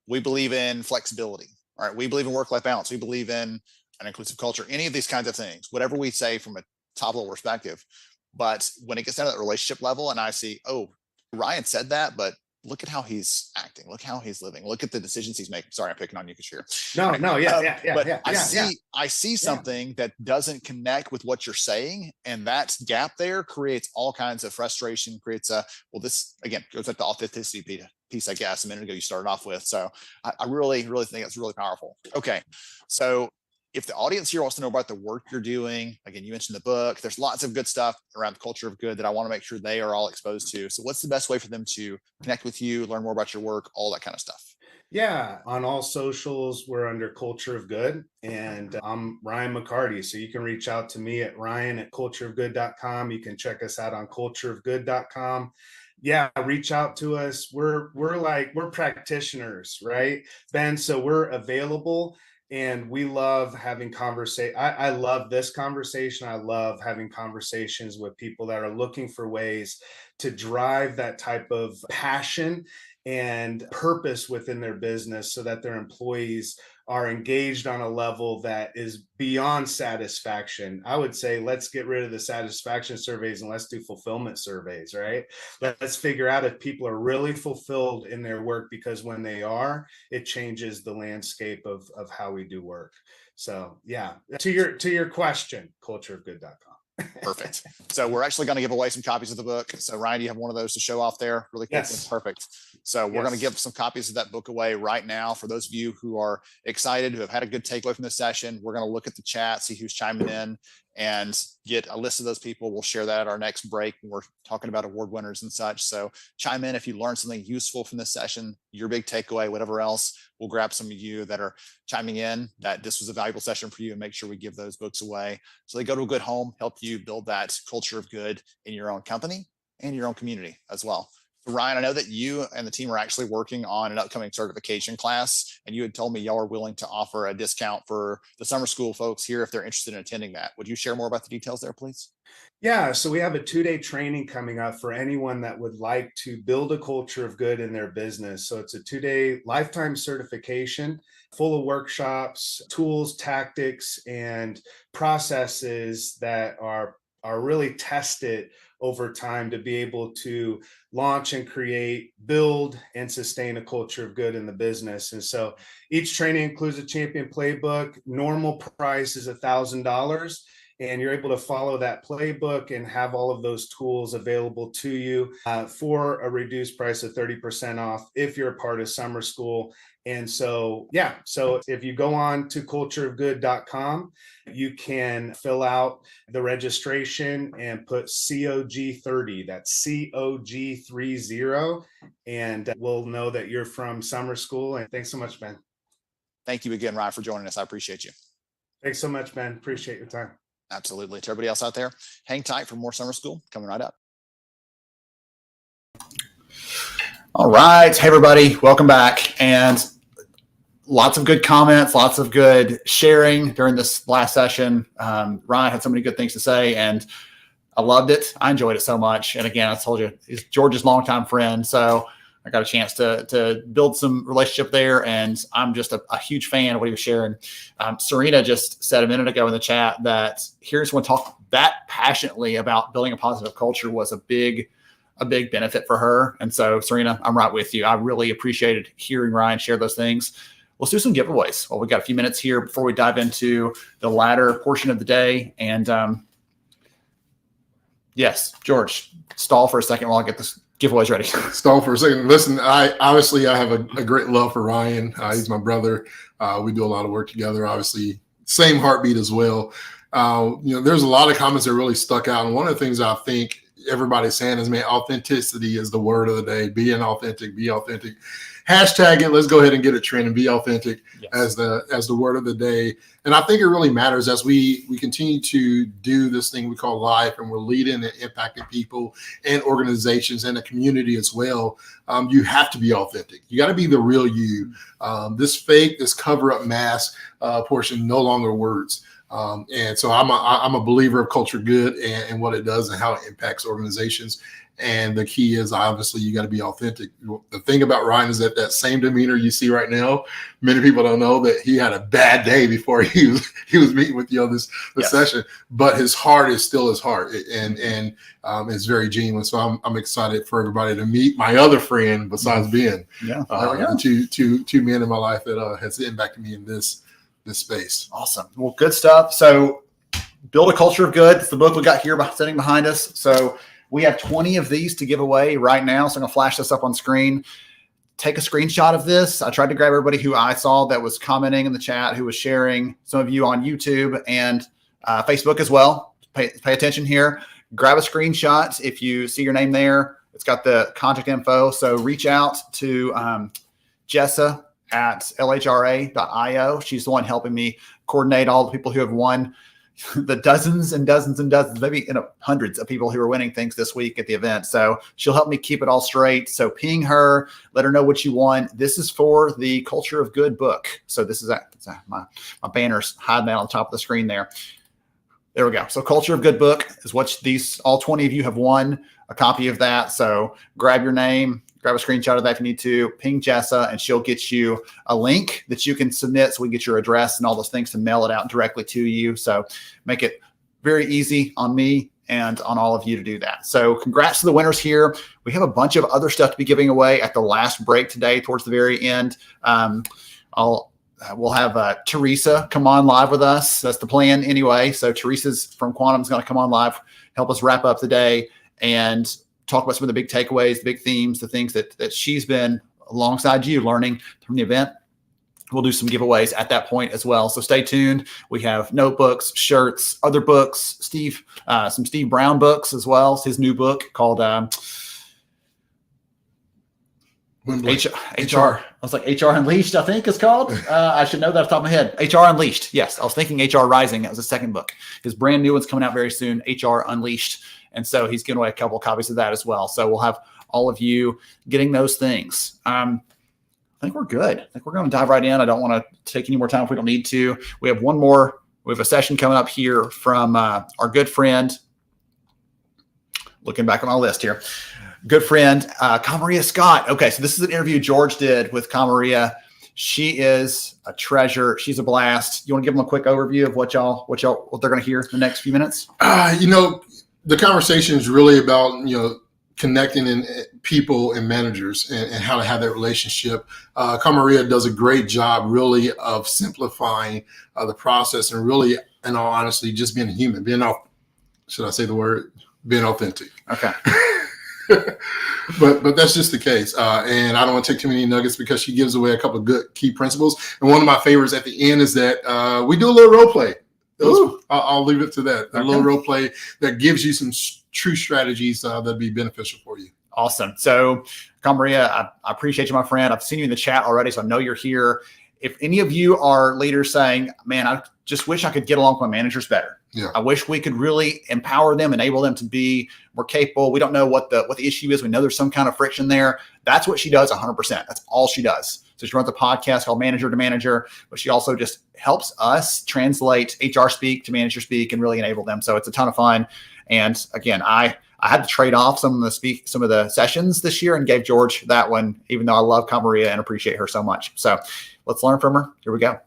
We believe in flexibility. All right. We believe in work-life balance. We believe in an inclusive culture, any of these kinds of things, whatever we say from a top level perspective. But when it gets down to that relationship level and I see, oh, Ryan said that, but look at how he's acting. Look how he's living. Look at the decisions he's making. Sorry, I'm picking on you, Kashir. No, yeah. I see something that doesn't connect with what you're saying, and that gap there creates all kinds of frustration. Creates this again goes back to the authenticity piece, I guess, a minute ago you started off with. So I really think that's really powerful. Okay, so if the audience here wants to know about the work you're doing, again, you mentioned the book, there's lots of good stuff around the culture of good that I want to make sure they are all exposed to. So what's the best way for them to connect with you, learn more about your work, all that kind of stuff? Yeah, on all socials, we're under Culture of Good, and I'm Ryan McCarty. So you can reach out to me at ryan@cultureofgood.com. You can check us out on cultureofgood.com. Yeah, reach out to us. We're practitioners, right, Ben? So we're available. And we love having conversation. I love this conversation. I love having conversations with people that are looking for ways to drive that type of passion and purpose within their business so that their employees are engaged on a level that is beyond satisfaction. I would say let's get rid of the satisfaction surveys and let's do fulfillment surveys, right? Let's figure out if people are really fulfilled in their work, because when they are, it changes the landscape of how we do work. So yeah, to your question, cultureofgood.com. Perfect. So we're actually going to give away some copies of the book. So Ryan, do you have one of those to show off there really quick? Yes. Perfect. So we're going to give some copies of that book away right now. For those of you who are excited, who have had a good takeaway from this session, we're going to look at the chat, see who's chiming in, and get a list of those people. We'll share that at our next break when we're talking about award winners and such. So chime in if you learned something useful from this session, your big takeaway, whatever else. We'll grab some of you that are chiming in that this was a valuable session for you and make sure we give those books away so they go to a good home, help you build that culture of good in your own company and your own community as well. So Ryan, I know that you and the team are actually working on an upcoming certification class, and you had told me y'all are willing to offer a discount for the summer school folks here if they're interested in attending that. Would you share more about the details there, please? Yeah, so we have a 2-day training coming up for anyone that would like to build a culture of good in their business. So it's a 2-day lifetime certification full of workshops, tools, tactics, and processes that are really tested over time to be able to launch and create, build, and sustain a culture of good in the business. And so each training includes a champion playbook. Normal price is $1,000. And you're able to follow that playbook and have all of those tools available to you for a reduced price of 30% off if you're a part of summer school. And so, yeah, so if you go on to cultureofgood.com, you can fill out the registration and put COG30, that's COG30, and we'll know that you're from summer school. And thanks so much, Ben. Thank you again, Ryan, for joining us. I appreciate you. Thanks so much, Ben. Appreciate your time. Absolutely. To everybody else out there, hang tight for more summer school coming right up. All right. Hey, everybody. Welcome back. And lots of good comments, lots of good sharing during this last session. Ryan had so many good things to say, and I loved it. I enjoyed it so much. And again, I told you, he's George's longtime friend. So I got a chance to build some relationship there, and I'm just a huge fan of what he was sharing. Serena just said a minute ago in the chat that here's when talk that passionately about building a positive culture was a big benefit for her. And so, Serena, I'm right with you. I really appreciated hearing Ryan share those things. Let's do some giveaways. Well, we've got a few minutes here before we dive into the latter portion of the day. And yes, George, stall for a second while I get this giveaways ready. Stall for a second. Listen, I have a great love for Ryan. He's my brother. We do a lot of work together. Obviously, same heartbeat as well. There's a lot of comments that really stuck out, and one of the things I think everybody's saying is, man, authenticity is the word of the day. Being authentic, be authentic. Hashtag it. Let's go ahead and get a trend and be authentic. Yes. as the word of the day. And I think it really matters as we continue to do this thing we call life, and we're leading and impacting people and organizations and the community as well. You have to be authentic. You got to be the real you. This fake, this cover up mask portion no longer works. And so I'm a believer of culture good and what it does and how it impacts organizations. And the key is obviously you got to be authentic. The thing about Ryan is that same demeanor you see right now, many people don't know that he had a bad day before he was meeting with you on this Yes. session, but his heart is still his heart, and it's very genuine. So I'm excited for everybody to meet my other friend besides Ben. Yeah, there we go. Two men in my life that has impacted me in this space. Awesome. Well, good stuff. So Build a Culture of Good. It's the book we got here sitting behind us. So we have 20 of these to give away right now. So I'm going to flash this up on screen. Take a screenshot of this. I tried to grab everybody who I saw that was commenting in the chat, who was sharing, some of you on YouTube and Facebook as well. Pay attention here. Grab a screenshot. If you see your name there, it's got the contact info. So reach out to Jessa at lhra.io. She's the one helping me coordinate all the people who have won the dozens and dozens and dozens, maybe hundreds of people who are winning things this week at the event. So she'll help me keep it all straight. So ping her, let her know what you want. This is for the Culture of Good book. So this is my banner's hiding out on top of the screen there. There we go. So Culture of Good book is what all 20 of you have won a copy of that. So grab your name, grab a screenshot of that if you need to, ping Jessa, and she'll get you a link that you can submit so we get your address and all those things to mail it out directly to you. So make it very easy on me and on all of you to do that. So congrats to the winners here. We have a bunch of other stuff to be giving away at the last break today towards the very end. We'll have Teresa come on live with us. That's the plan anyway. So Teresa's from Quantum is going to come on live, help us wrap up the day and talk about some of the big takeaways, the big themes, the things that she's been alongside you learning from the event. We'll do some giveaways at that point as well. So stay tuned. We have notebooks, shirts, other books, some Steve Brown books as well. It's his new book called HR. I was like HR Unleashed, I think it's called. I should know that off the top of my head. HR Unleashed. Yes, I was thinking HR Rising. That was the second book. His brand new one's coming out very soon, HR Unleashed. And so he's giving away a couple of copies of that as well. So we'll have all of you getting those things. I think we're good. I think we're going to dive right in. I don't want to take any more time if we don't need to. We have one more. We have a session coming up here from our good friend. Looking back on my list here. Good friend, Kamaria Scott. Okay, so this is an interview George did with Kamaria. She is a treasure. She's a blast. You want to give them a quick overview of what they're going to hear in the next few minutes? The conversation is really about, connecting in people and managers and how to have that relationship. Kamaria does a great job really of simplifying the process and really, in all honesty, just being human, being authentic. Okay. But that's just the case. And I don't want to take too many nuggets because she gives away a couple of good key principles. And one of my favorites at the end is that we do a little role play. I'll leave it to that. A little role play that gives you some true strategies that'd be beneficial for you. Awesome. So, Kamaria, I appreciate you, my friend. I've seen you in the chat already, so I know you're here. If any of you are leaders saying, man, I just wish I could get along with my managers better. Yeah. I wish we could really empower them, enable them to be more capable. We don't know what the issue is. We know there's some kind of friction there. That's what she does 100%. That's all she does. So she runs a podcast called Manager to Manager, but she also just helps us translate HR speak to manager speak and really enable them. So it's a ton of fun. And again, I had to trade off some of the sessions this year and gave George that one, even though I love Kamaria and appreciate her so much. So let's learn from her. Here we go.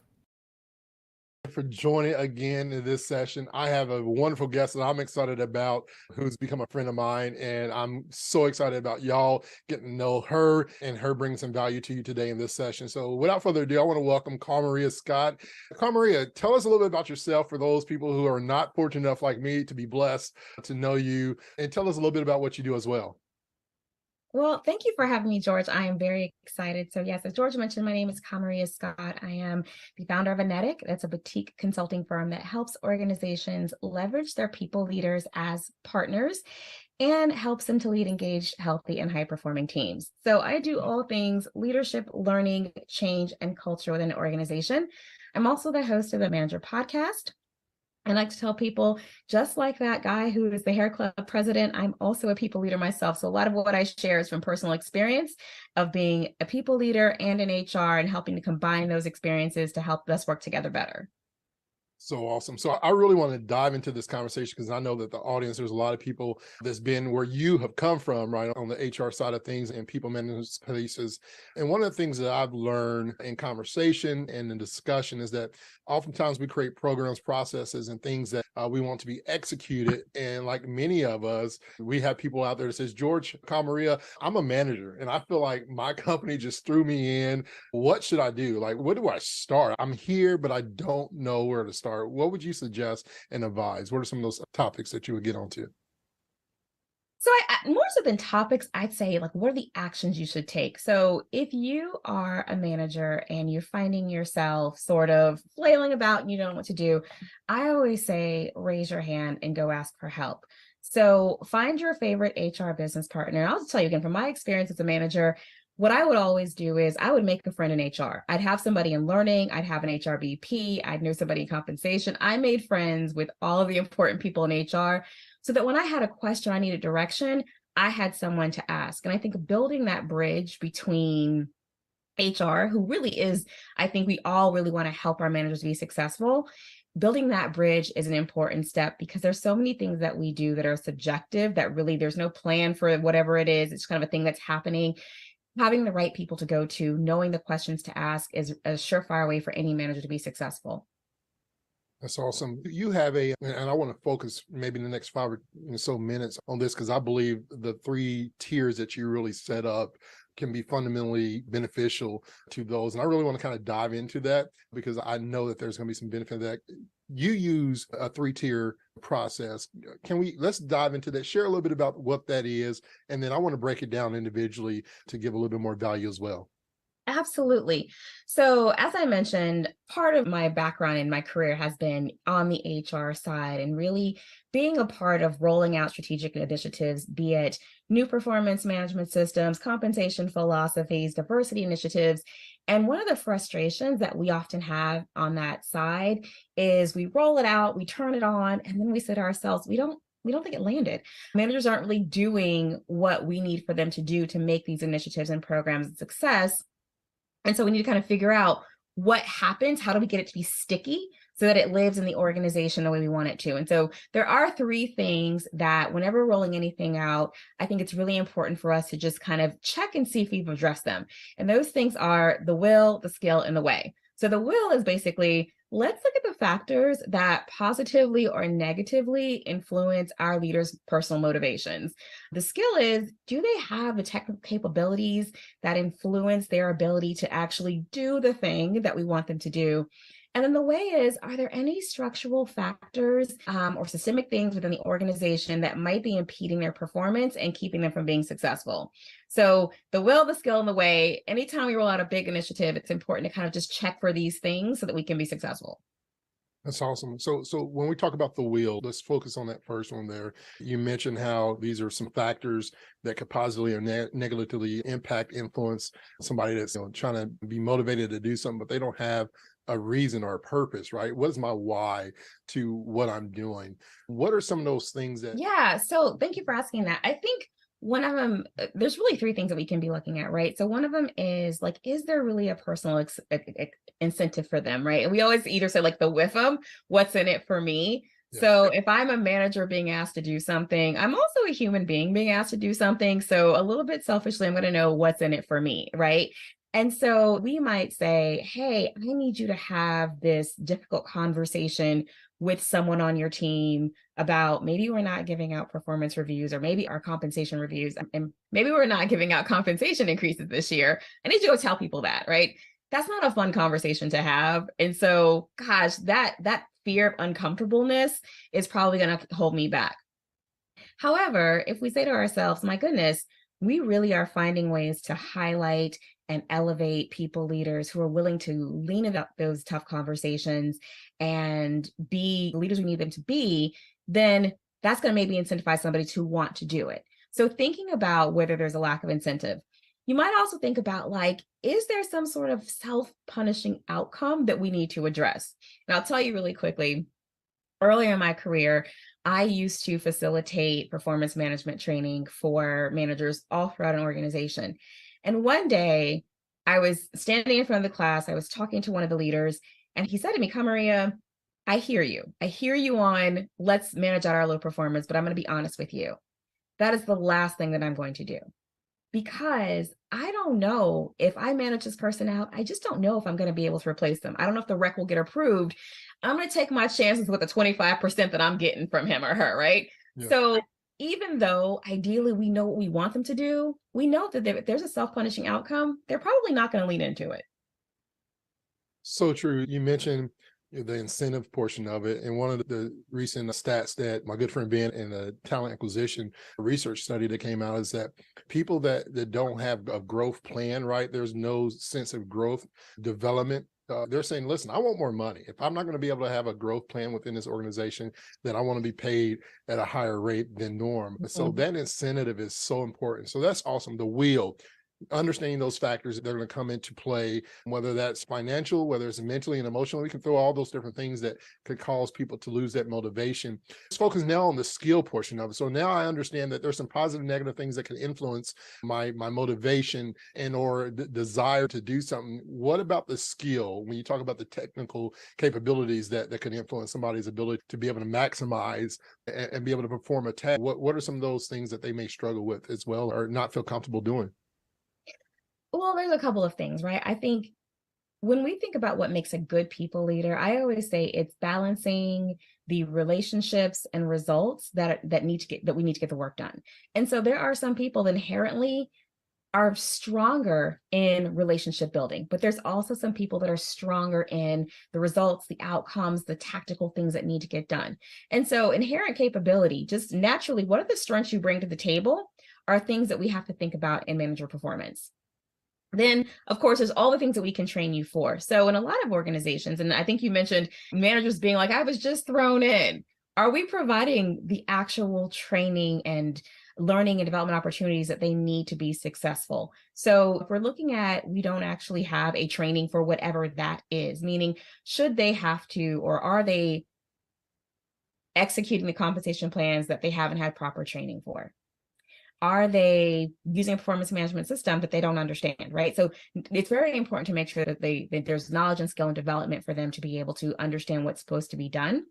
For joining again in this session. I have a wonderful guest that I'm excited about, who's become a friend of mine, and I'm so excited about y'all getting to know her and her bringing some value to you today in this session. So without further ado, I want to welcome Kamaria Scott. Kamaria, tell us a little bit about yourself for those people who are not fortunate enough like me to be blessed to know you, and tell us a little bit about what you do as well. Well, thank you for having me, George. I am very excited. So yes, as George mentioned, my name is Kamaria Scott. I am the founder of Anetic. That's a boutique consulting firm that helps organizations leverage their people leaders as partners and helps them to lead engaged, healthy, and high-performing teams. So I do all things leadership, learning, change, and culture within an organization. I'm also the host of the Manager Podcast. I like to tell people, just like that guy who is the hair club president, I'm also a people leader myself. So a lot of what I share is from personal experience of being a people leader and in HR and helping to combine those experiences to help us work together better. So awesome. So I really want to dive into this conversation because I know that the audience, there's a lot of people that's been where you have come from, right, on the HR side of things and people management spaces. And one of the things that I've learned in conversation and in discussion is that oftentimes we create programs, processes, and things that we want to be executed. And like many of us, we have people out there that says, George Camaria, I'm a manager and I feel like my company just threw me in. What should I do? Like, where do I start? I'm here, but I don't know where to start. What would you suggest and advise? What are some of those topics that you would get onto? So more so than topics, I'd say like, what are the actions you should take? So if you are a manager and you're finding yourself sort of flailing about and you don't know what to do, I always say, raise your hand and go ask for help. So find your favorite HR business partner. And I'll just tell you again, from my experience as a manager, what I would always do is I would make a friend in HR. I'd have somebody in learning. I'd have an HR VP. I'd know somebody in compensation. I made friends with all of the important people in HR so that when I had a question, I needed direction, I had someone to ask. And I think building that bridge between HR, who really is, I think we all really want to help our managers be successful. Building that bridge is an important step because there's so many things that we do that are subjective, that really there's no plan for whatever it is. It's kind of a thing that's happening. Having the right people to go to, knowing the questions to ask is a surefire way for any manager to be successful. That's awesome. You have and I want to focus maybe in the next 5 or so minutes on this because I believe the 3 tiers that you really set up can be fundamentally beneficial to those. And I really want to kind of dive into that because I know that there's going to be some benefit that you use a 3-tier process. Let's dive into that, share a little bit about what that is. And then I want to break it down individually to give a little bit more value as well. Absolutely. So as I mentioned, part of my background in my career has been on the HR side and really being a part of rolling out strategic initiatives, be it new performance management systems, compensation philosophies, diversity initiatives. And one of the frustrations that we often have on that side is we roll it out, we turn it on, and then we say to ourselves, we don't think it landed. Managers aren't really doing what we need for them to do to make these initiatives and programs a success. And so we need to kind of figure out what happens, how do we get it to be sticky so that it lives in the organization the way we want it to. And so there are 3 things that whenever we're rolling anything out, I think it's really important for us to just kind of check and see if we've addressed them. And those things are the will, the skill, and the way. So the will is basically, let's look at the factors that positively or negatively influence our leaders' personal motivations. The skill is, do they have the technical capabilities that influence their ability to actually do the thing that we want them to do? And then the way is, are there any structural factors or systemic things within the organization that might be impeding their performance and keeping them from being successful? So the will, the skill, and the way, anytime we roll out a big initiative, it's important to kind of just check for these things so that we can be successful. That's awesome. So when we talk about the wheel, let's focus on that first one there. You mentioned how these are some factors that could positively or negatively influence somebody that's trying to be motivated to do something, but they don't have a reason or a purpose, right? What is my why to what I'm doing? What are some of those things that... Yeah, so thank you for asking that. I think one of them, there's really 3 things that we can be looking at, right? So one of them is like, is there really a personal incentive for them, right? And we always either say like the WIFM, what's in it for me? Yeah. So if I'm a manager being asked to do something, I'm also a human being being asked to do something. So a little bit selfishly, I'm going to know what's in it for me, right? And so we might say, hey, I need you to have this difficult conversation with someone on your team about maybe we're not giving out performance reviews or maybe our compensation reviews and maybe we're not giving out compensation increases this year. I need you to go tell people that, right? That's not a fun conversation to have. And so, gosh, that fear of uncomfortableness is probably going to hold me back. However, if we say to ourselves, my goodness, we really are finding ways to highlight and elevate people leaders who are willing to lean into those tough conversations and be the leaders we need them to be, then that's going to maybe incentivize somebody to want to do it. So thinking about whether there's a lack of incentive, you might also think about like, is there some sort of self-punishing outcome that we need to address? And I'll tell you really quickly, earlier in my career, I used to facilitate performance management training for managers all throughout an organization. And one day I was standing in front of the class, I was talking to one of the leaders, and he said to me, Camaria, I hear you. I hear you on let's manage out our low performers, but I'm going to be honest with you. That is the last thing that I'm going to do, because I don't know if I manage this person out. I just don't know if I'm going to be able to replace them. I don't know if the rec will get approved. I'm going to take my chances with the 25% that I'm getting from him or her, right? Yeah. So even though ideally we know what we want them to do, we know that if there's a self-punishing outcome, they're probably not going to lean into it. So true. You mentioned the incentive portion of it. And one of the recent stats that my good friend Ben in the talent acquisition research study that came out is that people that don't have a growth plan, right? There's no sense of growth development. They're saying, listen, I want more money. If I'm not going to be able to have a growth plan within this organization, then I want to be paid at a higher rate than norm. So that incentive is so important. So that's awesome. The wheel, understanding those factors that are going to come into play, whether that's financial, whether it's mentally and emotional, we can throw all those different things that could cause people to lose that motivation. Let's focus now on the skill portion of it. So now I understand that there's some positive, negative things that can influence my motivation and or desire to do something. What about the skill? When you talk about the technical capabilities that can influence somebody's ability to be able to maximize and be able to perform a task, what are some of those things that they may struggle with as well or not feel comfortable doing? Well, there's a couple of things, right? I think when we think about what makes a good people leader, I always say it's balancing the relationships and results that we need to get the work done. And so there are some people that inherently are stronger in relationship building, but there's also some people that are stronger in the results, the outcomes, the tactical things that need to get done. And so inherent capability, just naturally, what are the strengths you bring to the table are things that we have to think about in manager performance. Then, of course, there's all the things that we can train you for. So in a lot of organizations, and I think you mentioned managers being like, I was just thrown in. Are we providing the actual training and learning and development opportunities that they need to be successful? So if we're looking at, we don't actually have a training for whatever that is, meaning should they have to, or are they executing the compensation plans that they haven't had proper training for? Are they using a performance management system that they don't understand, right? So it's very important to make sure that there's knowledge and skill and development for them to be able to understand what's supposed to be done,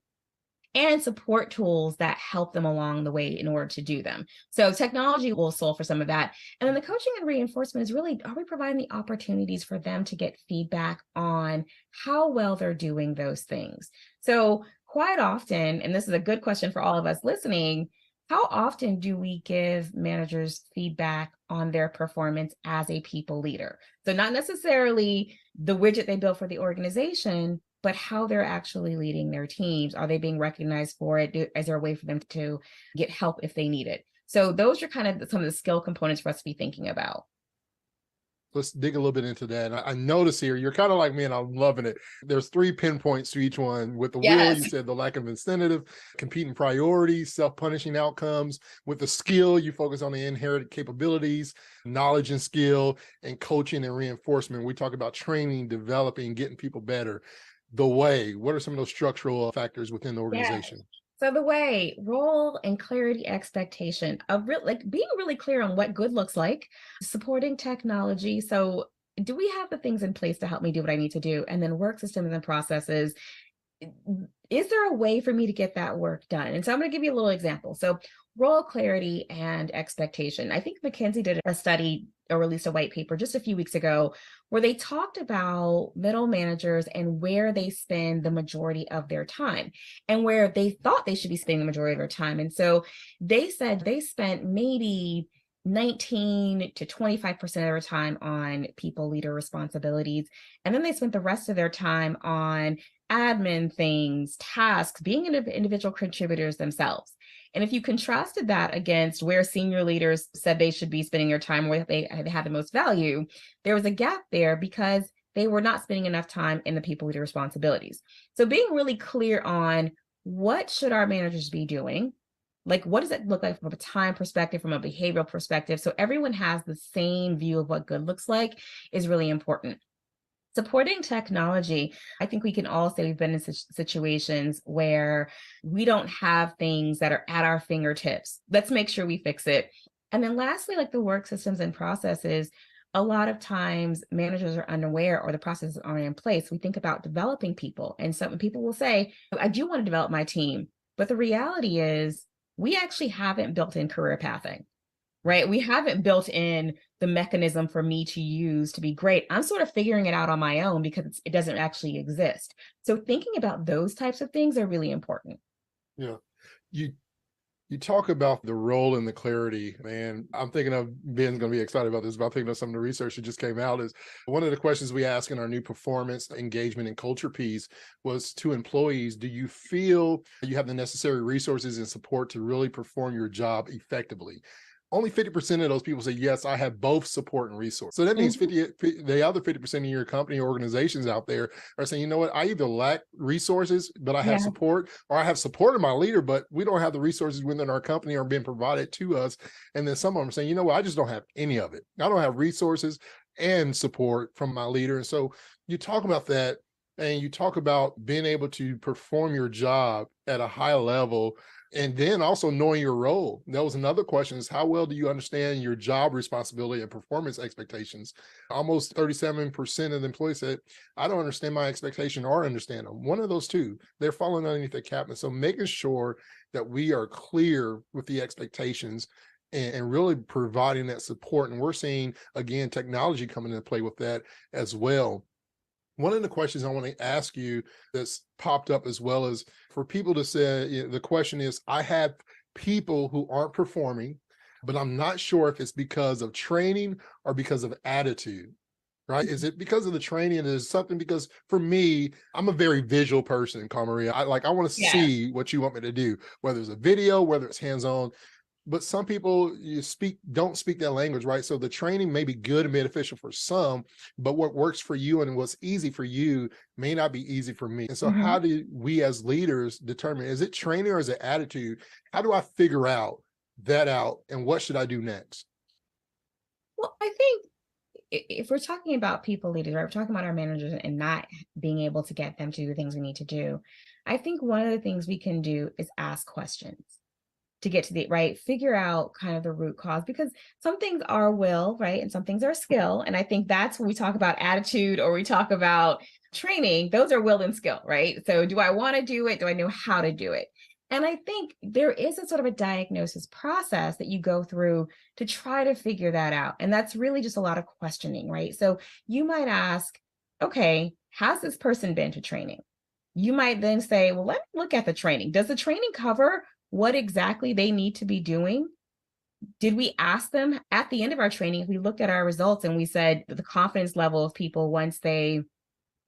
and support tools that help them along the way in order to do them. So technology will solve for some of that. And then the coaching and reinforcement is really, are we providing the opportunities for them to get feedback on how well they're doing those things? So quite often, and this is a good question for all of us listening, how often do we give managers feedback on their performance as a people leader? So not necessarily the widget they built for the organization, but how they're actually leading their teams. Are they being recognized for it? Is there a way for them to get help if they need it? So those are kind of some of the skill components for us to be thinking about. Let's dig a little bit into that. And I notice here, you're kind of like me and I'm loving it. There's 3 pinpoints to each one. With the wheel, you said the lack of incentive, competing priorities, self-punishing outcomes. With the skill, you focus on the inherited capabilities, knowledge and skill, and coaching and reinforcement. We talk about training, developing, getting people better. The way, what are some of those structural factors within the organization? So the way, role and clarity expectation of being really clear on what good looks like, supporting technology. So do we have the things in place to help me do what I need to do? And then work systems and processes. Is there a way for me to get that work done? And so I'm going to give you a little example. So role clarity and expectation. I think McKinsey did a study or released a white paper just a few weeks ago where they talked about middle managers and where they spend the majority of their time and where they thought they should be spending the majority of their time. And so they said they spent maybe 19 to 25% of their time on people leader responsibilities. And then they spent the rest of their time on admin things, tasks, being individual contributors themselves. And if you contrasted that against where senior leaders said they should be spending their time, where they had the most value, there was a gap there because they were not spending enough time in the people leader responsibilities. So being really clear on what should our managers be doing? Like, what does it look like from a time perspective, from a behavioral perspective? So everyone has the same view of what good looks like is really important. Supporting technology, I think we can all say we've been in situations where we don't have things that are at our fingertips. Let's make sure we fix it. And then lastly, like the work systems and processes, a lot of times managers are unaware or the processes aren't in place. We think about developing people, and some people will say, I do want to develop my team. But the reality is we actually haven't built in career pathing, right? We haven't built in the mechanism for me to use to be great. I'm sort of figuring it out on my own because it doesn't actually exist. So thinking about those types of things are really important. Yeah. You talk about the role and the clarity, man. I'm thinking of Ben's going to be excited about this, but I'm thinking of some of the research that just came out is one of the questions we ask in our new performance, engagement, and culture piece was to employees, do you feel you have the necessary resources and support to really perform your job effectively? Only 50% of those people say, yes, I have both support and resource. So that means the other 50% of your company organizations out there are saying, you know what, I either lack resources, but I have support, or I have support of my leader, but we don't have the resources within our company or being provided to us. And then some of them are saying, you know what, I just don't have any of it. I don't have resources and support from my leader. And so you talk about that, and you talk about being able to perform your job at a high level. And then also knowing your role. That was another question, is how well do you understand your job responsibility and performance expectations? Almost 37% of the employees said, I don't understand my expectation or understand them. One of those two, they're falling underneath the cap. And so making sure that we are clear with the expectations and really providing that support. And we're seeing, again, technology coming into play with that as well. One of the questions I want to ask you that's popped up as well is for people to say, the question is, I have people who aren't performing, but I'm not sure if it's because of training or because of attitude, right? Is it because of the training? And is something, because for me, I'm a very visual person, Maria. I want to see what you want me to do, whether it's a video, whether it's hands-on. But some people don't speak that language, right? So the training may be good and beneficial for some, but what works for you and what's easy for you may not be easy for me. And so how do we as leaders determine, is it training or is it attitude? How do I figure that out and what should I do next? Well, I think if we're talking about people leaders, right, we're talking about our managers and not being able to get them to do the things we need to do. I think one of the things we can do is ask questions to get to the right, figure out kind of the root cause, because some things are will, right? And some things are skill. And I think that's when we talk about attitude or we talk about training, those are will and skill, right? So do I want to do it? Do I know how to do it? And I think there is a sort of a diagnosis process that you go through to try to figure that out. And that's really just a lot of questioning, right? So you might ask, okay, has this person been to training? You might then say, well, let me look at the training. Does the training cover what exactly they need to be doing? Did we ask them at the end of our training, if we looked at our results and we said the confidence level of people once they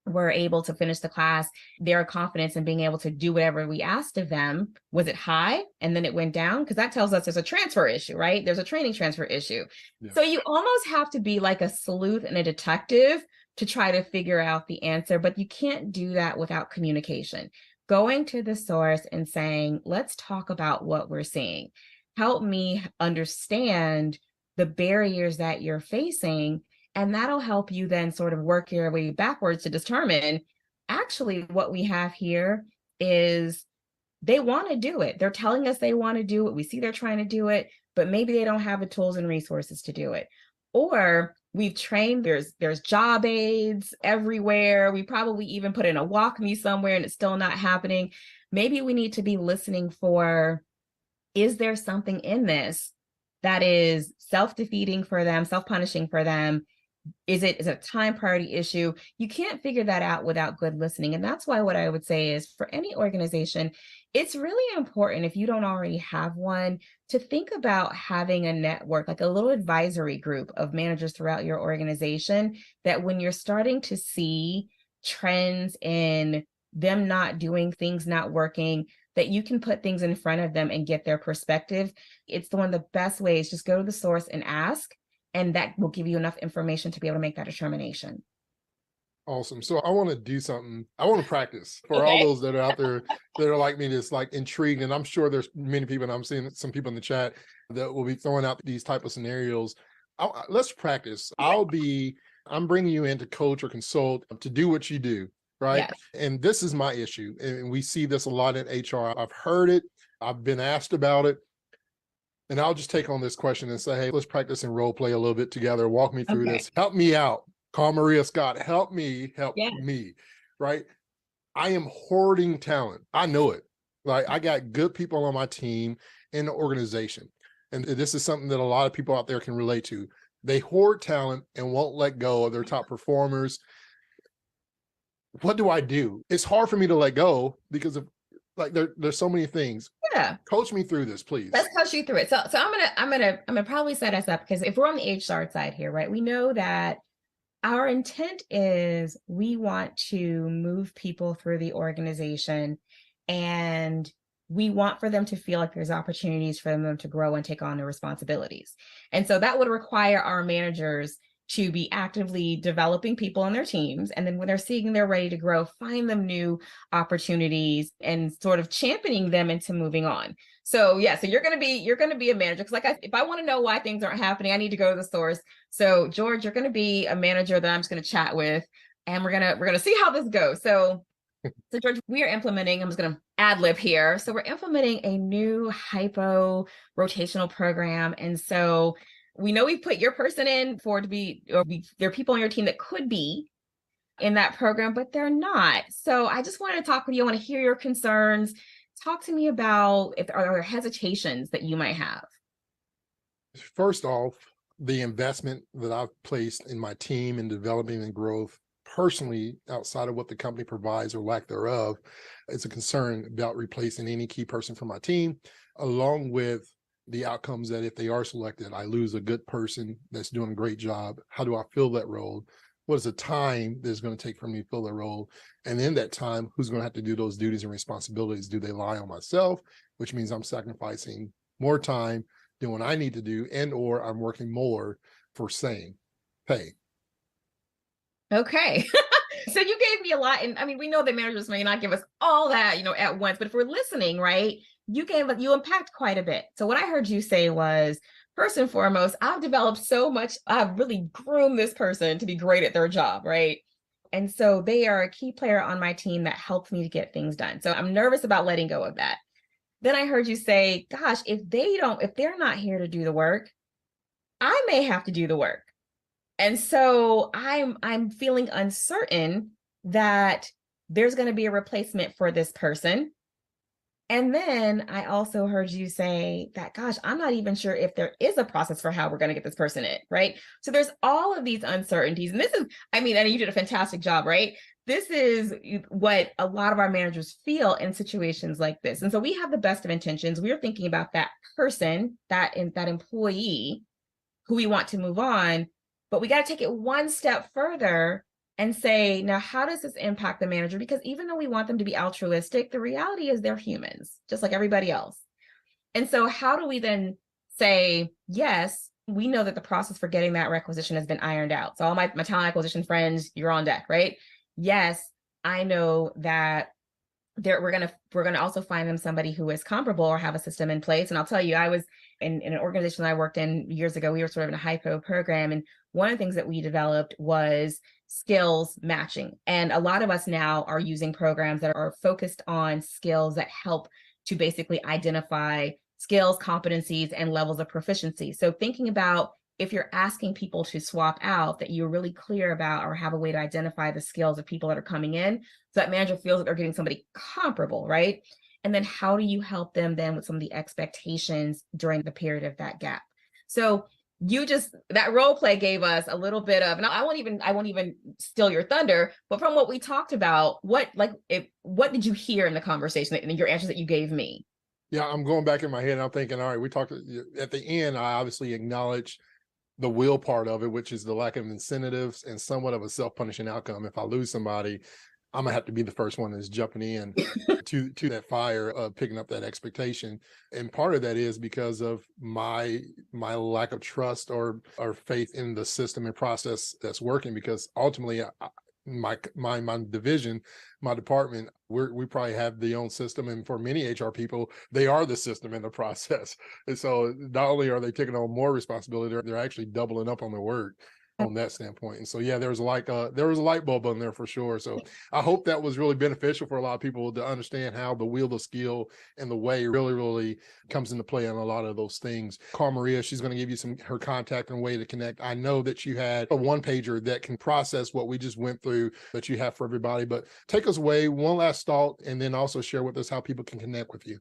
were able to finish the class, their confidence in being able to do whatever we asked of them, was it high and then it went down? Because that tells us there's a transfer issue, right? There's a training transfer issue. Yeah. So you almost have to be like a sleuth and a detective to try to figure out the answer, but you can't do that without communication. Going to the source and saying, let's talk about what we're seeing. Help me understand the barriers that you're facing. And that'll help you then sort of work your way backwards to determine, actually, what we have here is they want to do it. They're telling us they want to do it. We see they're trying to do it, but maybe they don't have the tools and resources to do it. Or we've trained, there's job aids everywhere. We probably even put in a walk me somewhere and it's still not happening. Maybe we need to be listening for, is there something in this that is self-defeating for them, self-punishing for them? Is it a time priority issue? You can't figure that out without good listening. And that's why what I would say is, for any organization, it's really important, if you don't already have one, to think about having a network, like a little advisory group of managers throughout your organization, that when you're starting to see trends in them not doing things, not working, that you can put things in front of them and get their perspective. It's one of the best ways. Just go to the source and ask, and that will give you enough information to be able to make that determination. Awesome. So I want to do something. I want to practice for all those that are out there that are like me, that's like intrigued. And I'm sure there's many people, and I'm seeing some people in the chat that will be throwing out these type of scenarios. Let's practice. I'm bringing you in to coach or consult to do what you do, right? Yes. And this is my issue. And we see this a lot in HR. I've heard it. I've been asked about it. And I'll just take on this question and say, hey, let's practice and role play a little bit together. Walk me through Okay. this. Help me out. Call Maria Scott. Help me, Yeah. right? I am hoarding talent. I know it. Like, I got good people on my team in the organization. And this is something that a lot of people out there can relate to. They hoard talent and won't let go of their top performers. What do I do? It's hard for me to let go because of like there's so many things. Yeah. Coach me through this, please. Let's coach you through it. So I'm gonna probably set us up, because if we're on the HR side here, right, we know that our intent is we want to move people through the organization, and we want for them to feel like there's opportunities for them to grow and take on their responsibilities. And so that would require our managers to be actively developing people on their teams. And then when they're seeing they're ready to grow, find them new opportunities and sort of championing them into moving on. So yeah, so you're gonna be a manager, because if I want to know why things aren't happening, I need to go to the source. So George, you're gonna be a manager that I'm just gonna chat with, and we're gonna see how this goes. So George, we are implementing, I'm just gonna ad lib here. So we're implementing a new hypo rotational program. And so we know we put your person in there are people on your team that could be in that program, but they're not. So I just wanted to talk with you. I want to hear your concerns. Talk to me about if are there hesitations that you might have. First off, the investment that I've placed in my team in developing and growth personally, outside of what the company provides or lack thereof, is a concern about replacing any key person from my team, along with the outcomes that if they are selected, I lose a good person that's doing a great job. How do I fill that role? What is the time that's going to take for me to fill that role? And in that time, who's going to have to do those duties and responsibilities? Do they lie on myself, which means I'm sacrificing more time doing what I need to do, and or I'm working more for same pay? Okay. So you gave me a lot. And I mean, we know that managers may not give us all that, at once, but if we're listening, right, you unpacked quite a bit. So what I heard you say was, first and foremost, I've developed so much, I've really groomed this person to be great at their job, right? And so they are a key player on my team that helps me to get things done. So I'm nervous about letting go of that. Then I heard you say, gosh, if they're not here to do the work, I may have to do the work. And so I'm feeling uncertain that there's going to be a replacement for this person. And then I also heard you say that, gosh, I'm not even sure if there is a process for how we're going to get this person in, right? So there's all of these uncertainties. And this is, and you did a fantastic job, right? This is what a lot of our managers feel in situations like this. And so we have the best of intentions. We're thinking about that person, that employee who we want to move on, but we got to take it one step further and say, now, how does this impact the manager? Because even though we want them to be altruistic, the reality is they're humans, just like everybody else. And so how do we then say, yes, we know that the process for getting that requisition has been ironed out. So all my talent acquisition friends, you're on deck, right? Yes, I know that we're gonna also find them somebody who is comparable or have a system in place. And I'll tell you, I was in an organization that I worked in years ago. We were sort of in a hypo program, and one of the things that we developed was skills matching. And a lot of us now are using programs that are focused on skills that help to basically identify skills, competencies, and levels of proficiency. So thinking about, if you're asking people to swap out, that you're really clear about or have a way to identify the skills of people that are coming in, so that manager feels that they're getting somebody comparable, right? And then how do you help them then with some of the expectations during the period of that gap? So that role play gave us a little bit of, and I won't even steal your thunder, but from what we talked about, what did you hear in the conversation and your answers that you gave me? Yeah, I'm going back in my head and I'm thinking, all right, we talked at the end, I obviously acknowledge the will part of it, which is the lack of incentives and somewhat of a self-punishing outcome. If I lose somebody, I'm gonna have to be the first one that's jumping in to that fire of picking up that expectation. And part of that is because of my lack of trust or faith in the system and process that's working, because ultimately my division, my department, we probably have the own system, and for many HR people, they are the system in the process. And so not only are they taking on more responsibility, they're actually doubling up on their work. on that standpoint. And so, yeah, there was a light bulb on there for sure. So I hope that was really beneficial for a lot of people to understand how the wheel of skill and the way really comes into play on a lot of those things. Carl Maria, she's going to give you her contact and way to connect. I know that you had a one pager that can process what we just went through that you have for everybody, but take us away, one last thought, and then also share with us how people can connect with you.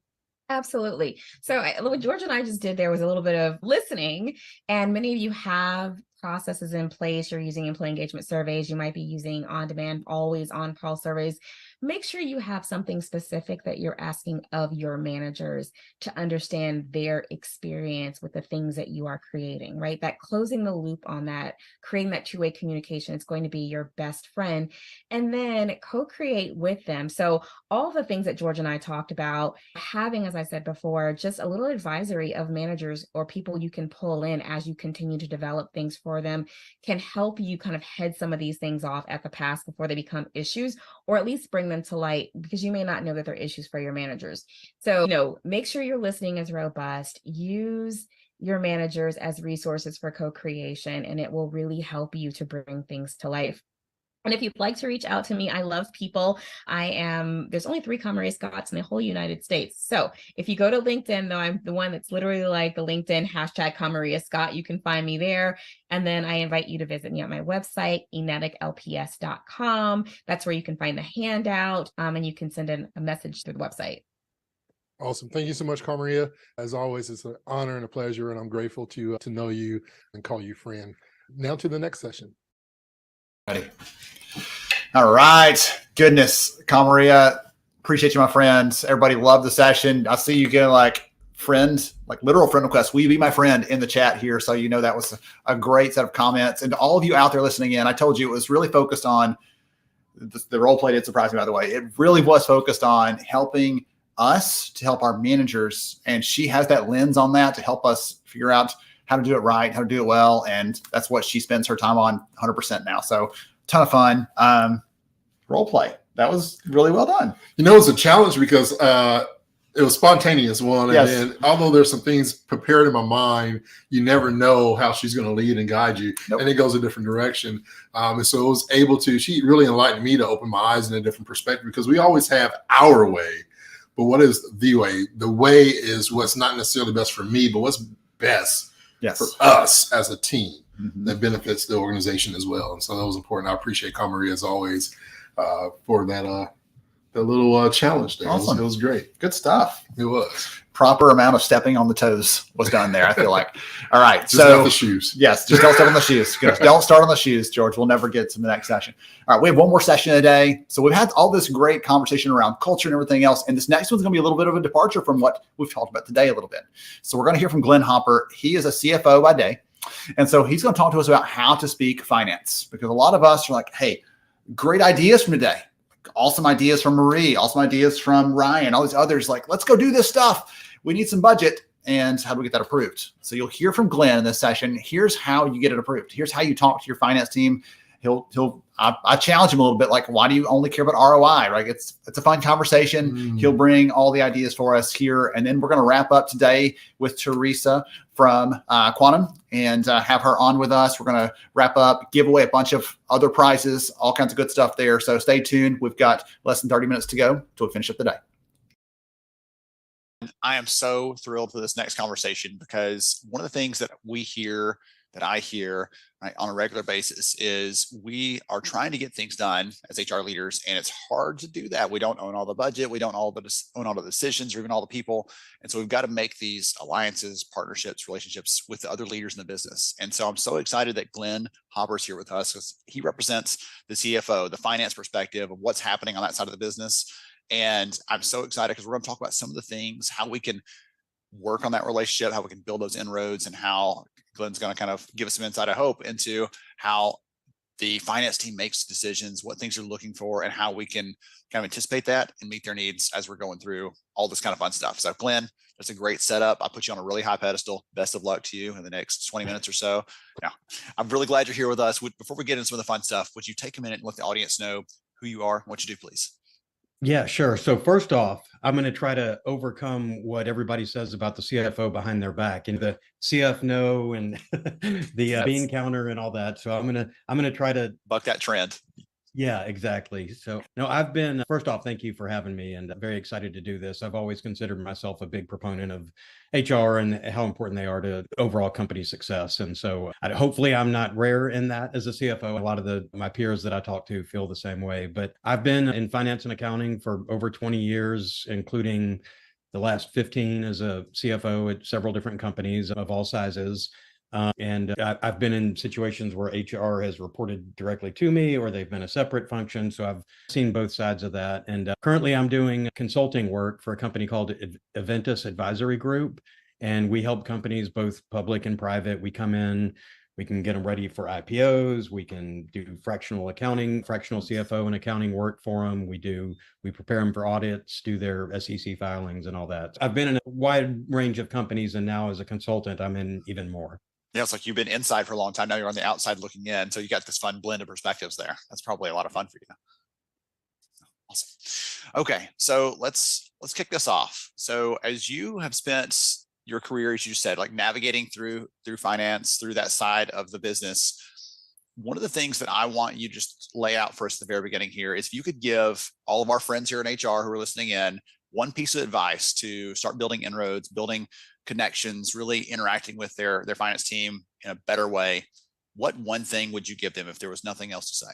Absolutely. So what George and I just did there was a little bit of listening, and many of you have processes in place. You're using employee engagement surveys. You might be using on-demand, always on call surveys. Make sure you have something specific that you're asking of your managers to understand their experience with the things that you are creating, right? That closing the loop on that, creating that two-way communication is going to be your best friend. And then co-create with them. So all the things that George and I talked about, having, as I said before, just a little advisory of managers or people you can pull in as you continue to develop things for them can help you kind of head some of these things off at the pass before they become issues, or at least bring them to light, because you may not know that they're issues for your managers. So, make sure your listening is robust. Use your managers as resources for co-creation, and it will really help you to bring things to life. And if you'd like to reach out to me, I love people. There's only 3 Kamaria Scotts in the whole United States. So if you go to LinkedIn, though, I'm the one that's literally like the LinkedIn hashtag Kamaria Scott. You can find me there. And then I invite you to visit me on my website, eneticlps.com. That's where you can find the handout, and you can send in a message through the website. Awesome. Thank you so much, Kamaria. As always, it's an honor and a pleasure, and I'm grateful to know you and call you friend. Now to the next session. Ready. All right. Goodness, Kamaria, appreciate you, my friends. Everybody loved the session. I see you getting like friends, like literal friend requests. Will you be my friend in the chat here? So you know that was a great set of comments. And to all of you out there listening in, I told you it was really focused on the role play. Did surprise me, by the way. It really was focused on helping us to help our managers. And she has that lens on that to help us figure out how to do it right, how to do it well. And that's what she spends her time on 100% now. So ton of fun. Role play. That was really well done. You know, it's a challenge because it was spontaneous one. Yes. And then although there's some things prepared in my mind, you never know how she's going to lead and guide you. Nope. And it goes a different direction. And so it was able to, she really enlightened me to open my eyes in a different perspective, because we always have our way. But what is the way? The way is what's not necessarily best for me, but what's best for us as a team that benefits the organization as well. And so that was important. I appreciate Kamaria as always for that little challenge there. Awesome. It was great. Good stuff. It was. Proper amount of stepping on the toes was done there, I feel like. All right. Just not the shoes. Yes, just don't step on the shoes. Don't start on the shoes, George. We'll never get to the next session. All right, we have one more session today. So we've had all this great conversation around culture and everything else. And this next one's going to be a little bit of a departure from what we've talked about today a little bit. So we're going to hear from Glenn Hopper. He is a CFO by day. And so he's going to talk to us about how to speak finance, because a lot of us are like, hey, great ideas from today. Awesome ideas from Marie, awesome ideas from Ryan, all these others, like, let's go do this stuff. We need some budget. And how do we get that approved? So you'll hear from Glenn in this session. Here's how you get it approved. Here's how you talk to your finance team. I challenge him a little bit, like, why do you only care about ROI? Right? It's a fun conversation. He'll bring all the ideas for us here. And then we're going to wrap up today with Teresa from Quantum and have her on with us. We're going to wrap up, give away a bunch of other prizes, all kinds of good stuff there. So stay tuned. We've got less than 30 minutes to go till we finish up the day. I am so thrilled for this next conversation, because one of the things that I hear right, on a regular basis is we are trying to get things done as HR leaders, and it's hard to do that. We don't own all the budget. We don't own all the decisions or even all the people. And so we've got to make these alliances, partnerships, relationships with the other leaders in the business. And so I'm so excited that Glenn Hopper's here with us, because he represents the CFO, the finance perspective of what's happening on that side of the business. And I'm so excited because we're going to talk about some of the things, how we can work on that relationship, how we can build those inroads, and how Glenn's going to kind of give us some insight, I hope, into how the finance team makes decisions, what things they're looking for, and how we can kind of anticipate that and meet their needs as we're going through all this kind of fun stuff. So Glenn, that's a great setup. I put you on a really high pedestal. Best of luck to you in the next 20 minutes or so. Now, I'm really glad you're here with us. Before we get into some of the fun stuff, would you take a minute and let the audience know who you are and what you do, please? Yeah, sure. So first off, I'm going to try to overcome what everybody says about the CFO behind their back and the CF no and the bean counter and all that. So I'm gonna try to Buck that trend. yeah, exactly. So, no, I've been, first off, thank you for having me and very excited to do this. I've always considered myself a big proponent of HR and how important they are to overall company success. And so hopefully I'm not rare in that as a CFO. A lot of my peers that I talk to feel the same way, but I've been in finance and accounting for over 20 years, including the last 15 as a CFO at several different companies of all sizes. And I've been in situations where HR has reported directly to me or they've been a separate function. So I've seen both sides of that. And currently I'm doing consulting work for a company called Aventus Advisory Group. And we help companies, both public and private. We come in, we can get them ready for IPOs. We can do fractional accounting, fractional CFO and accounting work for them. We prepare them for audits, do their SEC filings and all that. I've been in a wide range of companies, and now as a consultant, I'm in even more. Yeah, it's like you've been inside for a long time. Now you're on the outside looking in. So you got this fun blend of perspectives there. That's probably a lot of fun for you. Awesome. Okay, so let's kick this off. So as you have spent your career, as you said, like navigating through finance, through that side of the business, one of the things that I want you to just lay out for us at the very beginning here is if you could give all of our friends here in HR who are listening in one piece of advice to start building inroads, building connections, really interacting with their finance team in a better way, what one thing would you give them if there was nothing else to say?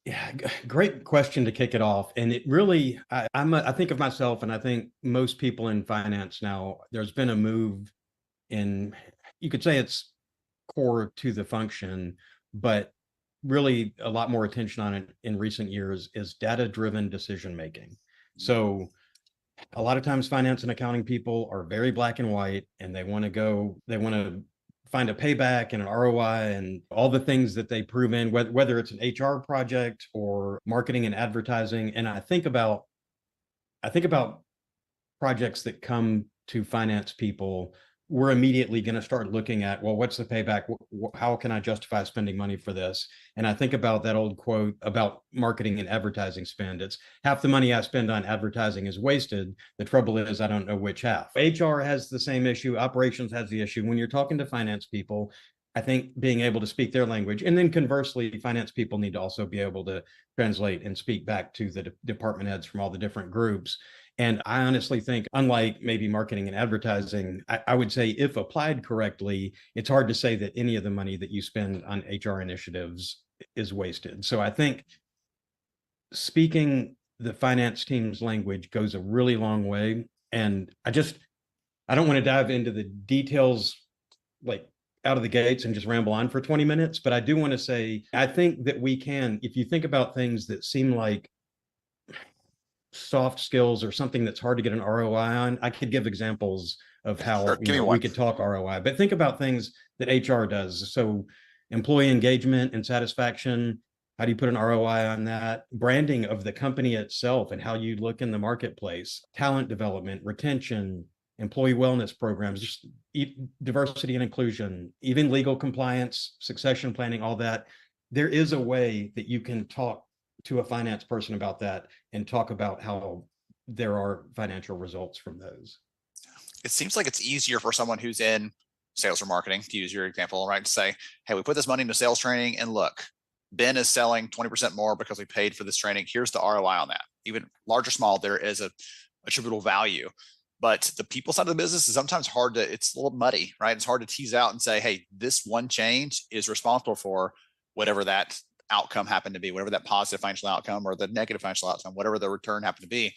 Yeah, great question to kick it off. And it really, I think of myself, and I think most people in finance now, there's been a move in, you could say it's core to the function, but really a lot more attention on it in recent years is data-driven decision-making. So a lot of times finance and accounting people are very black and white, and they want to find a payback and an ROI and all the things that they prove in, whether it's an HR project or marketing and advertising. And I think about projects that come to finance people. We're immediately going to start looking at, well, what's the payback? How can I justify spending money for this? And I think about that old quote about marketing and advertising spend. It's half the money I spend on advertising is wasted. The trouble is I don't know which half. HR has the same issue. Operations has the issue. When you're talking to finance people, I think being able to speak their language, and then conversely, finance people need to also be able to translate and speak back to the department heads from all the different groups. And I honestly think, unlike maybe marketing and advertising, I would say if applied correctly, it's hard to say that any of the money that you spend on HR initiatives is wasted. So I think speaking the finance team's language goes a really long way. And I don't want to dive into the details like out of the gates and just ramble on for 20 minutes, but I do want to say, I think that we can, if you think about things that seem like soft skills or something that's hard to get an ROI on, I could give examples of how we could talk ROI, but think about things that HR does. So employee engagement and satisfaction, how do you put an ROI on that? Branding of the company itself and how you look in the marketplace, talent development, retention, employee wellness programs, just diversity and inclusion, even legal compliance, succession planning, all that. There is a way that you can talk to a finance person about that and talk about how there are financial results from those. It seems like it's easier for someone who's in sales or marketing, to use your example, right? To say, hey, we put this money into sales training and look, Ben is selling 20% more because we paid for this training. Here's the ROI on that. Even large or small, there is a attributable value. But the people side of the business is sometimes hard to, it's a little muddy, right? It's hard to tease out and say, hey, this one change is responsible for whatever that outcome happened to be, whatever that positive financial outcome or the negative financial outcome, whatever the return happened to be.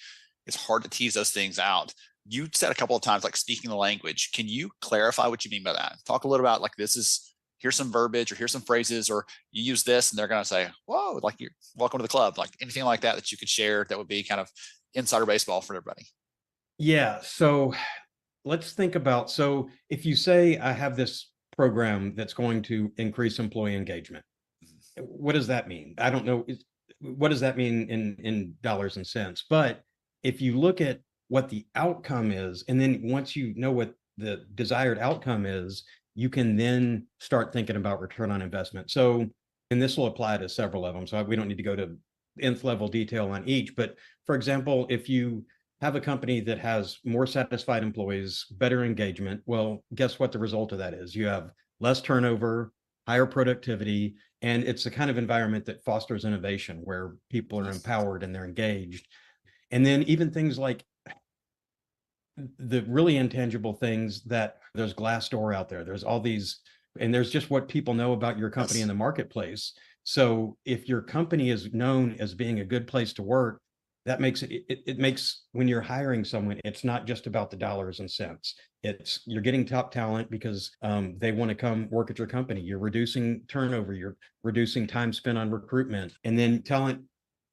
It's hard to tease those things out. You said a couple of times, like speaking the language. Can you clarify what you mean by that? Talk a little about like, here's some verbiage or here's some phrases, or you use this and they're going to say, whoa, like you're welcome to the club, like anything like that you could share that would be kind of insider baseball for everybody. Yeah. So let's think about, so if you say I have this program that's going to increase employee engagement, what does that mean? I don't know. What does that mean in dollars and cents? But if you look at what the outcome is, and then once you know what the desired outcome is, you can then start thinking about return on investment. So, and this will apply to several of them. So we don't need to go to nth level detail on each. But for example, if you have a company that has more satisfied employees, better engagement, well, guess what the result of that is? You have less turnover, higher productivity, and it's the kind of environment that fosters innovation where people are empowered and they're engaged. And then even things like the really intangible things that there's Glassdoor out there, there's all these, and there's just what people know about your company in the marketplace. So if your company is known as being a good place to work, that makes it makes, when you're hiring someone, it's not just about the dollars and cents. It's, you're getting top talent because they want to come work at your company. You're reducing turnover, you're reducing time spent on recruitment, and then talent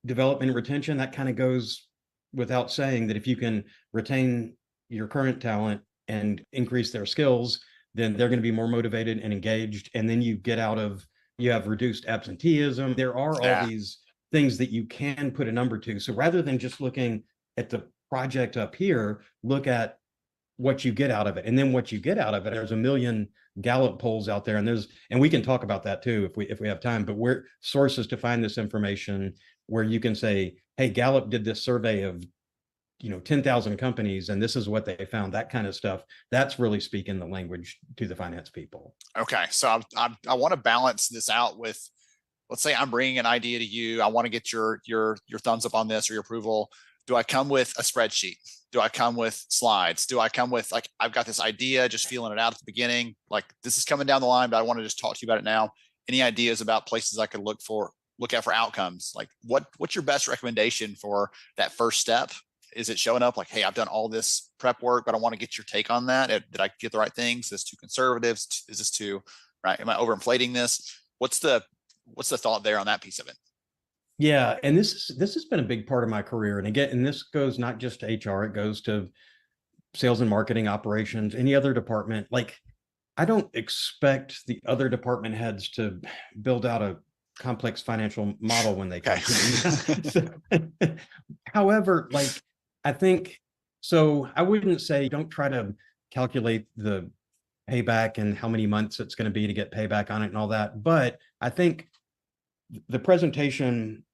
development and retention. That kind of goes without saying that if you can retain your current talent and increase their skills, then they're going to be more motivated and engaged. And then you have reduced absenteeism. There are all these things that you can put a number to. So rather than just looking at the project up here, look at what you get out of it. And then what you get out of it, there's a million Gallup polls out there, and we can talk about that too if we have time, but we're sources to find this information where you can say, hey, Gallup did this survey of 10,000 companies, and this is what they found. That kind of stuff, that's really speaking the language to the finance people. Okay, so I want to balance this out with, let's say I'm bringing an idea to you. I want to get your thumbs up on this or your approval. Do I come with a spreadsheet? Do I come with slides? Do I come with, like, I've got this idea, just feeling it out at the beginning, like this is coming down the line, but I want to just talk to you about it now. Any ideas about places I could look at for outcomes? Like what's your best recommendation for that first step? Is it showing up like, hey, I've done all this prep work, but I want to get your take on that. Did I get the right things? Is this too conservative? Is this too, right? Am I overinflating this? What's the thought there on that piece of it? Yeah, and this has been a big part of my career. And again, and this goes not just to HR, it goes to sales and marketing, operations, any other department. Like, I don't expect the other department heads to build out a complex financial model when they come to me. However, like, I think, so I wouldn't say don't try to calculate the payback and how many months it's going to be to get payback on it and all that. But I think the presentation,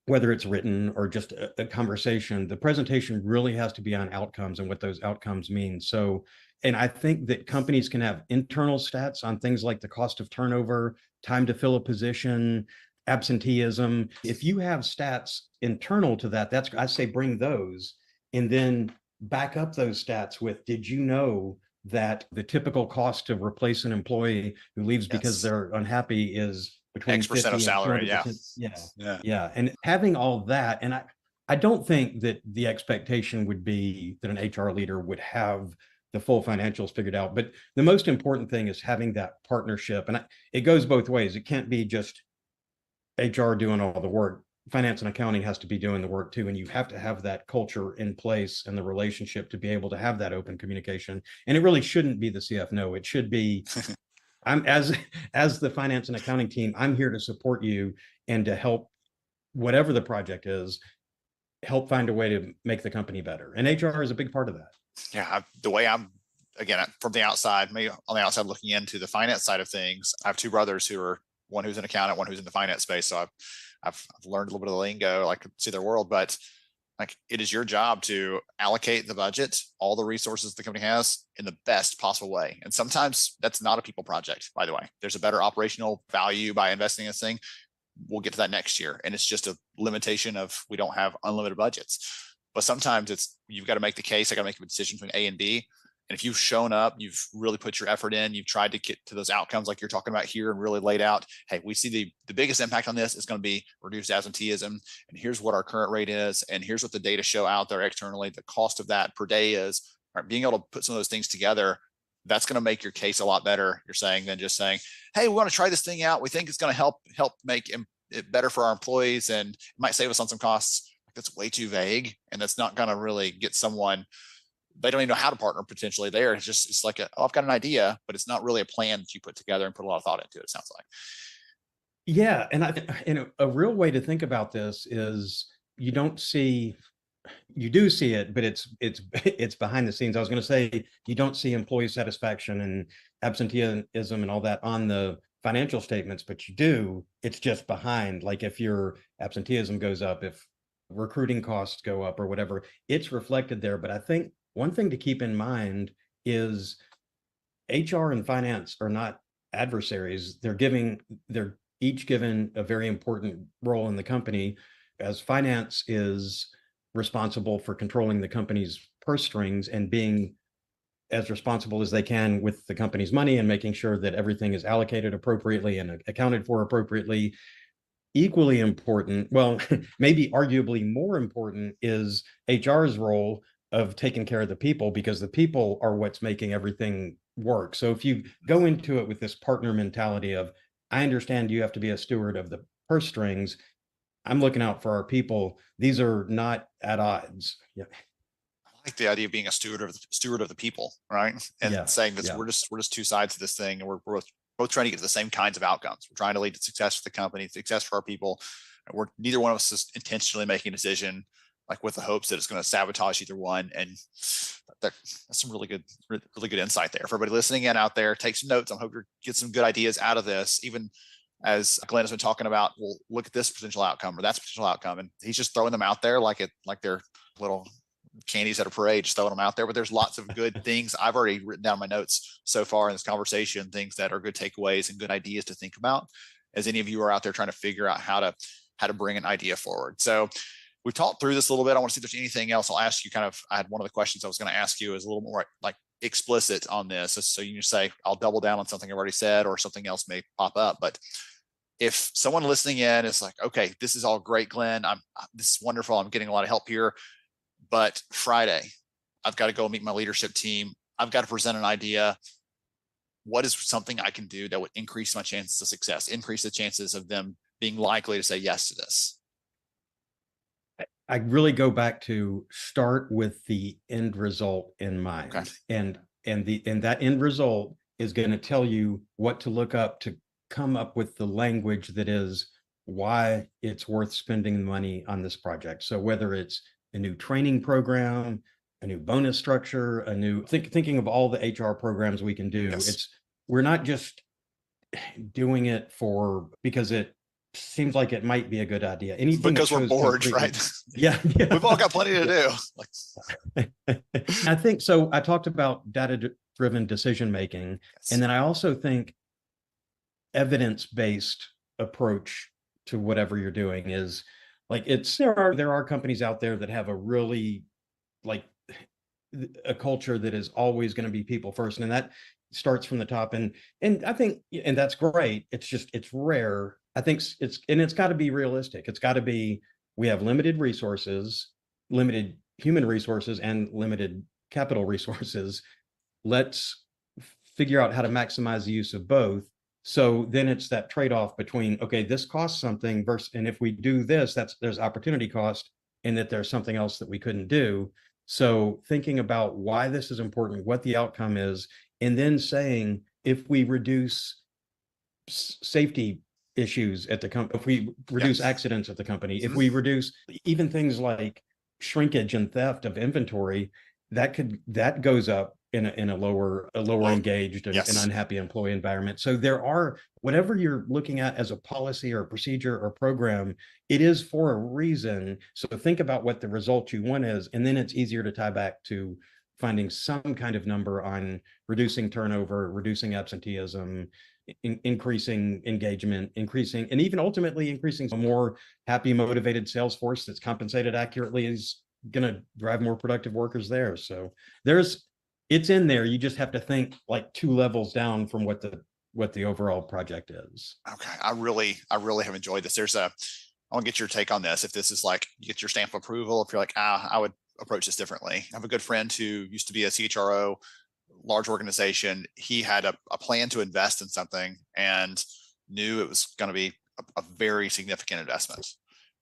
whether it's written or just a conversation, the presentation really has to be on outcomes and what those outcomes mean. So, and I think that companies can have internal stats on things like the cost of turnover, time to fill a position, absenteeism. If you have stats internal to that, I say bring those, and then back up those stats with, did you know that the typical cost to replace an employee who leaves because they're unhappy is between X% of salary? Yeah. And having all that, and I don't think that the expectation would be that an HR leader would have the full financials figured out. But the most important thing is having that partnership. And it goes both ways. It can't be just HR doing all the work. Finance and accounting has to be doing the work too. And you have to have that culture in place and the relationship to be able to have that open communication. And it really shouldn't be the CFO. It should be, I'm as the finance and accounting team, I'm here to support you and to help, whatever the project is, help find a way to make the company better. And HR is a big part of that. Yeah, the way I'm, again, from the outside, maybe on the outside looking into the finance side of things, I have two brothers who are, one who's an accountant, one who's in the finance space. So I've learned a little bit of the lingo, like see their world, but like it is your job to allocate the budget, all the resources the company has in the best possible way. And sometimes that's not a people project, by the way. There's a better operational value by investing in this thing. We'll get to that next year. And it's just a limitation of, we don't have unlimited budgets. But sometimes you've got to make the case. I got to make a decision between A and B. And if you've shown up, you've really put your effort in, you've tried to get to those outcomes like you're talking about here and really laid out, hey, we see the biggest impact on this is going to be reduced absenteeism. And here's what our current rate is. And here's what the data show out there externally. The cost of that per day is, right, being able to put some of those things together. That's going to make your case a lot better, you're saying, than just saying, hey, we want to try this thing out. We think it's going to help make it better for our employees and it might save us on some costs. That's way too vague. And that's not going to really get someone, they don't even know how to partner potentially there. It's like, I've got an idea, but it's not really a plan that you put together and put a lot of thought into it sounds like. Yeah. And a real way to think about this is you do see it, but it's behind the scenes. I was going to say, you don't see employee satisfaction and absenteeism and all that on the financial statements, but you do, it's just behind. Like if your absenteeism goes up, if recruiting costs go up or whatever, it's reflected there. But I think one thing to keep in mind is HR and finance are not adversaries. They're each given a very important role in the company, as finance is responsible for controlling the company's purse strings and being as responsible as they can with the company's money and making sure that everything is allocated appropriately and accounted for appropriately. Equally important, well, maybe arguably more important, is HR's role of taking care of the people, because the people are what's making everything work. So if you go into it with this partner mentality of, I understand you have to be a steward of the purse strings, I'm looking out for our people, these are not at odds. Yeah. I like the idea of being a steward of the people, right? And Yeah, saying that yeah. we're just two sides of this thing, and we're both trying to get to the same kinds of outcomes. We're trying to lead to success for the company, success for our people. And we're neither one of us is intentionally making a decision like with the hopes that it's going to sabotage either one. And that's some really good insight there. For everybody listening in out there, take some notes. I hope you get some good ideas out of this. Even as Glenn has been talking about, well, look at this potential outcome or that's potential outcome, and he's just throwing them out there like they're little candies at a parade, just throwing them out there. But there's lots of good things I've already written down in my notes so far in this conversation, things that are good takeaways and good ideas to think about as any of you are out there trying to figure out how to bring an idea forward. So we've talked through this a little bit. I want to see if there's anything else. I'll ask you I had one of the questions I was going to ask you is a little more like explicit on this. So you can say, I'll double down on something I've already said, or something else may pop up. But if someone listening in is like, okay, this is all great, Glenn, this is wonderful, I'm getting a lot of help here, but Friday, I've got to go meet my leadership team, I've got to present an idea, what is something I can do that would increase my chances of success, increase the chances of them being likely to say yes to this? I really go back to start with the end result in mind. Okay. And that end result is going to tell you what to look up to come up with the language that is why it's worth spending money on this project. So whether it's a new training program, a new bonus structure, a new thinking of all the HR programs we can do. Yes. We're not just doing it because it seems like it might be a good idea. Anything because we're bored, right? Yeah. We've all got plenty to do. I think so. I talked about data-driven decision making, Yes. and then I also think evidence-based approach to whatever you're doing is like there are companies out there that have a really like a culture that is always going to be people first, and that starts from the top. And I think, and that's great. It's rare. I think it's got to be realistic. It's got to be, we have limited resources, limited human resources, and limited capital resources. Let's figure out how to maximize the use of both. So then it's that trade-off between, okay, this costs something versus, and if we do this, there's opportunity cost, and that there's something else that we couldn't do. So thinking about why this is important, what the outcome is, and then saying, if we reduce safety issues at the company, if we reduce Yes. accidents at the company, if we reduce even things like shrinkage and theft of inventory, that goes up in a lower engaged and Yes. unhappy employee environment. So there are, whatever you're looking at as a policy or a procedure or program, it is for a reason. So think about what the result you want is, and then it's easier to tie back to finding some kind of number on reducing turnover, reducing absenteeism, increasing engagement, and even ultimately increasing a more happy, motivated sales force that's compensated accurately is going to drive more productive workers there. So it's in there. You just have to think like 2 levels down from what the overall project is. Okay. I really have enjoyed this. I want to get your take on this. If this is like, you get your stamp of approval, if you're like, I would approach this differently. I have a good friend who used to be a CHRO, large organization. He had a plan to invest in something and knew it was going to be a very significant investment.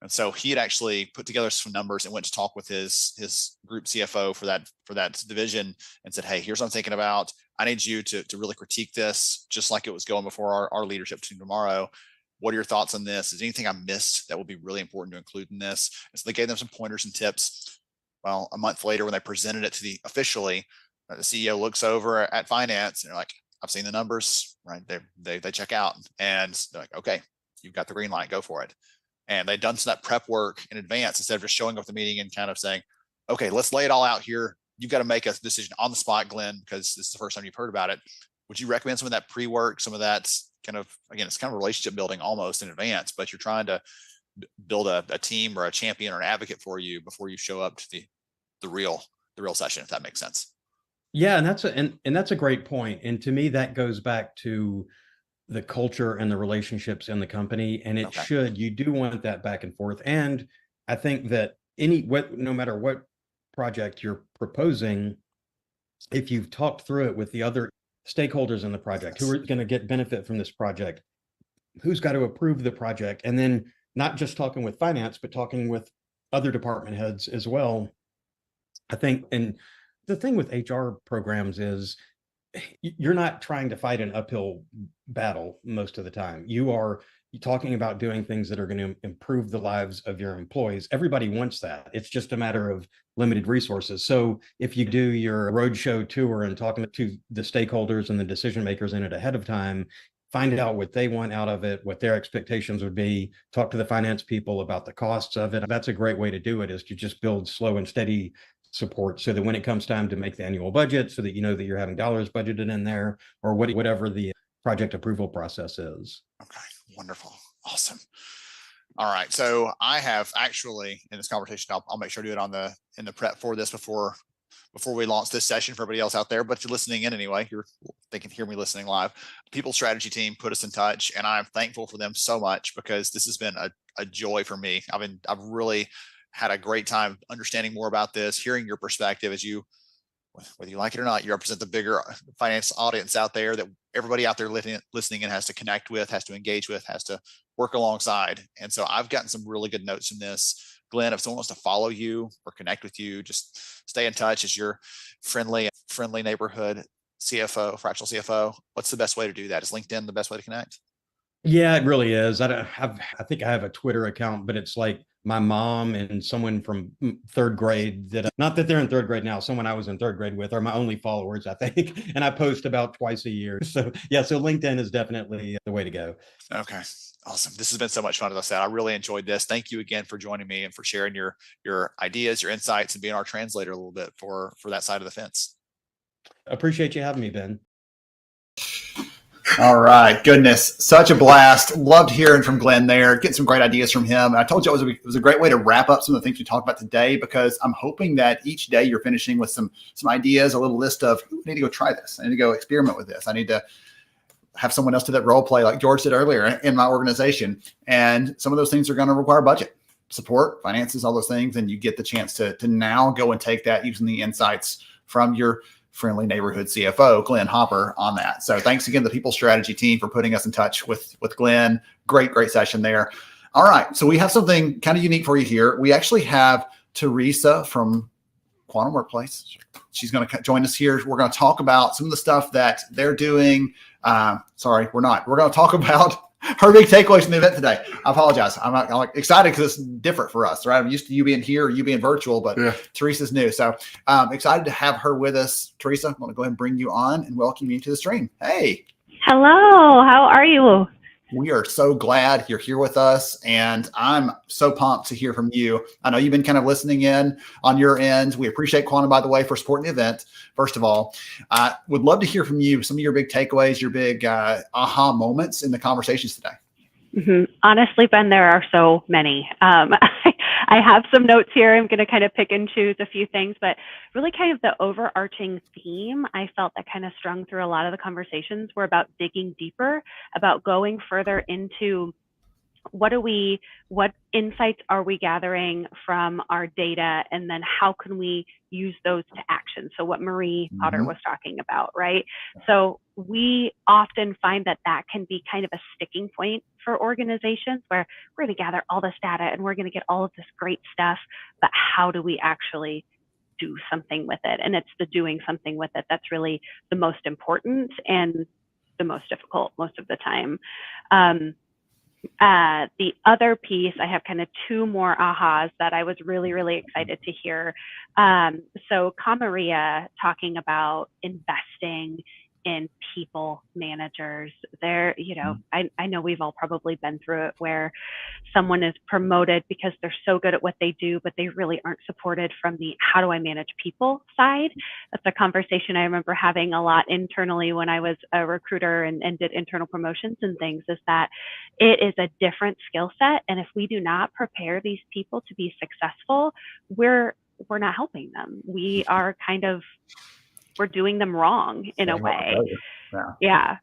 And so he had actually put together some numbers and went to talk with his group CFO for that division and said, hey, here's what I'm thinking about. I need you to really critique this, just like it was going before our leadership team tomorrow. What are your thoughts on this? Is there anything I missed that would be really important to include in this? And so they gave them some pointers and tips. Well, a month later, when they presented it to officially, the CEO looks over at finance and they're like, I've seen the numbers, right? They check out, and they're like, okay, you've got the green light, go for it. And they've done some of that prep work in advance instead of just showing up at the meeting and kind of saying, okay, let's lay it all out here. You've got to make a decision on the spot, Glenn, because this is the first time you've heard about it. Would you recommend some of that pre-work, some of that kind of, again, it's kind of relationship building almost in advance, but you're trying to build a team or a champion or an advocate for you before you show up to the real session, if that makes sense. Yeah, and that's a great point. And to me, that goes back to the culture and the relationships in the company. And it Okay. you do want that back and forth. And I think that no matter what project you're proposing, if you've talked through it with the other stakeholders in the project who are going to get benefit from this project, who's got to approve the project, and then not just talking with finance, but talking with other department heads as well. I think, and the thing with HR programs is you're not trying to fight an uphill battle most of the time. You're talking about doing things that are going to improve the lives of your employees. Everybody wants that. It's just a matter of limited resources. So if you do your roadshow tour and talking to the stakeholders and the decision makers in it ahead of time, find out what they want out of it, what their expectations would be, talk to the finance people about the costs of it. That's a great way to do it, is to just build slow and steady support, so that when it comes time to make the annual budget, so that you know that you're having dollars budgeted in there, or whatever the project approval process is. Okay, wonderful. Awesome. All right. So I have actually, in this conversation, I'll make sure to do it in the prep for this before we launch this session for everybody else out there, but you're listening in anyway. They can hear me listening live. People strategy team put us in touch, and I'm thankful for them so much, because this has been a joy for me. I've really had a great time understanding more about this, hearing your perspective as you, whether you like it or not, you represent the bigger finance audience out there that everybody out there listening in has to connect with, has to engage with, has to work alongside. And so I've gotten some really good notes from this. Glenn, if someone wants to follow you or connect with you, just stay in touch as your friendly neighborhood CFO, fractional CFO. What's the best way to do that? Is LinkedIn the best way to connect? Yeah, it really is. I think I have a Twitter account, but it's like my mom and someone from third grade not that they're in third grade now, someone I was in third grade with are my only followers, I think. And I post about twice a year. So yeah, so LinkedIn is definitely the way to go. Okay. Awesome. This has been so much fun. As I said, I really enjoyed this. Thank you again for joining me and for sharing your ideas, your insights, and being our translator a little bit for that side of the fence. Appreciate you having me, Ben. All right. Goodness. Such a blast. Loved hearing from Glenn there, getting some great ideas from him. And I told you it was a great way to wrap up some of the things we talked about today, because I'm hoping that each day you're finishing with some ideas, a little list of, I need to go try this. I need to go experiment with this. I need to have someone else do that role play like George did earlier in my organization. And some of those things are going to require budget, support, finances, all those things. And you get the chance to now go and take that using the insights from your friendly neighborhood CFO, Glenn Hopper, on that. So thanks again to the People Strategy team for putting us in touch with Glenn. Great session there. All right. So we have something kind of unique for you here. We actually have Teresa from Quantum Workplace. She's going to join us here. We're going to talk about some of the stuff that they're doing. Sorry, we're not. We're going to talk about her big takeaways from the event today. I apologize. I'm excited because it's different for us, right? I'm used to you being here or you being virtual, but yeah. Teresa's new. So excited to have her with us. Teresa, I'm going to go ahead and bring you on and welcome you to the stream. Hey. Hello. How are you? We are so glad you're here with us, and I'm so pumped to hear from you. I know you've been kind of listening in on your end. We appreciate Quantum, by the way, for supporting the event. First of all, would love to hear from you some of your big takeaways, your big aha moments in the conversations today. Mm-hmm. Honestly, Ben, there are so many. I have some notes here. I'm going to kind of pick and choose a few things, but really kind of the overarching theme I felt that kind of strung through a lot of the conversations were about digging deeper, about going further into what insights are we gathering from our data, and then how can we use those to action? So what Marie Potter was talking about, right? So we often find that can be kind of a sticking point for organizations, where we're going to gather all this data and we're going to get all of this great stuff, but how do we actually do something with it? And it's the doing something with it that's really the most important and the most difficult most of the time. The other piece, I have kind of two more ahas that I was really, really excited to hear. So Kamaria talking about investing in people managers. There, I know we've all probably been through it where someone is promoted because they're so good at what they do, but they really aren't supported from the how do I manage people side. That's a conversation I remember having a lot internally when I was a recruiter and did internal promotions and things, is that it is a different skill set. And if we do not prepare these people to be successful, we're not helping them. We are we're doing them wrong in a way. Yeah.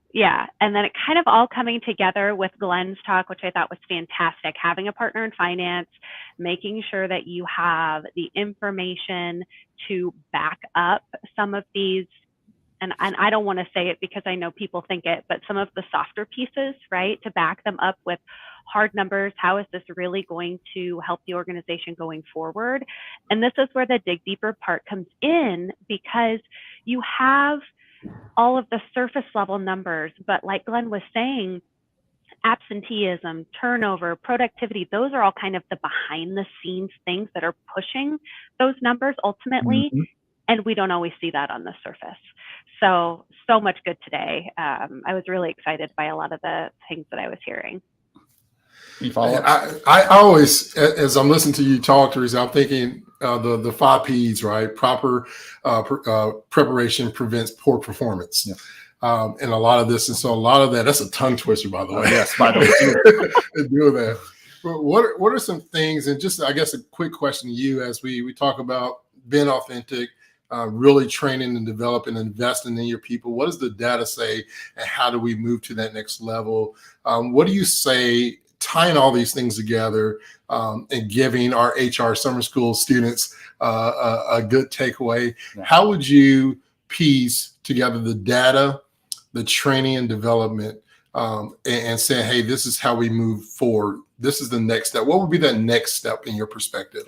And then it kind of all coming together with Glenn's talk, which I thought was fantastic. Having a partner in finance, making sure that you have the information to back up some of these, and I don't want to say it because I know people think it, but some of the softer pieces, right? To back them up with hard numbers. How is this really going to help the organization going forward? And this is where the dig deeper part comes in, because you have all of the surface level numbers, but like Glenn was saying, absenteeism, turnover, productivity, those are all kind of the behind the scenes things that are pushing those numbers ultimately. And we don't always see that on the surface. So much good today. I was really excited by a lot of the things that I was hearing. I always, as I'm listening to you talk, Teresa, I'm thinking the 5 P's, right? Proper preparation prevents poor performance. And a lot of this, and so a lot of that's a tongue twister, by the way. Yes, by the way. Do that. But what are some things, and just, I guess, a quick question to you as we talk about being authentic, really training and developing and investing in your people. What does the data say, and how do we move to that next level? What do you say, tying all these things together and giving our HR summer school students a good takeaway? How would you piece together the data, the training and development, and say, hey, this is how we move forward? This is the next step. What would be that next step in your perspective?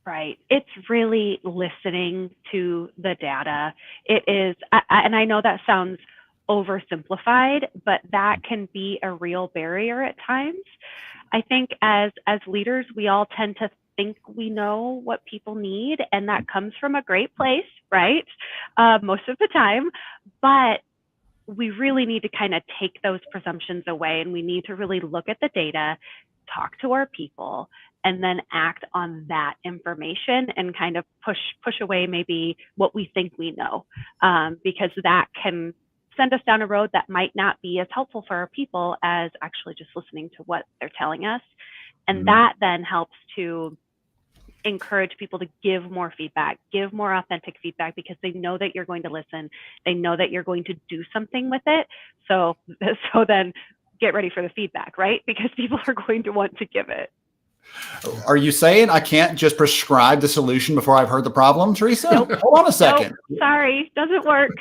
Right. It's really listening to the data. It is, and I know that sounds oversimplified, but that can be a real barrier at times. I think as leaders, we all tend to think we know what people need, and that comes from a great place, right? Most of the time, but we really need to kind of take those presumptions away, and we need to really look at the data, talk to our people, and then act on that information and kind of push away maybe what we think we know, because that can send us down a road that might not be as helpful for our people as actually just listening to what they're telling us. And that then helps to encourage people to give more feedback, give more authentic feedback, because they know that you're going to listen. They know that you're going to do something with it. So then get ready for the feedback, right? Because people are going to want to give it. Are you saying I can't just prescribe the solution before I've heard the problem, Teresa? Nope. Hold on a second. Nope. Sorry, doesn't work.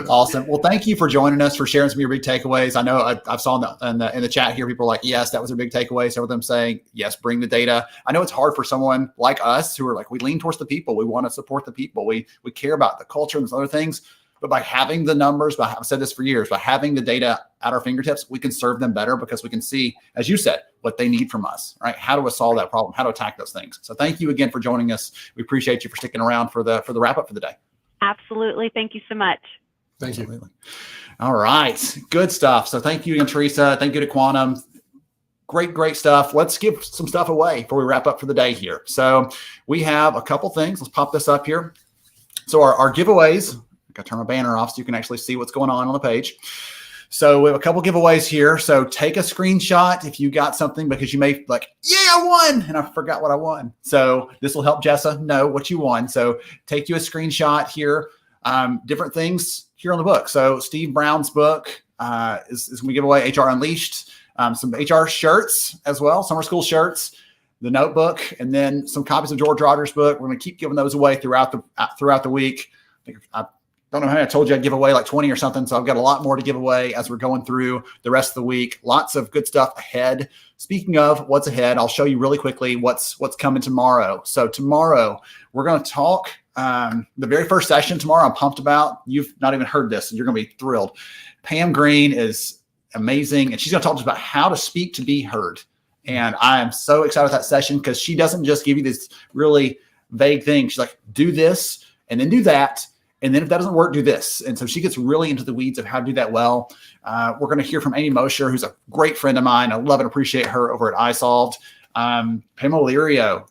Awesome. Well, thank you for joining us, for sharing some of your big takeaways. I know I've saw in the chat here, people are like, yes, that was a big takeaway. Some of them saying, yes, bring the data. I know it's hard for someone like us who are like, we lean towards the people. We want to support the people. We care about the culture and those other things. But by having the numbers, I've said this for years, by having the data at our fingertips, we can serve them better because we can see, as you said, what they need from us, right? How do we solve that problem? How to attack those things? So thank you again for joining us. We appreciate you for sticking around for the wrap up for the day. Absolutely. Thank you so much. Thank you. All right. Good stuff. So thank you again, Teresa. Thank you to Quantum. Great stuff. Let's give some stuff away before we wrap up for the day here. So we have a couple things. Let's pop this up here. So our giveaways, I got to turn my banner off so you can actually see what's going on the page. So we have a couple giveaways here. So take a screenshot if you got something, because you may like, yeah, I won, and I forgot what I won. So this will help Jessa know what you won. So take you a screenshot here. Different things here on the book. So Steve Brown's book is going to give away HR Unleashed, some HR shirts as well, summer school shirts, the notebook, and then some copies of George Rogers' book. We're going to keep giving those away throughout the week. I don't know how many I told you I'd give away like 20 or something. So I've got a lot more to give away as we're going through the rest of the week. Lots of good stuff ahead. Speaking of what's ahead, I'll show you really quickly what's coming tomorrow. So tomorrow we're going to talk the very first session tomorrow. I'm pumped about. You've not even heard this, and you're going to be thrilled. Pam Green is amazing, and she's going to talk to us about how to speak to be heard. And I am so excited about that session, because she doesn't just give you this really vague thing. She's like, do this and then do that, And then if that doesn't work, do this. And so she gets really into the weeds of how to do that well. We're going to hear from Amy Mosher, who's a great friend of mine. I love and appreciate her over at iSolved. Pamela Lirio,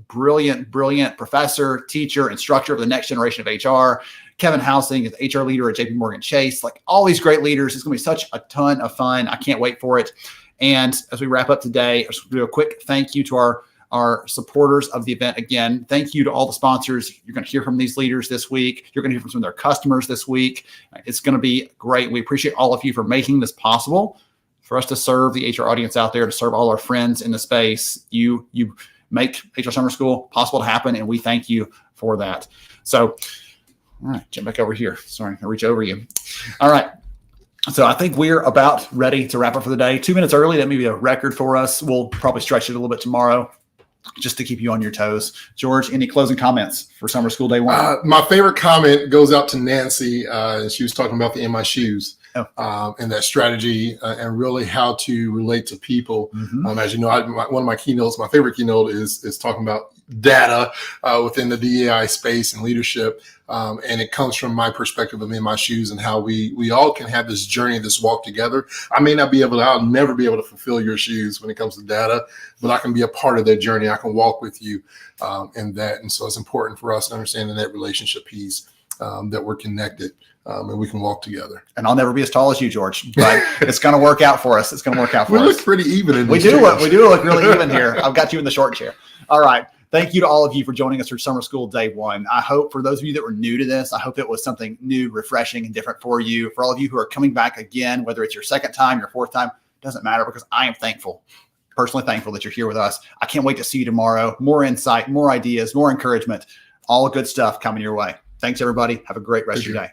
brilliant professor, teacher, instructor of the next generation of HR. Kevin Housing is HR leader at JP Morgan Chase. Like all these great leaders, it's going to be such a ton of fun. I can't wait for it. And as we wrap up today, I just do a quick thank you to our supporters of the event. Again, thank you to all the sponsors. You're going to hear from these leaders this week. You're going to hear from some of their customers this week. It's going to be great. We appreciate all of you for making this possible for us to serve the HR audience out there, to serve all our friends in the space. You make HR Summer School possible to happen, and we thank you for that. So, all right, jump back over here. Sorry, I reach over you. All right. So I think we're about ready to wrap up for the day. 2 minutes early, that may be a record for us. We'll probably stretch it a little bit tomorrow just to keep you on your toes. George, any closing comments for Summer School Day 1? My favorite comment goes out to Nancy. She was talking about the In My Shoes and that strategy and really how to relate to people. As you know, one of my keynotes, my favorite keynote is talking about data within the DEI space and leadership. And it comes from my perspective of In My Shoes and how we all can have this journey, this walk together. I'll never be able to fulfill your shoes when it comes to data, but I can be a part of that journey. I can walk with you in that. And so it's important for us to understand in that relationship piece that we're connected and we can walk together. And I'll never be as tall as you, George, but it's going to work out for us. It's going to work out for us. We look pretty even in we these do chairs. We do look really even here. I've got you in the short chair. All right. Thank you to all of you for joining us for Summer School Day 1. I hope for those of you that were new to this, I hope it was something new, refreshing, and different for you. For all of you who are coming back again, whether it's your second time, your fourth time, doesn't matter, because I am thankful, personally thankful that you're here with us. I can't wait to see you tomorrow. More insight, more ideas, more encouragement, all good stuff coming your way. Thanks, everybody. Have a great rest of your day.